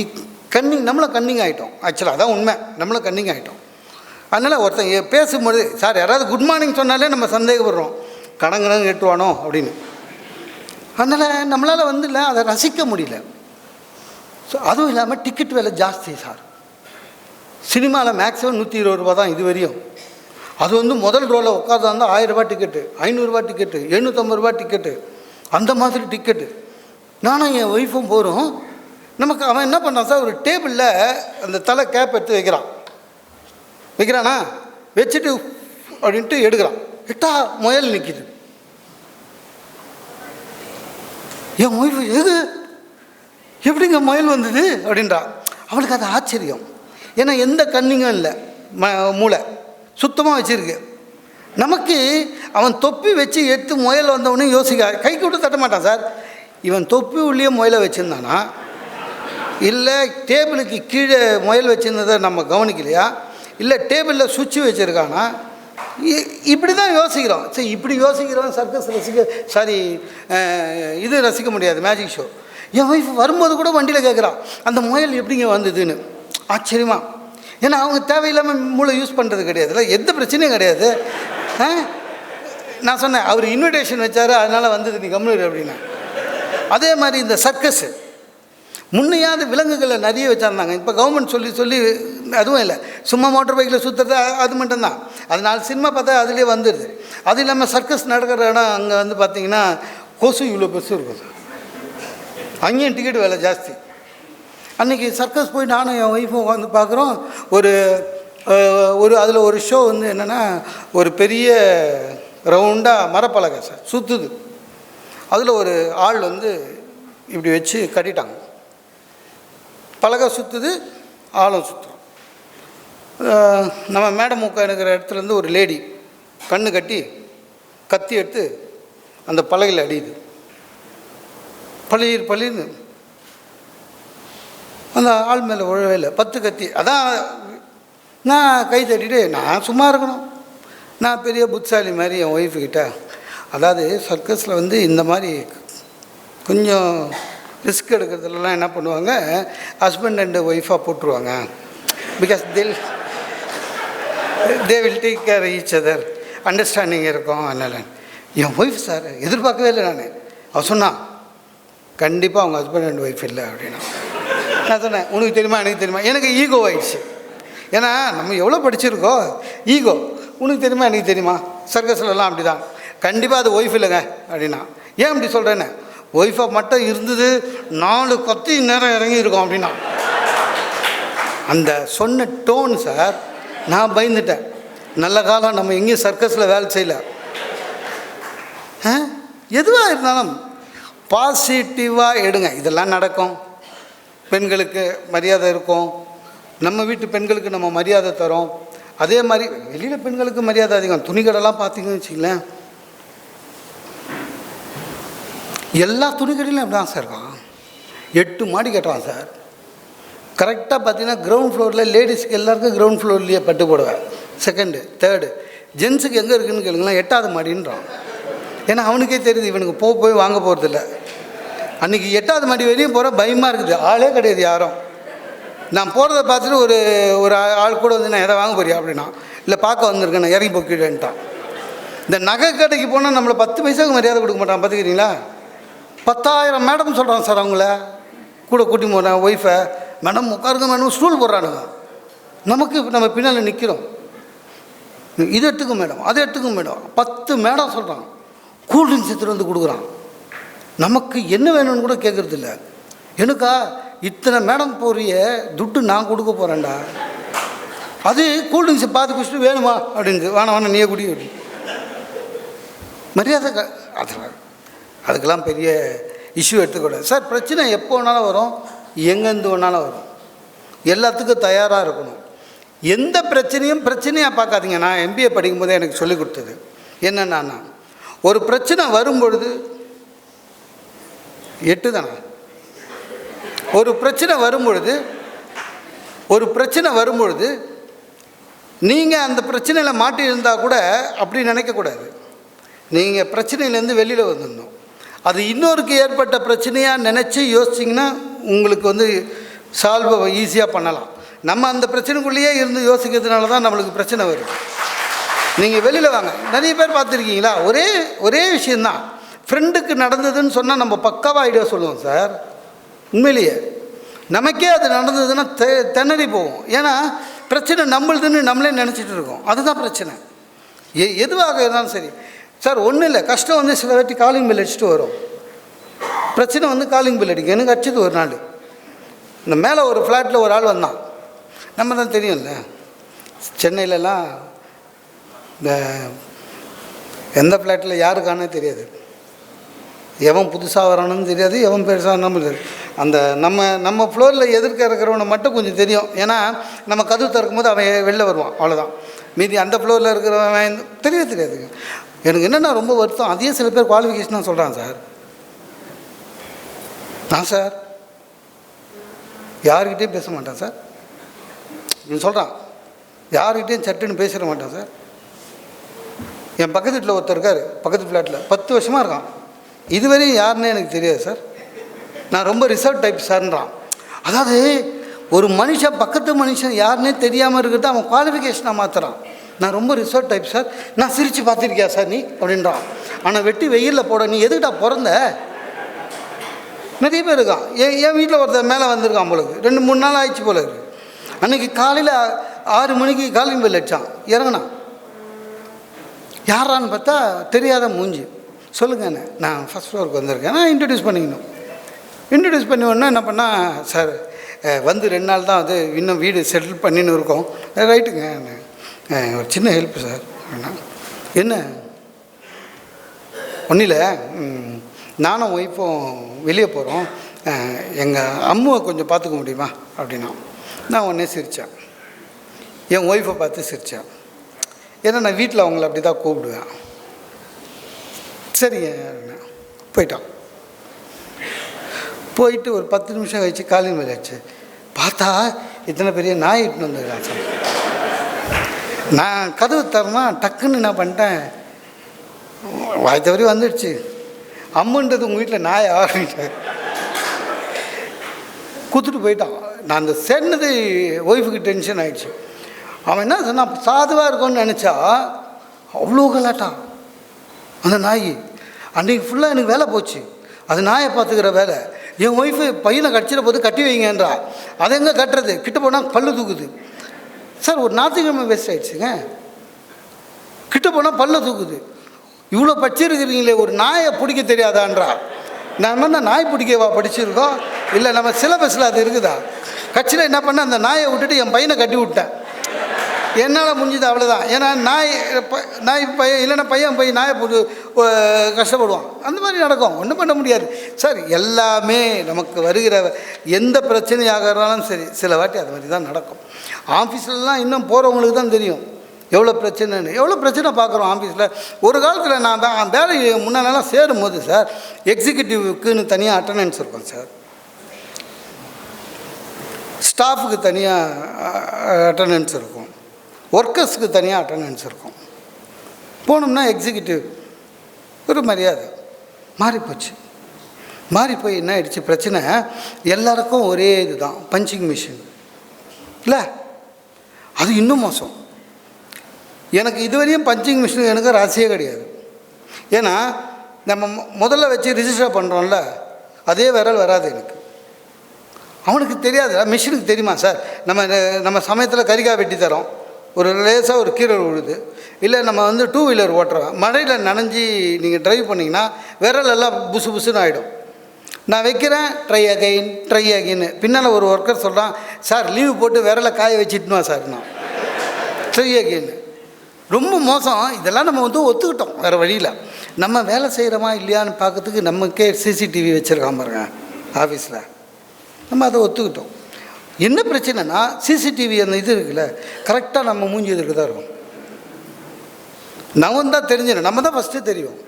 நம்மளை கன்னிங் ஆகிட்டோம். ஆக்சுவலாக அதான் உண்மை, நம்மளை கன்னிங் ஆகிட்டோம். அதனால் ஒருத்தன் பேசும்பொழுது, சார் யாராவது குட் மார்னிங் சொன்னாலே நம்ம சந்தேகப்படுறோம், கடங்கடன்னு கேட்டுவானோ அப்படின்னு. அதனால் நம்மளால் இல்லை அதை ரசிக்க முடியல. ஸோ அதுவும் இல்லாமல் டிக்கெட் விலை ஜாஸ்தி சார். சினிமாவில் மேக்ஸிமம் 120 ரூபா தான் இது வரையும். அது முதல் ரோவில் உட்காந்து இருந்தால் 1000 ரூபா டிக்கெட்டு, 500 ரூபா டிக்கெட்டு, 750 ரூபா டிக்கெட்டு, அந்த மாதிரி டிக்கெட்டு. நானும் என் ஒய்ஃபும் போகிறோம். நமக்கு அவன் என்ன பண்ணான் சார், ஒரு டேபிளில் அந்த தலை கேப் எடுத்து வைக்கிறானா, வச்சுட்டு அப்படின்ட்டு எடுக்கிறான். எட்டா முயல் நிற்கிது. என் ஒய்ஃபு எது எப்படிங்க முயல் வந்தது அப்படின்றா. அவளுக்கு அது ஆச்சரியம். ஏன்னா எந்த கன்னிங்கும் இல்லை, மூளை சுத்தமாக வச்சுருக்கு. நமக்கு அவன் தொப்பி வச்சு எடுத்து முயல் வந்தவனே யோசிக்க கைக்கு விட்டு தட்ட மாட்டான் சார். இவன் தொப்பி உள்ளே முயலை வச்சுருந்தானா, இல்லை டேபிளுக்கு கீழே முயல் வச்சுருந்ததை நம்ம கவனிக்கலையா, இல்லை டேபிளில் சுவிட்சு வச்சுருக்கானா, இப்படி தான் யோசிக்கிறோம். சரி இப்படி யோசிக்கிறோம். சர்க்கஸ் இது ரசிக்க முடியாது, மேஜிக் ஷோ. என் ஒய்ஃப் வரும்போது கூட வண்டியில் கேட்குறான், அந்த முயல் எப்படிங்க வந்ததுன்னு ஆச்சரியமா. ஏன்னா அவங்க தேவையில்லாமல் மூளை யூஸ் பண்ணுறது கிடையாதுல்ல, எந்த பிரச்சனையும் கிடையாது. நான் சொன்னேன், அவர் இன்விடேஷன் வச்சார் அதனால் வந்தது, நீ கம்முனு அப்படின்னா. அதே மாதிரி இந்த சர்க்கஸு முன்னையாவது விலங்குகளை நிறைய வச்சுருந்தாங்க. இப்போ கவர்மெண்ட் சொல்லி அதுவும் இல்லை, சும்மா மோட்டர் பைக்கில் சுற்றுறது அது மட்டும்தான். அதனால சினிமா பார்த்தா அதுலேயே வந்துடுது. அது இல்லாமல் சர்க்கஸ் நடக்கிற இடம் அங்கே பார்த்திங்கன்னா கொசு இவ்வளோ பெருசு இருக்கும் சார். அங்கேயும் டிக்கெட் விலை ஜாஸ்தி. அன்றைக்கி சர்க்கஸ் போய் நானும் என் ஒய்ஃபும் உட்காந்து பார்க்குறோம். அதில் ஒரு ஷோ என்னென்னா, ஒரு பெரிய ரவுண்டாக மரப்பலகை சார் சுற்றுது. அதில் ஒரு ஆள் இப்படி வச்சு கட்டிட்டாங்க. பலகை சுற்றுது, ஆளும் சுற்றுறோம். நம்ம மேடம் உட்காந்துக்கிற இடத்துலேருந்து ஒரு லேடி கண்ணு கட்டி கத்தி எடுத்து அந்த பலகையில் அடியுது. பழின்னு அந்த ஆள் மேலே உழவே இல்லை, 10 கத்தி. அதான் நான் கை தட்டிட்டு நான் சும்மா இருக்கணும். நான் பெரிய புத்திசாலி மாதிரி என் ஒய்ஃபுக்கிட்ட, அதாவது சர்க்கஸில் இந்த மாதிரி கொஞ்சம் ரிஸ்க் எடுக்கிறதுலாம் என்ன பண்ணுவாங்க, ஹஸ்பண்ட் அண்ட் ஒய்ஃபாக போட்டுருவாங்க. Because they will take care each other, understanding இருக்கும். அதனால் என் ஒய்ஃப் சார் எதிர்பார்க்கவே இல்லை. அவள் சொன்னான், கண்டிப்பாக அவங்க ஹஸ்பண்ட் அண்ட் ஒய்ஃப் இல்லை அப்படின்னா. நான் சொன்னேன், உனக்கு தெரியுமா எனக்கு தெரியுமா. எனக்கு ஈகோ ஆயிடுச்சு. ஏன்னா நம்ம எவ்வளோ படிச்சிருக்கோம், ஈகோ. உனக்கு தெரியுமா எனக்கு தெரியுமா, சர்க்கஸ்லலாம் அப்படி தான். கண்டிப்பாக அது ஒய்ஃப் இல்லைங்க அப்படின்னா. ஏன் அப்படி சொல்கிறேன்னு, ஒய்ஃபாக மட்டும் இருந்தது 4 கத்தி நேரம் இறங்கி இருக்கும் அப்படின்னா. அந்த சொன்ன டோன் சார், நான் பயந்துட்டேன். நல்ல காலம் நம்ம எங்கேயும் சர்க்கஸில் வேலை செய்யலை. எதுவாக இருந்தாலும் பாசிட்டிவாக எடுங்க, இதெல்லாம் நடக்கும். பெண்களுக்கு மரியாதை இருக்கும், நம்ம வீட்டு பெண்களுக்கு நம்ம மரியாதை தரோம். அதே மாதிரி வெளியில் பெண்களுக்கு மரியாதை அதிகம். துணிக்கடைலாம் பார்த்தீங்கன்னு வச்சுங்களேன், எல்லா துணிக்கடையிலும் அப்படி தான் சார் இருக்கான். 8 மாடி கட்டுறான் சார். கரெக்டாக பார்த்தீங்கன்னா கிரவுண்ட் ஃப்ளோரில் லேடிஸ்க்கு எல்லாருக்கும் கிரவுண்ட் ஃப்ளோர்லேயே பட்டு போடுவேன். செகண்டு, தேர்டு, ஜென்ஸுக்கு எங்கே இருக்குதுன்னு கேளுங்களேன், 8வது மாடின்றான். ஏன்னா அவனுக்கே தெரியுது இவனுக்கு போய் வாங்க போகிறதில்ல. அன்றைக்கி 8வது மாடி வரையும் போகிற பயமாக இருக்குது, ஆளே கிடையாது யாரும். நான் போகிறத பார்த்துட்டு ஒரு ஆள் கூட வந்து நான் எதை வாங்க போறியா அப்படின்னா, இல்லை பார்க்க வந்திருக்கேன் நான் இறங்கி போக்கிட்டேன்ட்டான். இந்த நகை கடைக்கு போனால் நம்மளை 10 பைசாவுக்கு மரியாதை கொடுக்க மாட்டான் பார்த்துக்கிறீங்களா. 10,000 மேடம் சொல்கிறான் சார். அவங்கள கூட கூட்டி போகிறேன் ஒய்ஃபை, மேடம் உட்காருங்க மேடம், ஸ்டூல் போடுறானுங்க. நமக்கு நம்ம பின்னால் நிற்கிறோம், இது எடுத்துக்கும் மேடம், அதை எடுத்துக்கும் மேடம், 10 மேடம் சொல்கிறான். கூல்ட்ரிங்க்ஸ் எடுத்துகிட்டு வந்து கொடுக்குறான். நமக்கு என்ன வேணும்னு கூட கேட்குறது இல்லை. எனக்கா இத்தனை மேடம் போறிய துட்டு நான் கொடுக்க போகிறேன்டா. அது கூல்ட்ரிங்க்ஸை பார்த்து குடிச்சிட்டு வேணுமா அப்படின்னு, வேணாம் நீயே குடி அப்படி மரியாதை. அதுக்கெல்லாம் பெரிய இஷ்யூ எடுத்துக்கூடாது சார். பிரச்சனை எப்போ வேணாலும் வரும், எங்கேருந்து வேணாலும் வரும். எல்லாத்துக்கும் தயாராக இருக்கணும். எந்த பிரச்சனையும் பிரச்சனையாக பார்க்காதீங்க. நான் MBA படிக்கும்போதே எனக்கு சொல்லிக் கொடுத்தது என்னென்னா, ஒரு பிரச்சனை வரும்பொழுது 8 தானே, ஒரு பிரச்சனை வரும்பொழுது நீங்கள் அந்த பிரச்சனையில் மாட்டி இருந்தால் கூட அப்படி நினைக்கக்கூடாது. நீங்கள் பிரச்சனையிலேருந்து வெளியில் வந்துடணும். அது இன்னொருக்கு ஏற்பட்ட பிரச்சனையாக நினச்சி யோசிச்சிங்கன்னா உங்களுக்கு வந்து சால்வ் ஈஸியாக பண்ணலாம். நம்ம அந்த பிரச்சனைக்குள்ளேயே இருந்து யோசிக்கிறதுனால தான் நம்மளுக்கு பிரச்சனை வருது. நீங்கள் வெளியில் வாங்க. நிறைய பேர் பார்த்துருக்கீங்களா, ஒரே விஷயந்தான் ஃப்ரெண்டுக்கு நடந்ததுன்னு சொன்னால் நம்ம பக்காவாக ஐடியா சொல்லுவோம் சார். உண்மையிலேயே நமக்கே அது நடந்ததுன்னா திணறி போவோம். ஏன்னா பிரச்சனை நம்மளுதுன்னு நம்மளே நினச்சிட்டு இருக்கோம். அதுதான் பிரச்சனை. எதுவாக இருந்தாலும் சரி சார். ஒன்றும் இல்லை, கஷ்டம் வந்து சில வாட்டி காலிங் பில் அடிச்சுட்டு வரும். பிரச்சனை வந்து காலிங் பில் அடிக்கும். எனக்கு அடிச்சது ஒரு நாள், இந்த மேலே ஒரு ஃப்ளாட்டில் ஒரு ஆள் வந்தான். நம்ம தான் தெரியும்ல, சென்னையிலலாம் இந்த எந்த ஃப்ளாட்டில் யாருக்கானே தெரியாது, எவன் புதுசாக வரானுன்னு தெரியாது, எவன் பெருசாக தெரியாது. அந்த நம்ம ஃப்ளோரில் எதிர்க்க இருக்கிறவனை மட்டும் கொஞ்சம் தெரியும். ஏன்னா நம்ம கதவு திறக்கும் போது அவன் வெளில வருவான், அவ்வளோதான். மீதி அந்த ஃப்ளோரில் இருக்கிறவன் தெரியாதுங்க. எனக்கு என்னென்னா ரொம்ப வருத்தம், அதையே சில பேர் குவாலிஃபிகேஷனாக சொல்கிறான் சார். நான் சார் யார்கிட்டையும் பேச மாட்டேன் சார். நீ சொல்கிறான், யார்கிட்டையும் சட்டுன்னு பேசிட மாட்டேன் சார். என் பக்கத்து வீட்டில் ஒருத்தர் இருக்கார், பக்கத்து ஃப்ளாட்டில் 10 வருஷமாக இருக்கான். இதுவரையும் யாருன்னே எனக்கு தெரியாது சார். நான் ரொம்ப ரிசர்வ் டைப் சார்ன்றான். அதாவது ஒரு மனுஷன் பக்கத்து மனுஷன் யாருன்னே தெரியாமல் இருக்கிறது அவன் குவாலிஃபிகேஷனாக மாற்றுறான். நான் ரொம்ப ரிசர்வ் டைப் சார், நான் சிரித்து பார்த்துருக்கியா சார் நீ அப்படின்றான். ஆனால் வெட்டி வெயிலில் போட நீ எதுக்கிட்டா பிறந்த. நிறைய பேர் இருக்கான். என் வீட்டில் ஒருத்தர் மேலே வந்திருக்கான் போலக்கு, 2-3 நாள் ஆயிடுச்சு போல இருக்கு. அன்றைக்கி காலையில் 6 மணிக்கு காலிங் பெல் அடித்தான், இறங்கினான். யாரான்னு பார்த்தா தெரியாத மூஞ்சி. சொல்லுங்கண்ணே, நான் ஃபஸ்ட் ஃப்ளோருக்கு வந்திருக்கேன், நான் இன்ட்ரடியூஸ் பண்ணி உடனே என்ன பண்ணால், சார் வந்து 2 நாள் தான் அது, இன்னும் வீடு செட்டில் பண்ணின்னு இருக்கோம். ரைட்டுங்க, ஒரு சின்ன ஹெல்ப் சார். என்ன? ஒன்றும் இல்லை, நானும் ஒய்ஃபும் வெளியே போகிறோம், எங்கள் அம்மாவை கொஞ்சம் பார்த்துக்க முடியுமா அப்படின்னா. நான் உடனே சிரித்தேன், என் ஒய்ஃபை பார்த்து சிரித்தேன். ஏன்னா நான் வீட்டில் அவங்கள அப்படி தான் கூப்பிடுவேன். சரிங்க போயிட்டான். போயிட்டு ஒரு 10 நிமிஷம் கழிச்சு காலிங் பெல் ஆச்சு. பார்த்தா இத்தனை பெரிய நாய் இட்டுன்னு வந்துருக்கான் சார். நான் கதவு தரனா டக்குன்னு என்ன பண்ணிட்டேன், வாய் தவறி வந்துடுச்சு. அம்முன்றது உங்கள் வீட்டில் நாய் ஆரம்பிட்டேன், குத்துட்டு போயிட்டான். நான் அந்த சொன்னது ஒய்ஃபுக்கு டென்ஷன் ஆகிடுச்சு. அவன் என்ன சொன்னான், சாதுவாக இருக்கும்னு நினச்சா அவ்வளோ கலாட்டான் அந்த நாய். அன்றைக்கி ஃபுல்லாக எனக்கு வேலை போச்சு, அது நாயை பார்த்துக்கிற வேலை. என் ஒய்ஃபு பையனை கடிச்சிட போது கட்டி வைங்கன்றா. அதை எங்கே கட்டுறது, கிட்ட போனால் பல்லு தூக்குது சார். ஒரு ஞாயிற்றுக்கிழமை வேஸ்ட் ஆகிடுச்சுங்க. கிட்ட போனால் பல்ல தூக்குது. இவ்வளோ படிச்சிருக்கிறீங்களே, ஒரு நாயை பிடிக்க தெரியாதான்றா. நம்ம என்ன நாய் பிடிக்கவா படிச்சிருக்கோம், இல்லை நம்ம சிலபஸில் அது இருக்குதா? கட்சியில் என்ன பண்ண, அந்த நாயை விட்டுட்டு என் பையனை கட்டி விட்டேன். என்னால் முடிஞ்சது அவ்வளோதான். ஏன்னா நாய் பையன் இல்லைன்னா பையன் போய் நாயை போட்டு கஷ்டப்படுவான். அந்த மாதிரி நடக்கும், ஒன்றும் பண்ண முடியாது சார். எல்லாமே நமக்கு வருகிற எந்த பிரச்சனையாக இருந்தாலும் சரி, சில வாட்டி அது மாதிரி தான் நடக்கும். ஆஃபீஸ்லலாம் இன்னும் போகிறவங்களுக்கு தான் தெரியும் எவ்வளோ பிரச்சனை பார்க்குறோம் ஆஃபீஸில். ஒரு காலத்தில் நான் தான் வேலை முன்னாலெல்லாம் சேரும்போது சார், எக்ஸிக்யூட்டிவ்க்குன்னு தனியாக அட்டண்டன்ஸ் இருக்கும் சார், ஸ்டாஃபுக்கு தனியாக அட்டண்டன்ஸ் இருக்கும், ஒர்க்கர்ஸுக்கு தனியாக அட்டண்டன்ஸ் இருக்கும். போனோம்னா எக்ஸிக்யூட்டிவ் ஒரு மரியாதை மாறி போய் என்ன ஆயிடுச்சு பிரச்சனை, எல்லாருக்கும் ஒரே இது தான், பஞ்சிங் மிஷின் இல்லை. அது இன்னும் மோசம். எனக்கு இதுவரையும் பஞ்சிங் மிஷின் எனக்கு ராசியே கிடையாது. ஏன்னா நம்ம முதல்ல வச்சு ரிஜிஸ்டர் பண்ணுறோம்ல, அதே விரல் வராது எனக்கு. அவனுக்கு தெரியாது, மிஷினுக்கு தெரியுமா சார், நம்ம சமயத்தில் கறிக்காய் வெட்டி தரோம், ஒரு லேசாக ஒரு கீரை விழுது, இல்லை நம்ம 2 வீலர் ஓட்டுறோம், மழையில் நனைஞ்சி நீங்கள் ட்ரைவ் பண்ணிங்கன்னா விரல் எல்லாம் புசு புசுன்னு ஆகிடும். நான் வைக்கிறேன், ட்ரை அகைன்னு பின்னால் ஒரு ஒர்க்கர் சொல்கிறான், சார் லீவு போட்டு விரலை காய வச்சுட்டுமா சார், நான் ட்ரை அகைன்னு. ரொம்ப மோசம். இதெல்லாம் நம்ம ஒத்துக்கிட்டோம், வேறு வழியில். நம்ம வேலை செய்கிறோமா இல்லையான்னு பார்க்கறதுக்கு நமக்கே சிசிடிவி வச்சுருக்காம பாருங்க ஆஃபீஸில், நம்ம அதை ஒத்துக்கிட்டோம். என்ன பிரச்சனைனா, சிசிடிவி அந்த இது இருக்குல்ல, கரெக்டாக நம்ம மூஞ்சி இதுக்கு தான் இருக்கும். நம்ம தான் தெரிஞ்சிடும், நம்ம தான் ஃபஸ்ட்டு தெரியும்.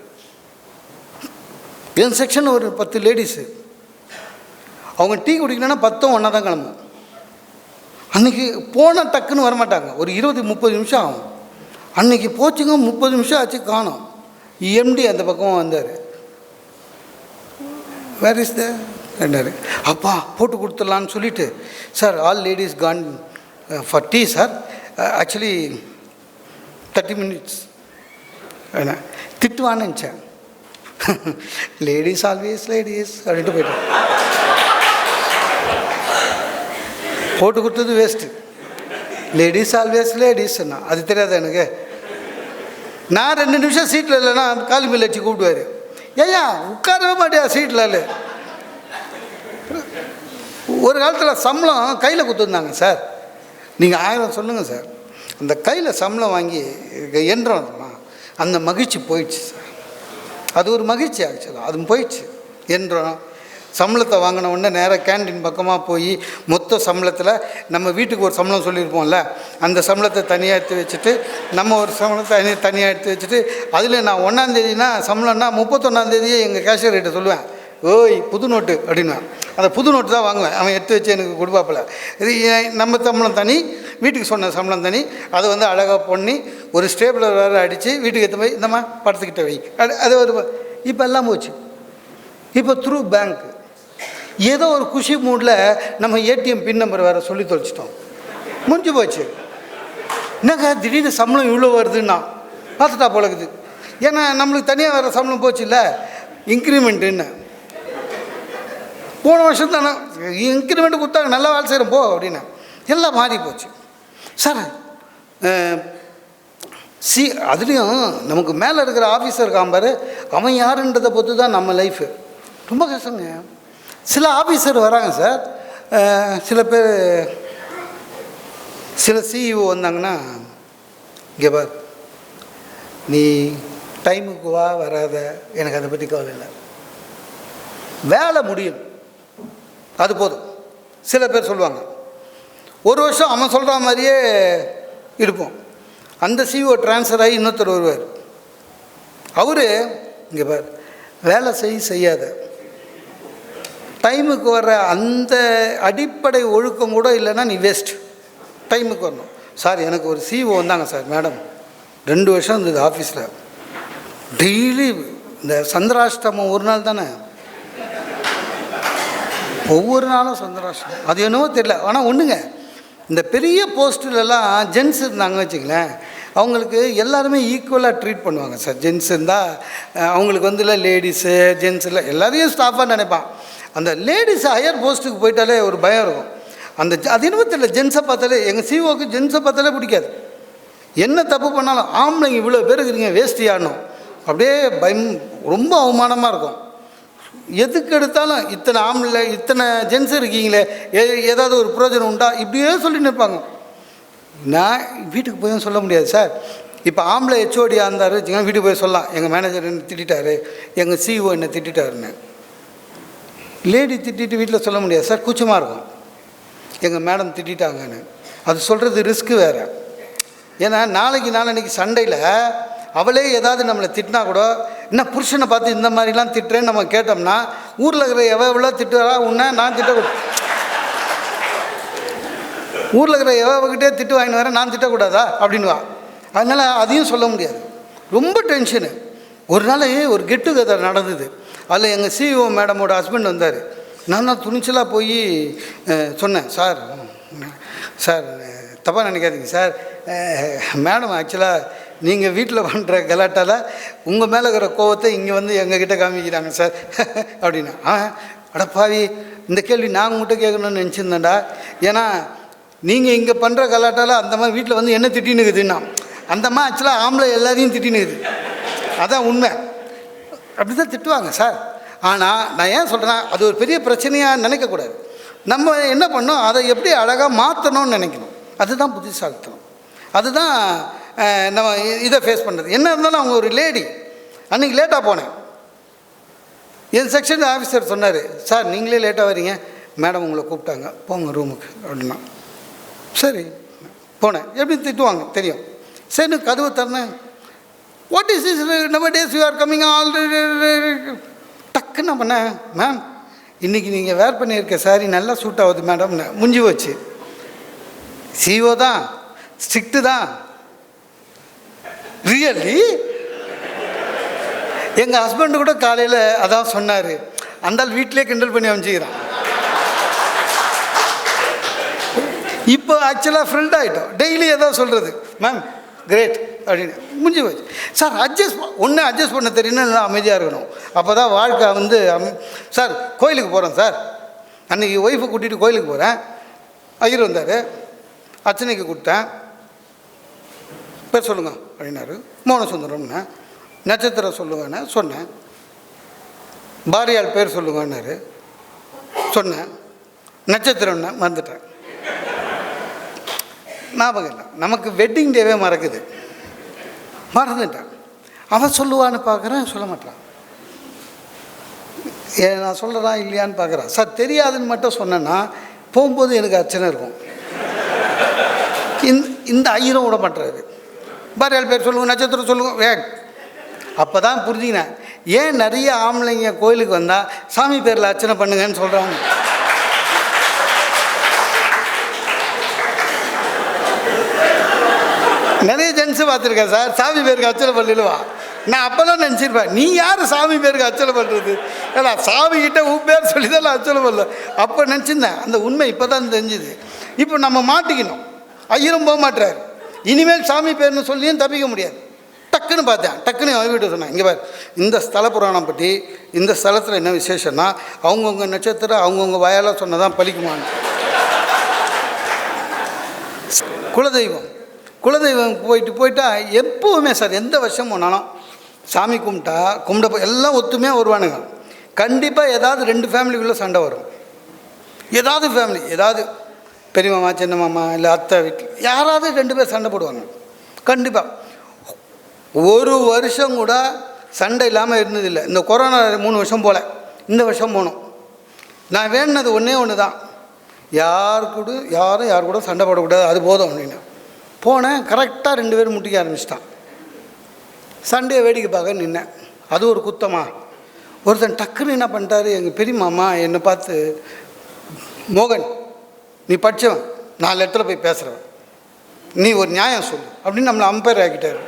என் செக்ஷன் ஒரு 10 லேடிஸு, அவங்க டீ குடிக்கணுன்னா 10 ஒன்றா தான் கிளம்பும். அன்றைக்கி போனால் டக்குன்னு வரமாட்டாங்க, ஒரு 20-30 நிமிஷம் ஆகும். அன்றைக்கி போச்சுங்க, 30 நிமிஷம் ஆச்சு காணோம். எம்டி அந்த பக்கம் வந்தார், வேர் இஸ் என்னாரு, அப்பா போட்டு கொடுத்துடலான்னு சொல்லிவிட்டு, sir all ladies gone for tea sir, actually 30 minutes என்ன திட்டுவான்னு நினச்சேன். லேடிஸ் ஆல்வேஸ் லேடிஸ் அப்படின்ட்டு போயிட்டேன். போட்டு கொடுத்தது வேஸ்ட்டு. லேடிஸ் ஆல்வேஸ் லேடிஸ்ன்னா அது தெரியாது எனக்கு. நான் 2 நிமிஷம் சீட்டில் இல்லைன்னா காலி மேல் வச்சு கூப்பிடுவார், ஏயா உட்காரவே மாட்டியா சீட்டில். ஒரு காலத்தில் சம்பளம் கையில் கொடுத்துருந்தாங்க சார், நீங்கள் 1000 சொல்லுங்கள் சார், அந்த கையில் சம்பளம் வாங்கி என்றோம், அந்த மகிழ்ச்சி போயிடுச்சு சார். அது ஒரு மகிழ்ச்சி ஆக்சுவலாக, அது போயிடுச்சு. என்றோம் சம்பளத்தை வாங்கின உடனே நேராக கேண்டீன் பக்கமாக போய் மொத்த சம்பளத்தில் நம்ம வீட்டுக்கு ஒரு சம்பளம் சொல்லியிருப்போம்ல, அந்த சம்பளத்தை தனியாக எடுத்து வச்சுட்டு, நம்ம ஒரு சம்பளத்தை தனியாக எடுத்து வச்சுட்டு, அதில் நான் 1ஆந்தேதினா சம்பளம்னா 31ஆந்தேதியே எங்கள் கேஷியர் ரேட்டை சொல்லுவேன், ஓய் புது நோட்டு அப்படின்வேன். அந்த புது நோட்டு தான் வாங்குவேன், அவன் எடுத்து வச்சு எனக்கு கொடுப்பாப்பில். இது நம்ம சம்பளம் தனி, வீட்டுக்கு சொன்ன சம்பளம் தனி. அதை அழகாக பண்ணி ஒரு ஸ்டேபிளர் வேறு அடித்து வீட்டுக்கு எடுத்து போய் இந்தம்மா படத்துக்கிட்ட வை, அது ஒரு இப்போ எல்லாம் போச்சு. இப்போ த்ரூ பேங்க் ஏதோ ஒரு குஷி மூடில் நம்ம ஏடிஎம் பின் நம்பர் வேறு சொல்லி தொலைச்சிட்டோம், முடிஞ்சு போச்சு. என்னங்க திடீர்னு சம்பளம் இவ்வளோ வருதுன்னா பார்த்துட்டா போலக்குது. ஏன்னா நம்மளுக்கு தனியாக வேறு சம்பளம் போச்சு இல்லை, இன்க்ரிமெண்ட்டுன்னு. போன வருஷம் தானே இன்க்ரிமெண்ட்டு கொடுத்தாங்க, நல்லா வேலை செய்கிறோம் போ அப்படின்னு, எல்லாம் மாறி போச்சு சார். அதுலேயும் நமக்கு மேலே இருக்கிற ஆஃபீஸர் இருக்காம்பார், அவன் யாருன்றதை பொறுத்து தான் நம்ம லைஃபு. ரொம்ப கஷ்டங்க. சில ஆஃபீஸர் வராங்க சார், சில பேர் சில சிஇஓ வந்தாங்கன்னா, இங்கே பார் நீ டைமுக்கு வராத, எனக்கு அதை பற்றி கவலை இல்லை, வேலை முடியும் அது போதும். சில பேர் சொல்லுவாங்க, ஒரு வருஷம் அவன் சொல்கிற மாதிரியே இருப்போம். அந்த சிஇஓ ட்ரான்ஸ்ஃபர் ஆகி இன்னொருத்தர் வருவார், அவர் இங்கே பார் வேலை செய்யாத, டைமுக்கு வர்ற அந்த அடிப்படை ஒழுக்கம் கூட இல்லைன்னா நீ வேஸ்ட், டைமுக்கு வரணும். சார் எனக்கு ஒரு சிஇஓ வந்தாங்க சார், மேடம் 2 வருஷம் இருந்தது ஆஃபீஸில், டெய்லி இந்த சந்திராஷ்டமம் ஒரு நாள் தானே, ஒவ்வொரு நாளும் சந்திராஷ்டமம். அது என்னவோ தெரியல. ஆனால் ஒன்றுங்க, இந்த பெரிய போஸ்ட்டுலலாம் ஜென்ஸ் இருந்தாங்க வச்சுங்களேன், அவங்களுக்கு எல்லாருமே ஈக்குவலாக ட்ரீட் பண்ணுவாங்க சார். ஜென்ஸ் இருந்தால் அவங்களுக்கு இல்லை லேடிஸு ஜென்ஸ் இல்லை எல்லாரையும் ஸ்டாஃபாக நினைப்பான். அந்த லேடிஸ் ஹையர் போஸ்ட்டுக்கு போயிட்டாலே ஒரு பயம் இருக்கும். அது என்னவோ தெரியல, ஜென்ஸை பார்த்தாலே, எங்கள் சிஓக்கு ஜென்ஸை பார்த்தாலே பிடிக்காது. என்ன தப்பு பண்ணாலும் ஆம்பளைங்க இவ்வளோ பேர் இருக்கிறீங்க வேஸ்ட்டு ஆடணும், அப்படியே பயம், ரொம்ப அவமானமாக இருக்கும். எதுக்கு எடுத்தாலும் இத்தனை ஆம்பளை இத்தனை ஜென்ஸ் இருக்கீங்களே, ஏதாவது ஒரு பிரயோஜனம் உண்டா, இப்படியே சொல்லி நிற்பாங்க. நான் வீட்டுக்கு போய் சொல்ல முடியாது சார். இப்போ ஆம்பளை ஹெச்ஓடியாக இருந்தார் வச்சுக்கோங்க, வீட்டுக்கு போய் சொல்லலாம் எங்கள் மேனேஜர் என்ன திட்டாரு, எங்கள் சிஇஓ என்ன திட்டாருன்னு. லேடி திட்டிட்டு வீட்டில் சொல்ல முடியாது சார், கூச்சமாக இருக்கும். எங்கள் மேடம் திட்டாங்கன்னு அது சொல்கிறது ரிஸ்க்கு வேறு. ஏன்னா நாளைக்கு சண்டையில் அவளே ஏதாவது நம்மளை திட்டினா கூட, என்ன புருஷனை பார்த்து இந்த மாதிரிலாம் திட்டுறேன்னு நம்ம கேட்டோம்னா, ஊரில் இருக்கிற எவ்வளோ திட்டுறா உன்னை நான் திட்டக்கூடாது, ஊரில் இருக்கிற எவ்வளோக்கிட்டே திட்டு வாங்கின்னு வரேன் நான் திட்டக்கூடாதா அப்படின்வா. அதனால் அதையும் சொல்ல முடியாது. ரொம்ப டென்ஷனு. ஒரு நாள் ஒரு கெட் டுகெதர் நடந்தது. அதில் எங்கள் சிஇஓ மேடமோட ஹஸ்பண்ட் வந்தார். நான் துணிச்சலாக போய் சொன்னேன், சார் சார் தப்பாக நினைக்காதீங்க சார், மேடம் ஆக்சுவலாக நீங்கள் வீட்டில் பண்ணுற கலாட்டால் உங்கள் மேலே இருக்கிற கோவத்தை இங்கே வந்து எங்ககிட்ட காமிக்கிறாங்க சார் அப்படின்னா. அடப்பாவி, இந்த கேள்வி நான் உங்கள்கிட்ட கேட்கணும்னு நினச்சிருந்தேன்டா. ஏன்னா நீங்கள் இங்கே பண்ணுற கலாட்டால் அந்த மாதிரி வீட்டில் வந்து என்ன திட்டினுக்குதுன்னா, அந்த மாதிரி ஆக்சுவலாக ஆம்பளை எல்லாரையும் திட்டினுக்குது. அதான் உண்மை. அப்படி தான் திட்டுவாங்க சார். ஆனால் நான் ஏன் சொல்கிறேன்னா, அது ஒரு பெரிய பிரச்சனையாக நினைக்கக்கூடாது. நம்ம என்ன பண்ணோம், அதை எப்படி அழகாக மாற்றணும்னு நினைக்கணும். அதுதான் புத்திசாலித்தனம். அதுதான் நம்ம இதை ஃபேஸ் பண்ணுறது. என்ன இருந்தாலும் அவங்க ஒரு லேடி. அன்றைக்கி லேட்டாக போனேன். என் செக்ஷன் ஆஃபீஸர் சொன்னார், சார் நீங்களே லேட்டாக வரீங்க, மேடம் உங்களை கூப்பிட்டாங்க போங்க ரூமுக்கு அப்படின்னா. சரி போனேன். எப்படி திட்டுவாங்க தெரியும். சரி கதவு திறந்தேன். வாட் இஸ் இஸ் நம்ம days you are coming all. டக்குன்னு நான் பண்ணேன், மேம் இன்றைக்கி நீங்கள் வேர் பண்ணியிருக்க சாரி நல்லா சூட் ஆகுது மேடம்னு. முடிஞ்சு போச்சு. சிஓ தான், ஸ்ட்ரிக்ட்டு தான். ரியலி எங்கள் ஹஸ்பண்டு கூட காலையில் அதான் சொன்னார். அந்தால் வீட்டிலே கிண்டல் பண்ணி அமைச்சிக்கிறான். இப்போ ஆக்சுவலாக ஃப்ரெண்ட் ஆகிட்டோம். டெய்லி ஏதோ சொல்கிறது, மேம் கிரேட் அப்படின்னு. முடிஞ்சு போச்சு சார். அட்ஜஸ்ட் பண்ண தெரியும்னு நல்லா அமைதியாக இருக்கணும். அப்போ தான் வாழ்க்கை வந்து சார் கோயிலுக்கு போகிறோம் சார். அன்றைக்கி ஒய்ஃபை கூட்டிகிட்டு கோயிலுக்கு போகிறேன். ஐயர் வந்தார், அர்ச்சனைக்கு கூப்பிட்டேன். பேர் சொல்லுங்க அப்படின்னாரு. மோன சுந்தரம்னு. நட்சத்திரம் சொல்லுங்கன்னு சொன்னேன். பாரியால் பேர் சொல்லுங்கன்னாரு. சொன்னேன். நட்சத்திரம்னு மறந்துட்டேன். ஞாபகம் இல்லை. நமக்கு வெட்டிங் டேவே மறக்குது. மறந்துட்டேன். அவன் சொல்லுவான்னு பார்க்குறேன், சொல்ல மாட்டான். நான் சொல்கிறேன் இல்லையான்னு பார்க்குறான். சார் தெரியாதுன்னு மட்டும் சொன்னேன்னா போகும்போது எனக்கு அர்ச்சனை இருக்கும். இந்த ஐயரும் விட பண்ணுறாரு. பாரியால் பேர் சொல்லுங்க, நட்சத்திரம் சொல்லுங்க. அப்போ தான் புரிஞ்சுக்கினேன் ஏன் நிறைய ஆம்பளைங்க கோயிலுக்கு வந்தால் சாமி பேரில் அர்ச்சனை பண்ணுங்கன்னு சொல்கிறாங்க. நிறைய ஜென்ஸு பார்த்துருக்கேன் சார், சாமி பேருக்கு அர்ச்சனை பண்ணிடுவா. நான் அப்போ தான் நினச்சிருப்பேன், நீ யார் சாமி பேருக்கு அர்ச்சனை பண்ணுறது? ஏன்னா சாமி கிட்டே உன் பேர் சொல்லி தான் நான் அர்ச்சனை பண்ணல. அப்போ நினச்சிருந்தேன். அந்த உண்மை இப்போ தான் தெரிஞ்சுது. இப்போ நம்ம மாட்டிக்கணும். ஐயரும் போக மாட்டுறாரு. இனிமேல் சாமி பேர்னு சொல்லியும் தப்பிக்க முடியாது. டக்குன்னு பார்த்தேன். டக்குன்னு வீட்டு சொன்னேன், இங்கே பார், இந்த ஸ்தல புராணம் பற்றி இந்த ஸ்தலத்தில் என்ன விசேஷம்னா அவங்கவுங்க நட்சத்திரம் அவங்கவுங்க வாயால் சொன்னதான் பலிக்குமான்னு. குலதெய்வம் போயிட்டா எப்போவுமே சார் எந்த வருஷம் போனாலும் சாமி கும்பிட எல்லாம் ஒத்துமையாக வருவானுங்க. கண்டிப்பாக ஏதாவது 2 ஃபேமிலிக்குள்ளே சண்டை வரும். ஏதாவது ஃபேமிலி, ஏதாவது பெரிய மாமா சின்ன மாமா இல்லை அத்தை வீட்டில் யாராவது 2 பேர் சண்டை போடுவாங்க கண்டிப்பாக. ஒரு வருஷம் கூட சண்டை இல்லாமல் இருந்ததில்லை. இந்த கொரோனா 3 வருஷம் போல், இந்த வருஷம் போனோம். நான் வேணுனது ஒன்று தான், யார் கூட சண்டை போடக்கூடாது, அது போதும் அப்படின்னு போனேன். கரெக்டாக 2 பேரும் முட்டிக்க ஆரம்பிச்சிட்டான். சண்டையை வேடிக்கை பார்க்க நின்னேன். அது ஒரு குத்தமா? ஒருத்தன் டக்குன்னு என்ன பண்ணிட்டாரு, எங்கள் பெரிய மாமா என்னை பார்த்து, மோகன் நீ படித்தவன், 4 இடத்துல போய் பேசுகிறவன், நீ ஒரு நியாயம் சொல்லு அப்படின்னு நம்மளை அம்பையர் ஆக்கிட்டார்.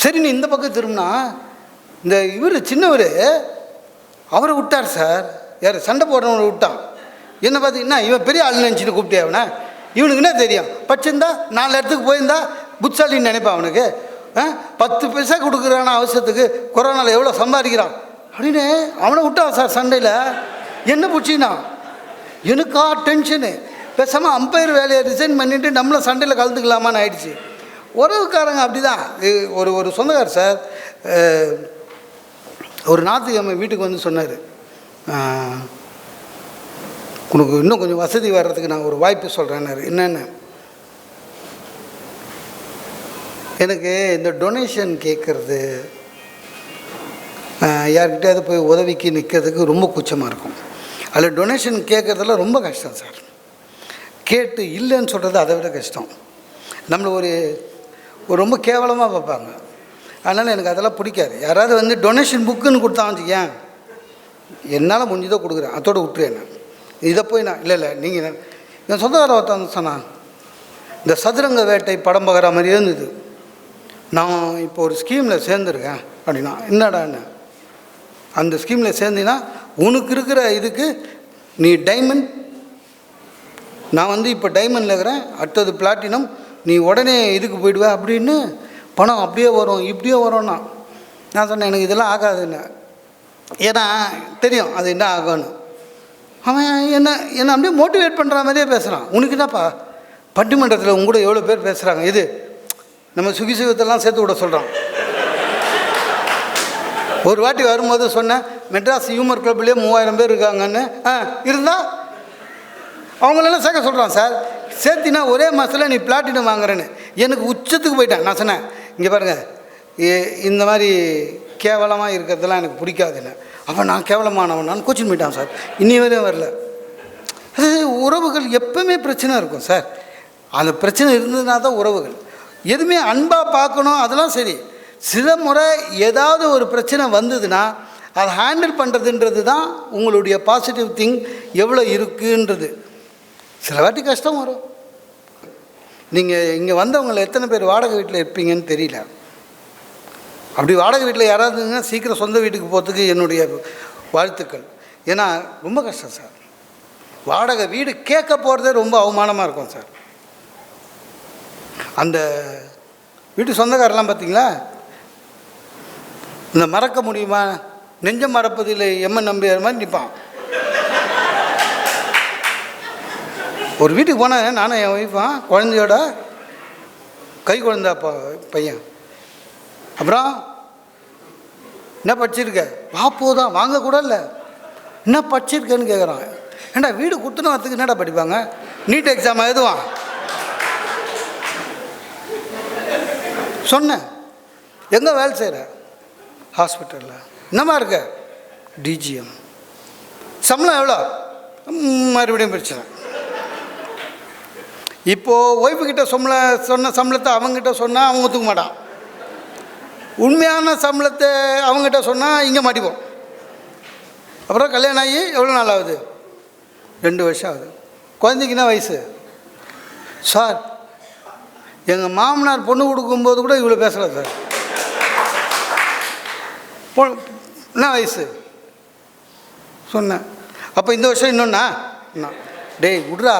சரி நீ இந்த பக்கம் திரும்பினா இந்த இவர் சின்னவர் அவரை விட்டார் சார். யார் சண்டை போடுறவனை விட்டான். என்ன பார்த்தீங்கன்னா இவன் பெரிய ஆள் நினச்சிட்டு கூப்பிட்டே அவனை. இவனுக்கு என்ன தெரியும், படிச்சிருந்தா 4 இடத்துக்கு போயிருந்தா புட்சாலின்னு நினைப்பான். அவனுக்கு 10 பைசா கொடுக்குறான அவசரத்துக்கு கொரோனாவில் எவ்வளோ சம்பாதிக்கிறான் அப்படின்னு அவனை விட்டான் சார். சண்டையில் என்ன பிடிச்சின்னா எனக்கா டென்ஷனு. பேசாமல் அம்பையர் வேலையை ரிசைன் பண்ணிவிட்டு நம்மளை சண்டையில் கலந்துக்கலாமான்னு ஆயிடுச்சு. உறவுக்காரங்க அப்படி தான். ஒரு சொந்தக்கார் சார் ஒரு ஞாயிற்றுக்கிழமை வீட்டுக்கு வந்து சொன்னார், உனக்கு இன்னும் கொஞ்சம் வசதி வர்றதுக்கு நான் ஒரு வாய்ப்பு சொல்கிறேன்னாரு. என்னென்ன, எனக்கு இந்த டொனேஷன் கேட்குறது, யார்கிட்டயாவது போய் உதவிக்கு நிற்கிறதுக்கு ரொம்ப கூச்சமாக இருக்கும். அதில் டொனேஷன் கேட்குறதுல ரொம்ப கஷ்டம் சார். கேட்டு இல்லைன்னு சொல்கிறது அதை விட கஷ்டம். நம்மளை ஒரு ரொம்ப கேவலமாக பார்ப்பாங்க. அதனால் எனக்கு அதெல்லாம் பிடிக்காது. யாராவது வந்து டொனேஷன் புக்குன்னு கொடுத்தா வச்சுக்கேன், என்னால் முடிஞ்சதோ கொடுக்குறேன், அதோடு விட்டுருவேன். நான் இதை போய் நான் இல்லை நீங்கள் என் சொந்தக்கார ஒருத்தவங்க சொன்னான், இந்த சதுரங்க வேட்டை படம் பார்க்குற மாதிரியே இருந்தது, நான் இப்போ ஒரு ஸ்கீமில் சேர்ந்துருக்கேன் அப்படின்னா. என்னடான்னு, அந்த ஸ்கீமில் சேர்ந்தினா உனக்கு இருக்கிற இதுக்கு நீ டைமண்ட், நான் வந்து இப்போ டைமண்டில் இருக்கிறேன், அடுத்தது பிளாட்டினம், நீ உடனே இதுக்கு போயிடுவேன் அப்படின்னு பணம் அப்படியே வரும் இப்படியே வரும்னா. நான் சொன்னேன் எனக்கு இதெல்லாம் ஆகாதுன்னு. ஏன்னா தெரியும் அது என்ன ஆகும்னு. அவன் என்ன அப்படியே மோட்டிவேட் பண்ணுற மாதிரியே பேசுகிறான். உனக்கு என்னப்பா பட்டிமன்றத்தில் உங்க கூட எவ்வளோ பேர் பேசுகிறாங்க, இது நம்ம சுகிசுகத்தெல்லாம் சேர்த்து விட சொல்கிறான். ஒரு வாட்டி வரும்போது சொன்னேன், மெட்ராஸ் ஹியூமர் கிளப்லேயே 3000 பேர் இருக்காங்கன்னு. இருந்தால் அவங்களெல்லாம் சேர்க்க சொல்கிறான் சார். சேர்த்தினா ஒரே மாதத்தில் நீ பிளாட்டினம் வாங்குறேன்னு. எனக்கு உச்சத்துக்கு போயிட்டேன். நான் சொன்னேன், இங்கே பாருங்கள், இந்த மாதிரி கேவலமாக இருக்கிறதெல்லாம் எனக்கு பிடிக்காதுன்னு. அப்போ நான் கேவலமானவன் நான் கோச்சிங் போயிட்டான் சார். இன்னி வரையும் வரல. அது உறவுகள் எப்பவுமே பிரச்சனை இருக்கும் சார். அந்த பிரச்சனை இருந்ததுனா தான் உறவுகள். எதுவுமே அன்பாக பார்க்கணும், அதெல்லாம் சரி. சில முறை ஏதாவது ஒரு பிரச்சனை வந்ததுன்னா அதை ஹேண்டில் பண்ணுறதுன்றது தான் உங்களுடைய பாசிட்டிவ் திங் எவ்வளோ இருக்குன்றது. சில வாட்டி கஷ்டம் வரும். நீங்கள் இங்கே வந்தவங்களை எத்தனை பேர் வாடகை வீட்டில் இருப்பீங்கன்னு தெரியல. அப்படி வாடகை வீட்டில் யாராவது இருந்தால் சீக்கிரம் சொந்த வீட்டுக்கு போகிறதுக்கு என்னுடைய வாழ்த்துக்கள். ஏன்னா ரொம்ப கஷ்டம் சார். வாடகை வீடு கேட்க போகிறதே ரொம்ப அவமானமாக இருக்கும் சார். அந்த வீட்டு சொந்தக்காரெல்லாம் பார்த்தீங்களா, இந்த மறக்க முடியுமா, நெஞ்சம் மறப்பதில் எம்மன் நம்பியார் மாதிரி நிற்பான். ஒரு வீட்டுக்கு போனேன் நானும் என் ஒய்ஃபான், குழந்தையோட கை குழந்தா பையன். அப்புறம் என்ன படிச்சிருக்க, வாப்போதான் வாங்கக்கூட இல்லை, என்ன படிச்சிருக்கேன்னு கேட்குறான். ஏண்டா வீடு கொடுத்துன்னு வரத்துக்கு என்னடா படிப்பாங்க, நீட் எக்ஸாம் எழுதுவான். சொன்னேன், எங்கே வேலை செய்கிற, ஹாஸ்பிட்டலில். என்னமா இருக்க, டிஜிஎம். சம்பளம் எவ்வளோ, மறுபடியும் பிரச்சனை. இப்போது ஒய்ஃபுக்கிட்ட சொன்ன சம்பளத்தை அவங்ககிட்ட சொன்னால் அவன் ஒத்துக்க மாட்டான். உண்மையான சம்பளத்தை அவங்ககிட்ட சொன்னால் இங்கே மாட்டிப்போம். அப்புறம் கல்யாணம் ஆகி எவ்வளோ நாள் ஆகுது, 2 வருஷம் ஆகுது. குழந்தைக்கு என்ன வயசு சார்? எங்கள் மாமனார் பொண்ணு கொடுக்கும்போது கூட இவ்வளோ பேசலை சார். என்ன வயசு சொன்னேன். அப்போ இந்த வருஷம் இன்னொன்னா, டேய் விட்றா.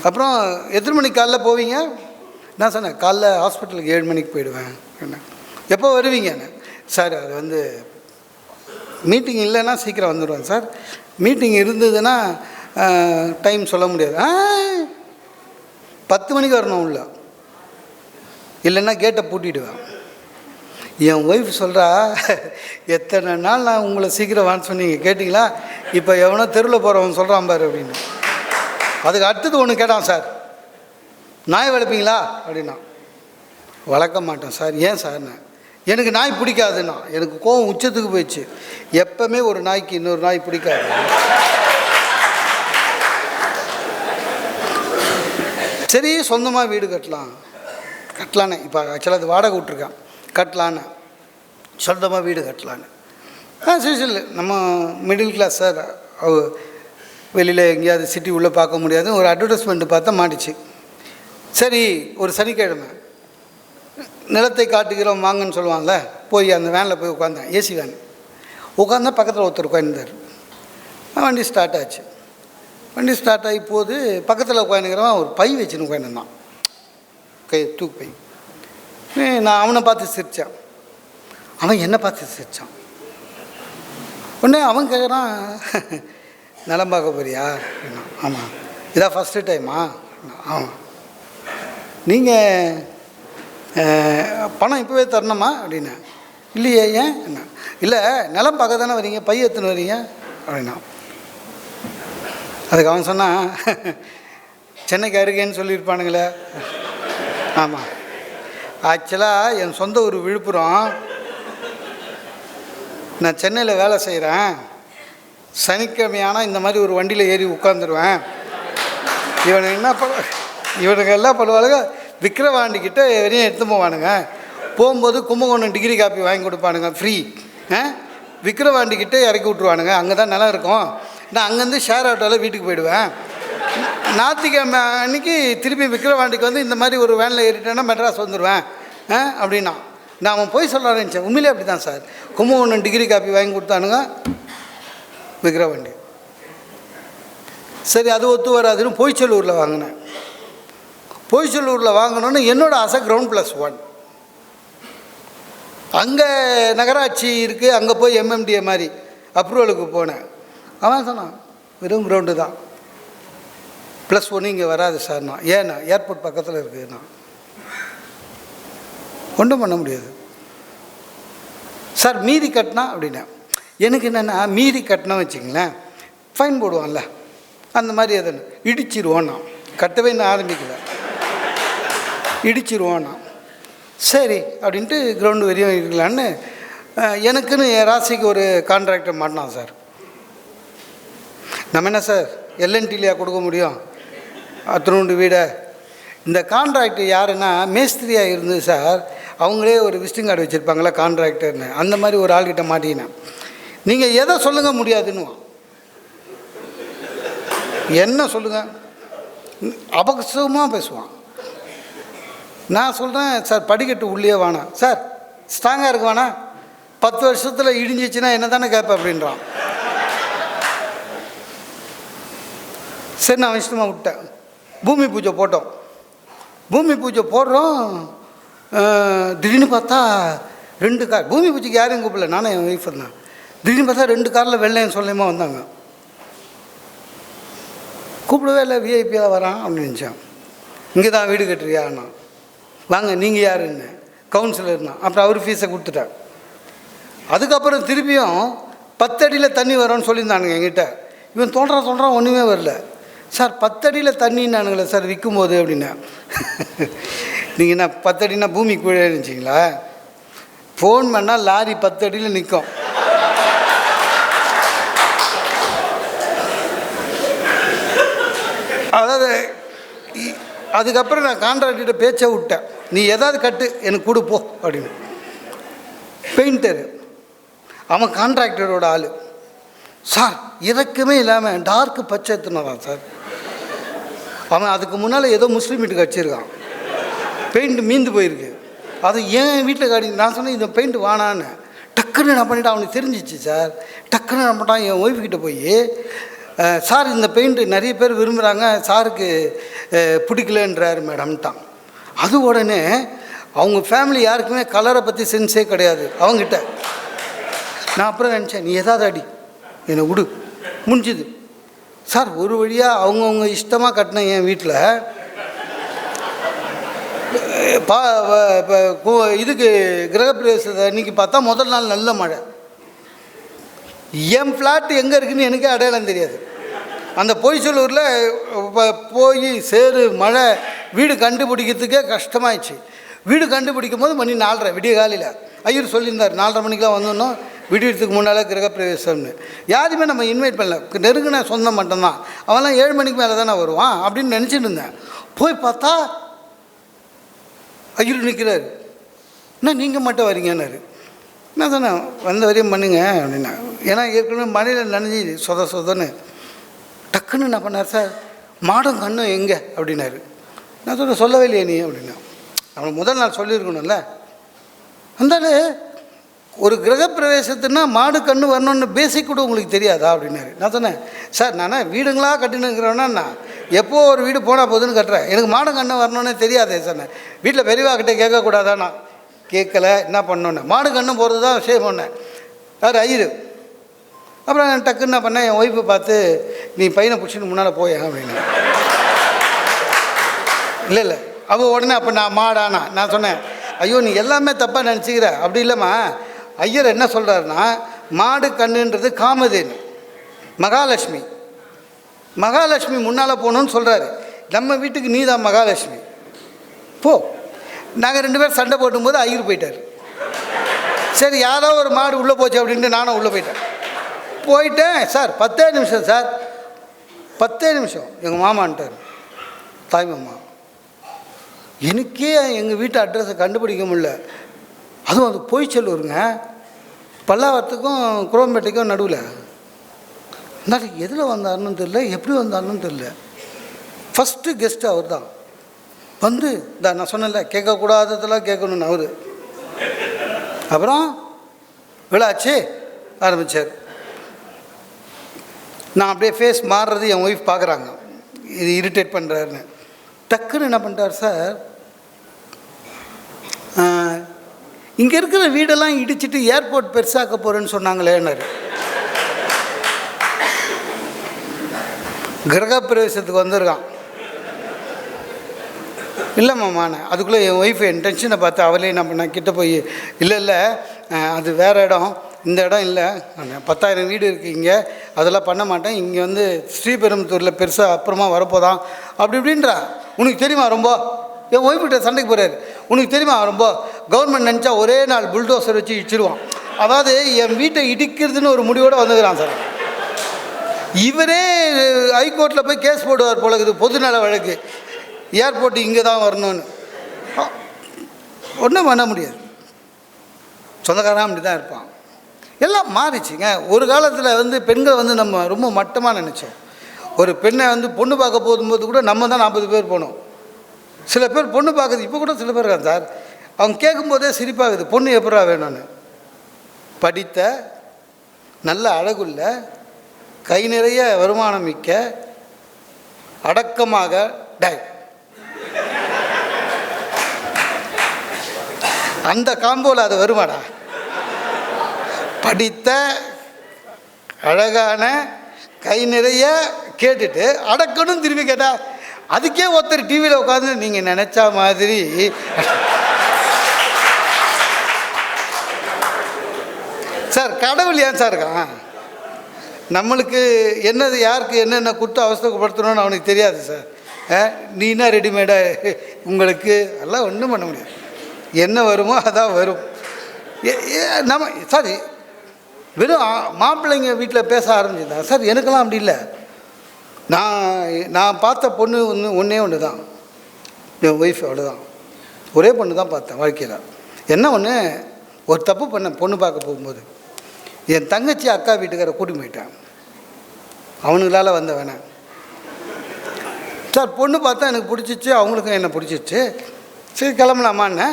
அப்புறம் எத்தனை மணிக்கு காலைல போவீங்க? நான் சொன்னேன், காலைல ஹாஸ்பிட்டலுக்கு 7 மணிக்கு போயிடுவேன். என்ன, எப்போ வருவீங்கன்னு? சார் அது வந்து மீட்டிங் இல்லைன்னா சீக்கிரம் வந்துடுவேன் சார், மீட்டிங் இருந்ததுன்னா டைம் சொல்ல முடியாது. 10 மணிக்கு வரணும் உள்ள, இல்லைன்னா கேட்டை பூட்டிடுவேன். என் ஒய்ஃப் சொல்கிறா, எத்தனை நாள் நான் உங்களை சீக்கிரம் வான்னு சொன்னீங்க, கேட்டிங்களா? இப்போ எவனோ தெருவில் போகிறவன் சொல்கிறான் பாரு அப்படின்னு. அதுக்கு அடுத்தது ஒன்று கேட்டான், சார் நாய் வளர்ப்பீங்களா அப்படின்னா. வளர்க்க மாட்டேன் சார். ஏன் சார்? எனக்கு நாய் பிடிக்காதுன்னா. எனக்கு கோவம் உச்சத்துக்கு போயிடுச்சு. எப்பவுமே ஒரு நாய்க்கு இன்னொரு நாய் பிடிக்காது. சரி சொந்தமாக வீடு கட்டலான்னு இப்போ ஆக்சுவலாக அது வாடகை விட்ருக்கேன், கட்டலான்னு சொந்தமாக வீடு கட்டலான்னு. சரி நம்ம மிடில் கிளாஸ் சார், வெளியில் எங்கேயாவது சிட்டி உள்ளே பார்க்க முடியாது. ஒரு அட்வர்டைஸ்மெண்ட்டு பார்த்தா மாட்டிச்சு. சரி ஒரு சனிக்கிழமை நிலத்தை காட்டுகிறோம் வாங்கன்னு சொல்லுவாங்கள்ல, போய் அந்த வேனில் போய் உட்காந்தேன். ஏசி வேன் உட்காந்தா பக்கத்தில் ஒருத்தர் உட்காந்துருந்தார். வண்டி ஸ்டார்ட் ஆச்சு. வண்டி ஸ்டார்ட் ஆகி போது பக்கத்தில் உட்காந்துக்கிறவன் ஒரு பை வச்சுன்னு உட்காந்துருந்தான், தூக்கு பை. நான் அவனை பார்த்து சிரித்தான், அவன் என்னை பார்த்து சிரித்தான். உடனே அவன் கேட்குறான், நிலம் பார்க்க போறியா? ஆமாம். இதான் ஃபஸ்ட்டு டைமா? ஆமாம். நீங்கள் பணம் இப்போவே தரணுமா அப்படின்னா. இல்லையே, ஏன்? என்ன இல்லை, நிலம் பார்க்க தானே வரீங்க, பை எடுத்துன்னு வரீங்க அப்படின்னா. அதுக்கு அவன் சொன்னான், சென்னைக்கு அருகேன்னு சொல்லியிருப்பானுங்களே. ஆமாம், ஆக்சுவலாக என் சொந்த ஊர் விழுப்புரம். நான் சென்னையில் வேலை செய்கிறேன். சனிக்கிழமையானால் இந்த மாதிரி ஒரு வண்டியில் ஏறி உட்காந்துருவேன். இவனுக்கு என்ன இவனுக்கு எல்லாம் பண்ணுவாளுங்க, விக்கிரவாண்டிக்கிட்ட வரையும் எடுத்து போவானுங்க. போகும்போது கும்பகோணம் டிகிரி காப்பி வாங்கி கொடுப்பானுங்க ஃப்ரீ. விக்கிரவாண்டிக்கிட்ட இறக்கி விட்ருவானுங்க. அங்கே தான் நிலம் இருக்கும். நான் அங்கேருந்து ஷேர் ஆட்டோவில் வீட்டுக்கு போயிடுவேன். ஞாயிற்றுக்கிழமை அன்றைக்கி திருப்பி விக்கிரவாண்டிக்கு வந்து இந்த மாதிரி ஒரு வேனில் ஏறிட்டேன்னா மெட்ராஸ் வந்துடுவேன் அப்படின்னா. நான் அவன் போய் சொல்ல ஆரம்பித்தேன். உண்மையிலே அப்படி தான் சார். கும்பகோணம் டிகிரி காப்பி வாங்கி கொடுத்தானுங்க விக்கிரவாண்டி. சரி, அது ஒத்து வராதுன்னு பொய்ச்சலூரில் வாங்கினேன். பொய்ச்சலூரில் வாங்கினோன்னு என்னோடய ஆசை கிரவுண்ட் +1. அங்கே நகராட்சி இருக்குது, அங்கே போய் எம்எம்டிஏ மாதிரி அப்ரூவலுக்கு போனேன். அவன் சொன்னான், வெறும் கிரவுண்டு தான், +1 இங்கே வராது சார்னா. ஏன்னா ஏர்போர்ட் பக்கத்தில் இருக்குதுண்ணா. ஒன்றும் பண்ண முடியாது சார். மீதி கட்டினா அப்படின்னா எனக்கு என்னென்னா, மீதி கட்டினா வச்சுங்களேன் ஃபைன் போடுவான்ல, அந்த மாதிரி எதுன்னு இடிச்சிருவோன்னா. கட்டவே இன்னும் ஆரம்பிக்கல, இடிச்சிருவோன்னா. சரி அப்படின்ட்டு கிரவுண்டு வரையும் இருக்கலான்னு எனக்குன்னு என் ராசிக்கு ஒரு கான்ட்ராக்டர் மாட்டினான் சார். நம்ம என்ன சார் எல்என்டிலையா கொடுக்க முடியும் அத்தனோண்டு வீடை? இந்த கான்ட்ராக்டர் யாருன்னா மேஸ்திரியாக இருந்து சார், அவங்களே ஒரு விசிட்டிங் கார்டு வச்சுருப்பாங்களா கான்ட்ராக்டர்னு. அந்த மாதிரி ஒரு ஆள்கிட்ட மாட்டினேன். நீங்கள் எதை சொல்லுங்க முடியாதுன்னு, என்ன சொல்லுங்கள் அபகசமாக பேசுவான். நான் சொல்கிறேன் சார், படிக்கட்டு உள்ளே வேணாம் சார், ஸ்ட்ராங்காக இருக்கு வேணாம், 10 வருஷத்தில் இடிஞ்சிச்சுன்னா என்ன தானே கேட்பேன் அப்படின்றான். சரி, நான் இஷ்டமாக விட்டேன். பூமி பூஜை போட்டோம். பூமி பூஜை போடுறோம். திடீர்னு பார்த்தா 2 கார், பூமி பூஜைக்கு யாரையும் கூப்பிடல, நானும் என் ஒய்ஃப் இருந்தேன். திடீர்னு பார்த்தா 2 காரில் வெள்ளையன் சொல்லியமா வந்தாங்க. கூப்பிடவே இல்லை, விஐபியாக வரான் அப்படின்னு நினச்சேன். இங்கே தான் வீடு கட்டுறியாண்ணா, வாங்க நீங்கள் யாருன்னு. கவுன்சிலர்னா. அப்புறம் அவர் ஃபீஸை கொடுத்துட்டேன். அதுக்கப்புறம் திருப்பியும் 10 அடியில் தண்ணி வரும்னு சொல்லியிருந்தானுங்க என்கிட்ட. இவன் சொல்கிறான் ஒன்றுமே வரல. சார் 10 அடியில் தண்ணின்னானுங்களே சார் விற்கும்போது அப்படின்னா. நீங்கள் என்ன 10 அடினா பூமி கீழே இருந்துச்சிங்களா? ஃபோன் பண்ணால் லாரி 10 அடியில் நிற்கும். அதாவது அதுக்கப்புறம் நான் கான்ட்ராக்டர்கிட்ட பேச்சை விட்டேன். நீ எதாவது கட்டு எனக்கு கொடுப்போ அப்படின்னு. பெயிண்டரு அவன் கான்ட்ராக்டரோட ஆள் சார். இறக்கமே இல்லாமல் டார்க்கு பச்சை எடுத்துனான் சார். அவன் அதுக்கு முன்னால் ஏதோ முஸ்லீம் வீட்டுக்கு வச்சுருக்கான். பெயிண்ட் மீந்து போயிருக்கு. அது ஏன் வீட்டில் காடி. நான் சொன்னேன் இந்த பெயிண்ட் வானான்னு. டக்குன்னு என்ன பண்ணிவிட்டு அவனுக்கு தெரிஞ்சிச்சு சார். டக்குன்னு என்ன பண்ணிட்டான், என் ஒய்ஃப்கிட்ட போய் சார் இந்த பெயிண்ட்டு நிறைய பேர் விரும்புகிறாங்க, சாருக்கு பிடிக்கலன்றாரு மேடம்ட்டான். அது உடனே அவங்க ஃபேமிலி யாருக்குமே கலரை பற்றி சென்ஸே கிடையாது அவங்ககிட்ட. நான் அப்புறம் நினச்சேன், நீ எதாவது அடி என்னை விடு, முடிஞ்சுது சார். ஒரு வழியாக அவங்கவுங்க இஷ்டமாக கட்டின என் வீட்டில் இதுக்கு கிரகப்பிரவேசத்தை அன்றைக்கி பார்த்தா முதல் நாள் நல்ல மழை. என் ஃப்ளாட் எங்கே இருக்குதுன்னு எனக்கே அடையாளம் தெரியாது. அந்த பொய்ச்சலூரில் போய் சேரு மழை, வீடு கண்டுபிடிக்கிறதுக்கே கஷ்டமாயிடுச்சு. வீடு கண்டுபிடிக்கும் போது மணி 4:30 விடிய காலையில். ஐயர் சொல்லியிருந்தார் 4:30 மணிக்கெலாம் வந்துடணும், விடியறதுக்கு முன்னால் கிரகப்பிரவேசம்னு. யாருமே நம்ம இன்வைட் பண்ணல, நெருங்கின சொந்தம் மட்டும்தான். அவன்லாம் 7 மணிக்கு மேலே தானே வருவான் அப்படின்னு நினச்சிட்டு இருந்தேன். போய் பார்த்தா ஐயர் நிற்கிறாரு. என்ன நீங்கள் மட்டும் வரீங்கன்னாரு. நான் தானே வந்த வரையும் பண்ணுங்க அப்படின்னா. ஏன்னா ஏற்கனவே மழையில் நனைஞ்சி சொதன்னு. டக்குன்னு என்ன பண்ணார் சார், மாடம் கண்ணும் எங்கே அப்படின்னாரு. நான் சொல்லவே இல்லையே நீ அப்படின்னா. அவனை முதல் நாள் சொல்லியிருக்கணும்ல. அந்தாலும் ஒரு கிரகப்பிரவேசத்துனா மாடு கண்ணு வரணும்னு பேசிக் கூட உங்களுக்கு தெரியாதா அப்படின்னாரு. நான் சொன்னேன் சார், நானே வீடுங்களாக கட்டினுங்கிறேன்னா நான் எப்போ ஒரு வீடு போனால் போதுன்னு கட்டுறேன், எனக்கு மாடு கண்ணு வரணும்னு தெரியாதே சொன்னேன். வீட்டில் பெரியவா கிட்டே கேட்கக்கூடாதா? நான் கேட்கலை, என்ன பண்ணோன்னு மாடு கண்ணு போகிறது தான் விஷயம் பண்ணேன். வேறு ஐயரு. அப்புறம் டக்குன்னு என்ன பண்ணேன், என் ஒய்ஃபை பார்த்து நீ பையனை பிடிச்சின்னு முன்னால் போய அப்படின்னு. இல்லை அவள் உடனே அப்போ நான் மாடானா. நான் சொன்னேன் ஐயோ நீ எல்லாமே தப்பாக நினச்சிக்கிற, அப்படி இல்லைம்மா. ஐயர் என்ன சொல்கிறாருன்னா, மாடு கண்ணுன்றது காமதேனு. மகாலட்சுமி மகாலட்சுமி முன்னால் போகணுன்னு சொல்கிறாரு. நம்ம வீட்டுக்கு நீ தான் மகாலட்சுமி போ. நாங்கள் 2 பேரும் சண்டை போடும்போது ஐயர் போயிட்டார். சரி யாரோ ஒரு மாடு உள்ளே போச்சு அப்படின்ட்டு நானும் உள்ளே போயிட்டேன். சார் 10 நிமிஷம் சார், 10 நிமிஷம் எங்கள் மாமான்ட்டார், தாய் மாமா. எனக்கே எங்கள் வீட்டு அட்ரஸை கண்டுபிடிக்க முடியல. அதுவும் அது போய்ச்சலூருங்க, பல்லாவரத்துக்கும் குரோம்பேட்டைக்கும் நடுவில். இருந்தாலும் எதில் வந்தாருன்னு தெரியல, எப்படி வந்தாருன்னு தெரியல. ஃபஸ்ட்டு கெஸ்ட்டு அவர் தான். வந்து நான் சொன்னேன்ல கேட்கக்கூடாததெல்லாம் கேட்கணுன்னு அவர். அப்புறம் விழாச்சு ஆரம்பித்தார். நான் அப்படியே ஃபேஸ் மாறுறது என் ஒய்ஃப் பார்க்குறாங்க, இது இரிட்டேட் பண்ணுறாருன்னு. டக்குன்னு என்ன பண்ணிட்டார் சார், இங்கே இருக்கிற வீடெல்லாம் இடிச்சிட்டு ஏர்போர்ட் பெருசாக்க போகிறேன்னு சொன்னாங்களேன்னாரு. கிரகப்பிரவேசத்துக்கு வந்திருக்கான். இல்லை மாமாண்ணே. அதுக்குள்ளே என் ஒய்ஃபு என் டென்ஷனை பார்த்து அவளே என்ன பண்ண கிட்ட போய், இல்லை அது வேறு இடம், இந்த இடம் இல்லை, 10,000 வீடு இருக்குது இங்கே, அதெல்லாம் பண்ண மாட்டேன், இங்கே வந்து ஸ்ரீபெரும்புத்தூரில் பெருசாக அப்புறமா வரப்போதான் அப்படி இப்படின்றா. உனக்கு தெரியுமா ரொம்ப, என் ஒய்ஃப்கிட்ட சண்டைக்கு போகிறாரு, உனக்கு தெரியுமா ரொம்ப, கவர்மெண்ட் நினச்சா ஒரே நாள் புல்டோசர் வச்சு இடிச்சிடுவான். அதாவது என் வீட்டை இடிக்கிறதுன்னு ஒரு முடிவோடு வந்துக்கிறான் சார். இவரே ஹைகோர்ட்டில் போய் கேஸ் போடுவார் போல இருக்குது, பொதுநல வழக்கு, ஏர்போர்ட்டு இங்கே தான் வரணும்னு. ஒன்றும் பண்ண முடியாது, சொந்தக்காரன் அப்படி தான் இருப்பான். எல்லாம் மாறிச்சுங்க. ஒரு காலத்தில் வந்து பெண்கள் வந்து நம்ம ரொம்ப மட்டமாக நினச்சோம். ஒரு பெண்ணை வந்து பொண்ணு பார்க்க போகும்போது கூட நம்ம தான் 40 பேர் போனோம். சில பேர் பொண்ணு பார்க்குறது இப்போ கூட சில பேர் இருக்காங்க சார், அவங்க கேட்கும்போதே சிரிப்பாகுது, பொண்ணு எப்படா வேணும்னு. படித்த, நல்ல அழகுள்ள, கை நிறைய வருமானம் மிக்க, அடக்கமாக அந்த காம்போல அது வருமாடா. படித்த, அழகான, கை நிறைய கேட்டுட்டு அடக்கணும் திரும்பி கேட்டா, அதுக்கே ஒருத்தர் டிவியில் உட்காந்து நீங்கள் நினச்சா மாதிரி சார் கடவுள் ஏன் சார் இருக்கான்? நம்மளுக்கு என்னது யாருக்கு என்னென்ன கொடுத்து அவஸ்தைப்படுத்தணும்னு அவனுக்கு தெரியாது சார். நீனா ரெடிமேடாக உங்களுக்கு எல்லாம் ஒன்றும் பண்ண முடியாது. என்ன வருமோ அதான் வரும். நம்ம சார் வெறும் மாப்பிள்ளைங்க வீட்டில் பேச ஆரம்பிச்சுதான் சார். எனக்கெல்லாம் அப்படி இல்லை. நான் பார்த்த பொண்ணு ஒன்றே ஒன்று தான், என் ஒய்ஃப், அவ்வளோதான். ஒரே பொண்ணு தான் பார்த்தேன் வாழ்க்கையில். என்ன ஒன்று, ஒரு தப்பு பண்ணேன். பொண்ணு பார்க்க போகும்போது என் தங்கச்சி அக்கா வீட்டுக்கார கூட்டிட்டு போயிட்டான். அவனுங்களால் வந்த வேணாம் சார். பொண்ணு பார்த்தா எனக்கு பிடிச்சிச்சு, அவங்களுக்கும் என்னை பிடிச்சிச்சு. சரி கிளம்பலாமான்னு.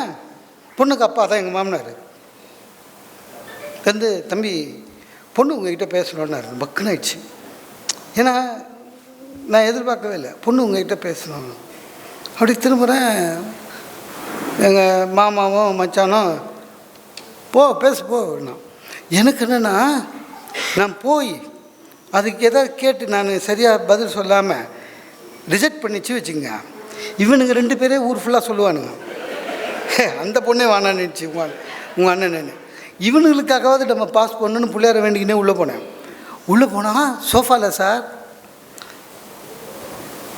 பொண்ணுக்கு அப்பா தான் எங்கள் மாமனார். வந்து தம்பி பொண்ணு உங்ககிட்ட பேசணுன்னாரு. பக்குன்னு ஆயிடுச்சு. ஏன்னா நான் எதிர்பார்க்கவே இல்லை, பொண்ணு உங்ககிட்ட பேசணும். அப்படி திரும்புகிறேன், எங்கள் மாமாவும் மச்சானும் பேச போனா. எனக்கு என்னென்னா, நான் போய் அதுக்கு எதாவது கேட்டு நான் சரியாக பதில் சொல்லாமல் ரிஜெக்ட் பண்ணிச்சு வச்சுங்க, இவனுங்க 2 பேரே ஊர் ஃபுல்லாக சொல்லுவானுங்க, அந்த பொண்ணே வானான்னுச்சு உங்கள் அண்ணன். இவனுங்களுக்காகவாது நம்ம பாஸ் பண்ணணுன்னு பிள்ளையார வேண்டிக்கினே உள்ளே போனேன். உள்ளே போனால் சோஃபாவில் சார்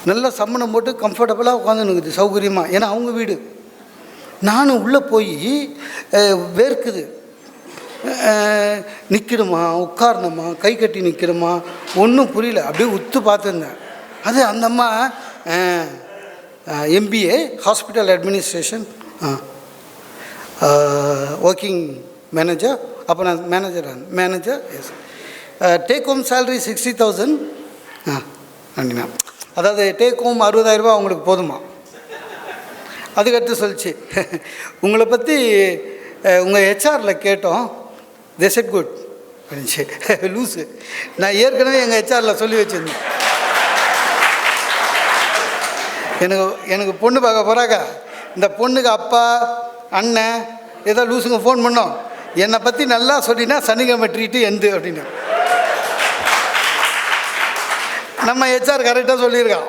நல்லா சம்மணம் போட்டு கம்ஃபர்டபுளாக உட்காந்துனுக்குது சௌகரியமாக. ஏன்னா அவங்க வீடு. நானும் உள்ளே போய் வேர்க்குது, நிற்கணுமா உட்காரணுமா கை கட்டி நிற்கணுமா ஒன்றும் புரியல. அப்படியே உத்து பார்த்துருந்தேன். அது அந்த அம்மா MBA hospital administration working manager. அப்போ நான் manager yes. Take home salary 60,000. அப்படின்னா அதாவது டேக் ஹோம் 60,000 ரூபா அவங்களுக்கு போதுமா. அதுக்கடுத்து சொல்லிச்சு, உங்களை பற்றி உங்கள் ஹெச்ஆரில் கேட்டோம், தே செட் குட் அப்படின்ச்சு. லூஸு. நான் ஏற்கனவே எங்கள் ஹெச்ஆரில் சொல்லி வச்சுருந்தேன், எனக்கு பொண்ணு பார்க்க போகிறாங்க, இந்த பொண்ணுக்கு அப்பா அண்ணன் ஏதோ லூஸுங்க ஃபோன் பண்ணோம், என்னை பற்றி நல்லா சொல்லினா சனிக்கிழமை ட்ரீட்டு எந்து அப்படின்னு. நம்ம ஹெச்ஆர் கரெக்டாக சொல்லியிருக்கான்.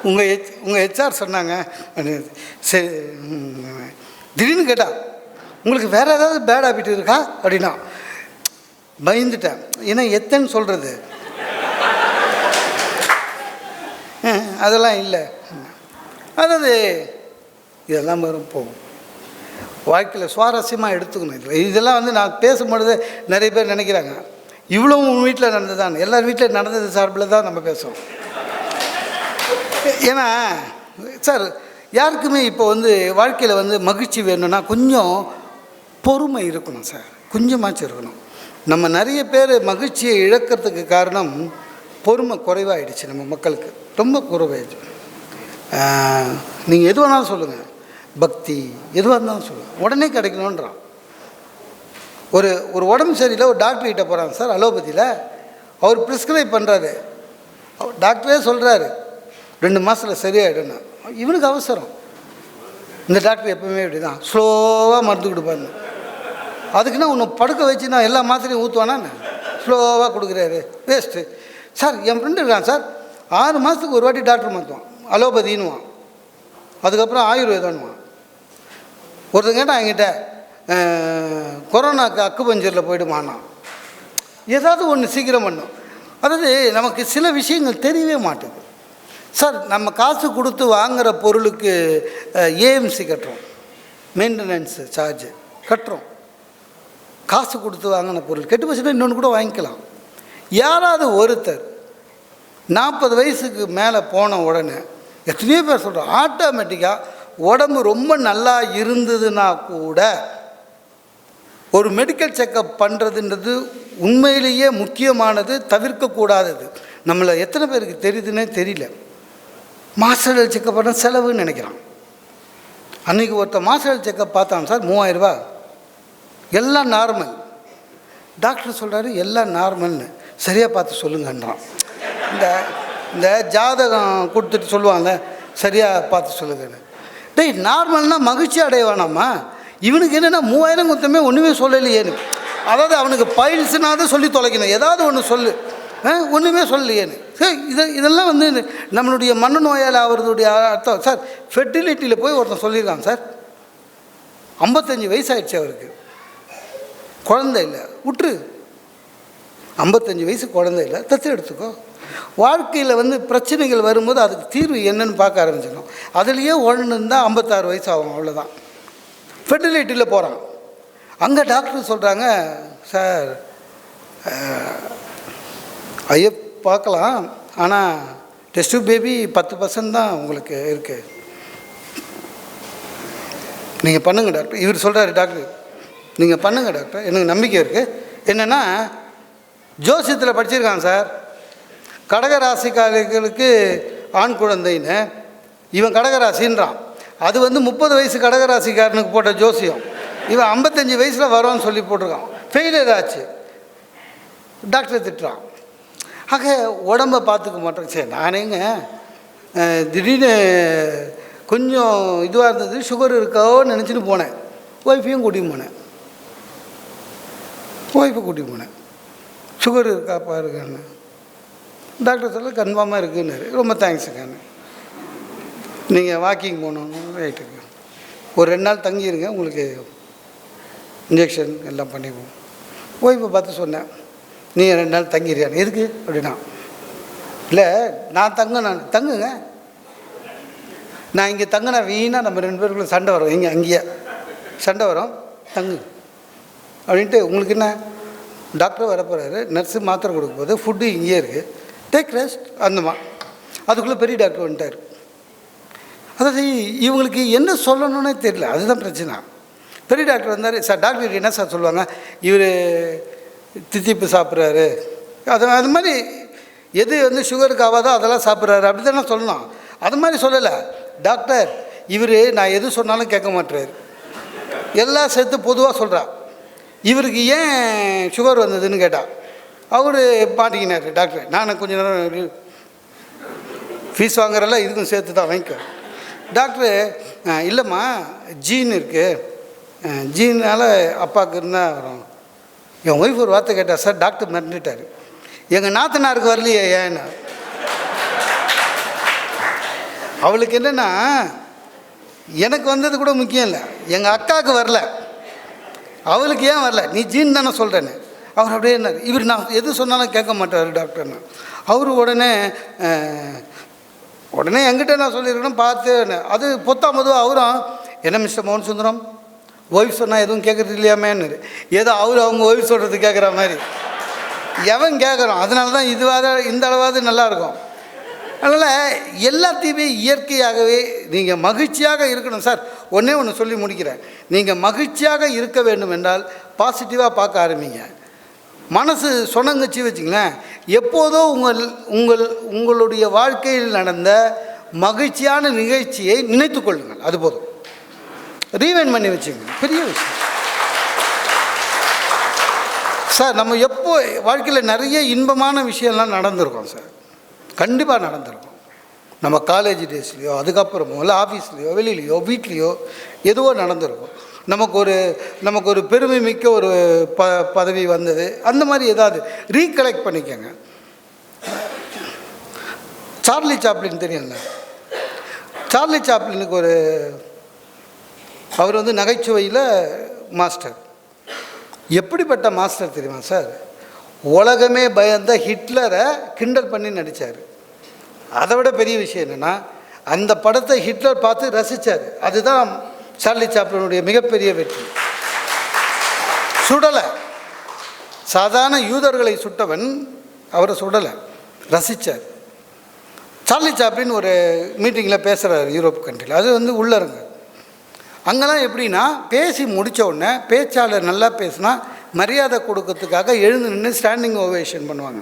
உங்கள் ஹெச்ஆர் சொன்னாங்க. சரி, திடீர்னு கேட்டா உங்களுக்கு வேறு ஏதாவது பேட் ஹேபிட் இருக்கா அப்படின்னா பயந்துட்டேன். ஏன்னா எத்தனை சொல்கிறது, அதெல்லாம் இல்லை. அதாவது இதெல்லாம் வரும் போகும். வாழ்க்கையில் சுவாரஸ்யமாக எடுத்துக்கணும். இதெல்லாம் வந்து நான் பேசும்பொழுது நிறைய பேர் நினைக்கிறாங்க இவ்வளவும் உன் வீட்டில் நடந்ததுதான். எல்லார் வீட்டில் நடந்தது சார்பில் தான் நம்ம பேசுவோம். ஏன்னா சார் யாருக்குமே இப்போ வந்து வாழ்க்கையில் வந்து மகிழ்ச்சி வேணும்னா கொஞ்சம் பொறுமை இருக்கணும் சார், கொஞ்சமாச்சும் இருக்கணும். நம்ம நிறைய பேர் மகிழ்ச்சியை இழக்கிறதுக்கு காரணம் பொறுமை குறைவாகிடுச்சு. நம்ம மக்களுக்கு ரொம்ப குறைவாயிடுச்சு. நீங்கள் எது வேணாலும் சொல்லுங்கள், பக்தி எதுவாக இருந்தாலும் சொல்லுங்கள், உடனே கிடைக்கணுன்றான். ஒரு உடம்பு சரியில்லை, ஒரு டாக்டர்கிட்ட போகிறாங்க சார் அலோபதியில். அவர் ப்ரிஸ்கிரைப் பண்ணுறாரு, டாக்டரே சொல்கிறாரு 2 மாதத்தில் சரியாயிடுன்னு. இவனுக்கு அவசரம். இந்த டாக்டர் எப்பவுமே இப்படி தான் ஸ்லோவாக மருந்து கொடுப்பாரு. அதுக்குன்னா ஒன்று படுக்க வச்சு நான் எல்லா மாத்திரையும் ஊற்றுவானா, ஸ்லோவாக கொடுக்குறாரு, வேஸ்ட்டு. சார் என் ஃப்ரெண்டு இருக்கான் சார், 6 மாதத்துக்கு ஒரு வாட்டி டாக்டர் மாற்றுவான், அலோபதின்னுவான், அதுக்கப்புறம் ஆயுர்வேதன்னுவான். ஒருத்தங்க கேட்டால் என்கிட்ட கொரோனாக்கு அக்குபஞ்சரில் போய்டுமானா. ஏதாவது ஒன்று சீக்கிரம் பண்ணும். அதாவது நமக்கு சில விஷயங்கள் தெரியவே மாட்டேங்குது சார். நம்ம காசு கொடுத்து வாங்குகிற பொருளுக்கு ஏஎம்சி கட்டுறோம், மெயின்டெனன்ஸு சார்ஜ் கட்டுறோம். காசு கொடுத்து வாங்கின பொருள் கெட்டு போச்சுன்னா இன்னொன்று கூட வாங்கிக்கலாம். யாராவது ஒருத்தர் 40 வயசுக்கு மேலே போன உடனே எத்தனையோ பேர் சொல்கிறோம் ஆட்டோமேட்டிக்காக உடம்பு ரொம்ப நல்லா இருந்ததுன்னா கூட ஒரு மெடிக்கல் செக்கப் பண்ணுறதுன்றது உண்மையிலேயே முக்கியமானது, தவிர்க்கக்கூடாதது. நம்மளை எத்தனை பேருக்கு தெரியுதுன்னே தெரியல. மாஸ்டர் செக்கப் பண்ண செலவுன்னு நினைக்கிறான். அன்றைக்கி ஒருத்தர் மாஸ்டர் செக்கப் பார்த்தான் சார், 3000 ரூபா, எல்லாம் நார்மல். டாக்டர் சொல்கிறாரு எல்லாம் நார்மல்னு, சரியாக பார்த்து சொல்லுங்கன்றான். இந்த ஜாதகம் கொடுத்துட்டு சொல்லுவாங்க சரியாக பார்த்து சொல்லுங்கன்னு. டேய் நார்மல்னால் மகிழ்ச்சி அடைய வேணாமா? இவனுக்கு என்னென்னா 3000 கொடுத்தமே ஒன்றுமே சொல்லலையேன்னு. அதாவது அவனுக்கு பைல்ஸுனாவது சொல்லி தொலைக்கணும், ஏதாவது ஒன்று சொல்லு, ஒன்றுமே சொல்லலையேன்னு. சரி, இதெல்லாம் வந்து நம்மளுடைய மனநோயால் ஆகிறதுடைய அர்த்தம் சார். ஃபெர்டிலிட்டியில் போய் ஒருத்தன் சொல்லியிருக்கான் சார், 55 வயசாகிடுச்சு அவருக்கு, குழந்தை இல்லை, விட்டுரு. 55 வயசு குழந்தை இல்லை, தத்து எடுத்துக்கோ. வாழ்க்கையில் வந்து பிரச்சனைகள் வரும்போது அதுக்கு தீர்வு என்னன்னு பார்க்க ஆரம்பிச்சிடணும். அதுலேயே ஒன்று இருந்தால் 56 வயசு ஆகும், அவ்வளோதான். ஃபெர்டிலிட்டியில் போகிறான், அங்கே டாக்டர் சொல்கிறாங்க சார் ஐயோ பார்க்கலாம், ஆனால் டெஸ்ட் பேபி 10% தான் உங்களுக்கு இருக்குது, நீங்கள் பண்ணுங்கள் டாக்டர். இவர் சொல்கிறாரு டாக்டர் நீங்கள் பண்ணுங்கள் டாக்டர், எனக்கு நம்பிக்கை இருக்குது. என்னென்னா ஜோசியத்தில் படிச்சிருக்காங்க சார், கடகராசிக்காரர்களுக்கு ஆண் குழந்தைன்னு. இவன் கடகராசின்றான். அது வந்து 30 வயசு கடகராசிக்காரனுக்கு போட்ட ஜோசியம். இவன் 55 வயசில் வரோன்னு சொல்லி போட்டிருக்கான். ஃபெயிலியர் ஆச்சு, டாக்டரை திட்டுறான். ஆக உடம்பை பார்த்துக்க மாட்டேன். சரி நானேங்க திடீர்னு கொஞ்சம் இதுவாக இருந்தது, சுகர் இருக்காவோன்னு நினச்சிட்டு போனேன். ஒய்ஃபையும் கூட்டின்னு போனேன், சுகர் இருக்கா பாருங்கன்னு. டாக்டர் சொல்ல கன்ஃபார்மாக இருக்குன்னாரு. ரொம்ப தேங்க்ஸுக்கான்னு. நீங்கள் வாக்கிங் போகணும் ரைட்டுக்கு, ஒரு 2 நாள் தங்கிடுங்க, உங்களுக்கு இன்ஜெக்ஷன் எல்லாம் பண்ணிக்குவோம். ஒய்ஃபை பார்த்து சொன்னேன், நீங்கள் 2 நாள் தங்கிடுறியான்னு. எதுக்கு அப்படின்னா, இல்லை நான் தங்குங்க, நான் இங்கே தங்கினா வீணாக நம்ம 2 பேருக்குள்ள சண்டை வரும், இங்கே அங்கேயே சண்டை வரும், தங்கு அப்படின்ட்டு. உங்களுக்கு என்ன, டாக்டர் வரப்போகிறாரு, நர்ஸு மாத்திரை கொடுக்க போது, ஃபுட்டு இங்கேயே இருக்குது, டேக் ரெஸ்ட் அந்தமா. அதுக்குள்ளே பெரிய டாக்டர் வந்துட்டார். அதாவது இவங்களுக்கு என்ன சொல்லணுன்னே தெரியல, அதுதான் பிரச்சனை. பெரிய டாக்டர் வந்தார். சார் டாக்டர் என்ன சார் சொல்லுவாங்க, இவர் தித்திப்பு சாப்பிட்றாரு, அது மாதிரி எது வந்து சுகருக்கு ஆகாதோ அதெல்லாம் சாப்பிட்றாரு அப்படி தானே சொல்லணும். அது மாதிரி சொல்லலை டாக்டர். இவர் நான் எது சொன்னாலும் கேட்க மாட்டுறாரு, எல்லாம் சேர்த்து பொதுவாக சொல்கிறா. இவருக்கு ஏன் சுகர் வந்ததுன்னு கேட்டால் அவர் மாட்டிக்கினார் டாக்டர். நான் கொஞ்சம் நேரம் ஃபீஸ் வாங்குறல இதுக்கும் சேர்த்து தான் வாங்கிக்க. டாக்டரு இல்லைம்மா ஜீன் இருக்குது, ஜீனால் அப்பாவுக்கு இருந்தால் வரும். என் ஒய்ஃப் ஒரு வார்த்தை கேட்டால் சார், டாக்டர் மிரண்டுட்டார். எங்கள் நாத்தனாருக்கு வரலையே ஏன்னா, அவளுக்கு என்னென்னா எனக்கு வந்தது கூட முக்கியம் இல்லை, எங்கள் அக்காவுக்கு வரல, அவளுக்கு ஏன் வரல, நீ ஜீன் தானே சொல்கிறேன்னு. அவர் அப்படியே என்ன, இவர் நான் எது சொன்னாலும் கேட்க மாட்டார் டாக்டர்னு. அவர் உடனே உடனே என்கிட்ட நான் சொல்லியிருக்கணும் பார்த்து. அது பொத்தாமதோ அவரும் என்ன மிஸ்டர் மோகன் சுந்தரம் ஒய்ஃப் சொன்னால் எதுவும் கேட்குறது இல்லையாமேன்னு, ஏதோ அவங்க ஒய்ஃப் சொல்கிறது கேட்குற மாதிரி எவன் கேட்குறோம். அதனால தான் இந்த அளவாவது நல்லாயிருக்கும். அதனால் எல்லாத்தையுமே இயற்கையாகவே நீங்கள் மகிழ்ச்சியாக இருக்கணும் சார். ஒன்று சொல்லி முடிக்கிறேன். நீங்கள் மகிழ்ச்சியாக இருக்க வேண்டும் என்றால் பாசிட்டிவாக பார்க்க ஆரம்பிங்க. மனசு சொன்னங்கச்சி வச்சுங்களேன், எப்போதோ உங்களுடைய வாழ்க்கையில் நடந்த மகிழ்ச்சியான நிகழ்ச்சியை நினைத்து கொள்ளுங்கள். அது போதும். ரீவைண்ட் பண்ணி வச்சுங்க, பெரிய விஷயம் சார். நம்ம எப்போ வாழ்க்கையில் நிறைய இன்பமான விஷயம்லாம் நடந்திருக்கோம் சார், கண்டிப்பாக நடந்திருக்கும். நம்ம காலேஜ் டேஸ்லேயோ அதுக்கப்புறமோ இல்லை ஆஃபீஸ்லேயோ வெளியிலையோ வீட்லேயோ எதுவோ நடந்திருக்கும். நமக்கு ஒரு பெருமை மிக்க ஒரு பதவி வந்தது, அந்த மாதிரி ஏதாவது ரீகலெக்ட் பண்ணிக்கோங்க. சார்லி சாப்ளின் தெரியும்ல, சார்லி சாப்ளினுக்கு அவர் நகைச்சுவையில் மாஸ்டர். எப்படிப்பட்ட மாஸ்டர் தெரியுமா சார்? உலகமே பயந்த ஹிட்லரை கிண்டல் பண்ணி நடித்தார். அதை விட பெரிய விஷயம் என்னென்னா, அந்த படத்தை ஹிட்லர் பார்த்து ரசித்தார். அதுதான் சார்லி சாப்ளினுடைய மிகப்பெரிய வெற்றி. சுடலை, சாதாரண யூதர்களை சுட்டவன் அவரை சுடலை, ரசித்தார். சார்லி சாப்ளின் ஒரு மீட்டிங்கில் பேசுகிறார் யூரோப் கண்ட்ரியில். அது உள்ளரங்க. அங்கெல்லாம் எப்படின்னா, பேசி முடித்த உடனே பேச்சாளர் நல்லா பேசினா மரியாதை கொடுக்கறதுக்காக எழுந்து நின்று ஸ்டாண்டிங் ஓவேஷன் பண்ணுவாங்க.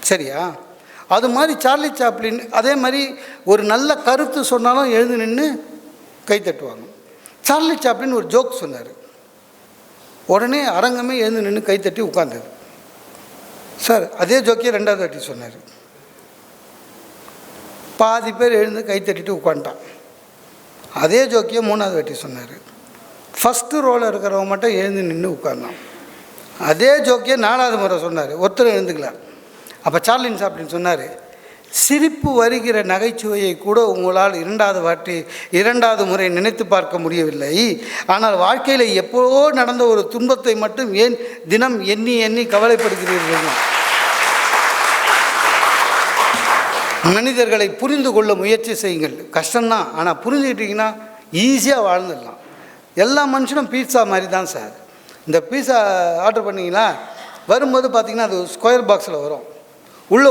சரியா? அது மாதிரி சார்லி சாப்ளின் அதே மாதிரி ஒரு நல்ல கருத்து சொன்னாலும் எழுந்து நின்று கை தட்டுவாங்க. சார்லி சாப்ளின் ஒரு ஜோக் சொன்னார், உடனே அரங்கமே எழுந்து நின்று கைத்தட்டி உட்கார்ந்தது சார். அதே ஜோக்கே ரெண்டாவது வாட்டி சொன்னார், பாதி பேர் எழுந்து கைத்தட்டிட்டு உட்காந்துட்டான். அதே ஜோக்கியை மூணாவது வாட்டி சொன்னார், ஃபஸ்ட்டு ரோவில் இருக்கிறவங்க மட்டும் எழுந்து நின்று உட்கார்ந்தான். அதே ஜோக்கியை நாலாவது முறை சொன்னார், ஒருத்தர் எழுந்துக்கல. அப்போ சார்லின் சாப்ளின் சொன்னார், சிரிப்பு வருகிற நகைச்சுவையை கூட உங்களால் இரண்டாவது முறை நினைத்து பார்க்க முடியவில்லை. ஆனால் வாழ்க்கையில் எப்போதோ நடந்த ஒரு துன்பத்தை மட்டும் ஏன் தினம் எண்ணி எண்ணி கவலைப்படுகிறீர்கள்? மனிதர்களை புரிந்து கொள்ள முயற்சி செய்யுங்கள். கஷ்டம்தான், ஆனால் புரிஞ்சுக்கிட்டிங்கன்னா ஈஸியாக வாழ்ந்துடலாம். எல்லா மனுஷனும் பீட்சா மாதிரி தான் சார். இந்த பீட்சா ஆர்டர் பண்ணிங்கன்னா வரும்போது பார்த்திங்கன்னா அது ஸ்கொயர் பாக்ஸில் வரும். உள்ள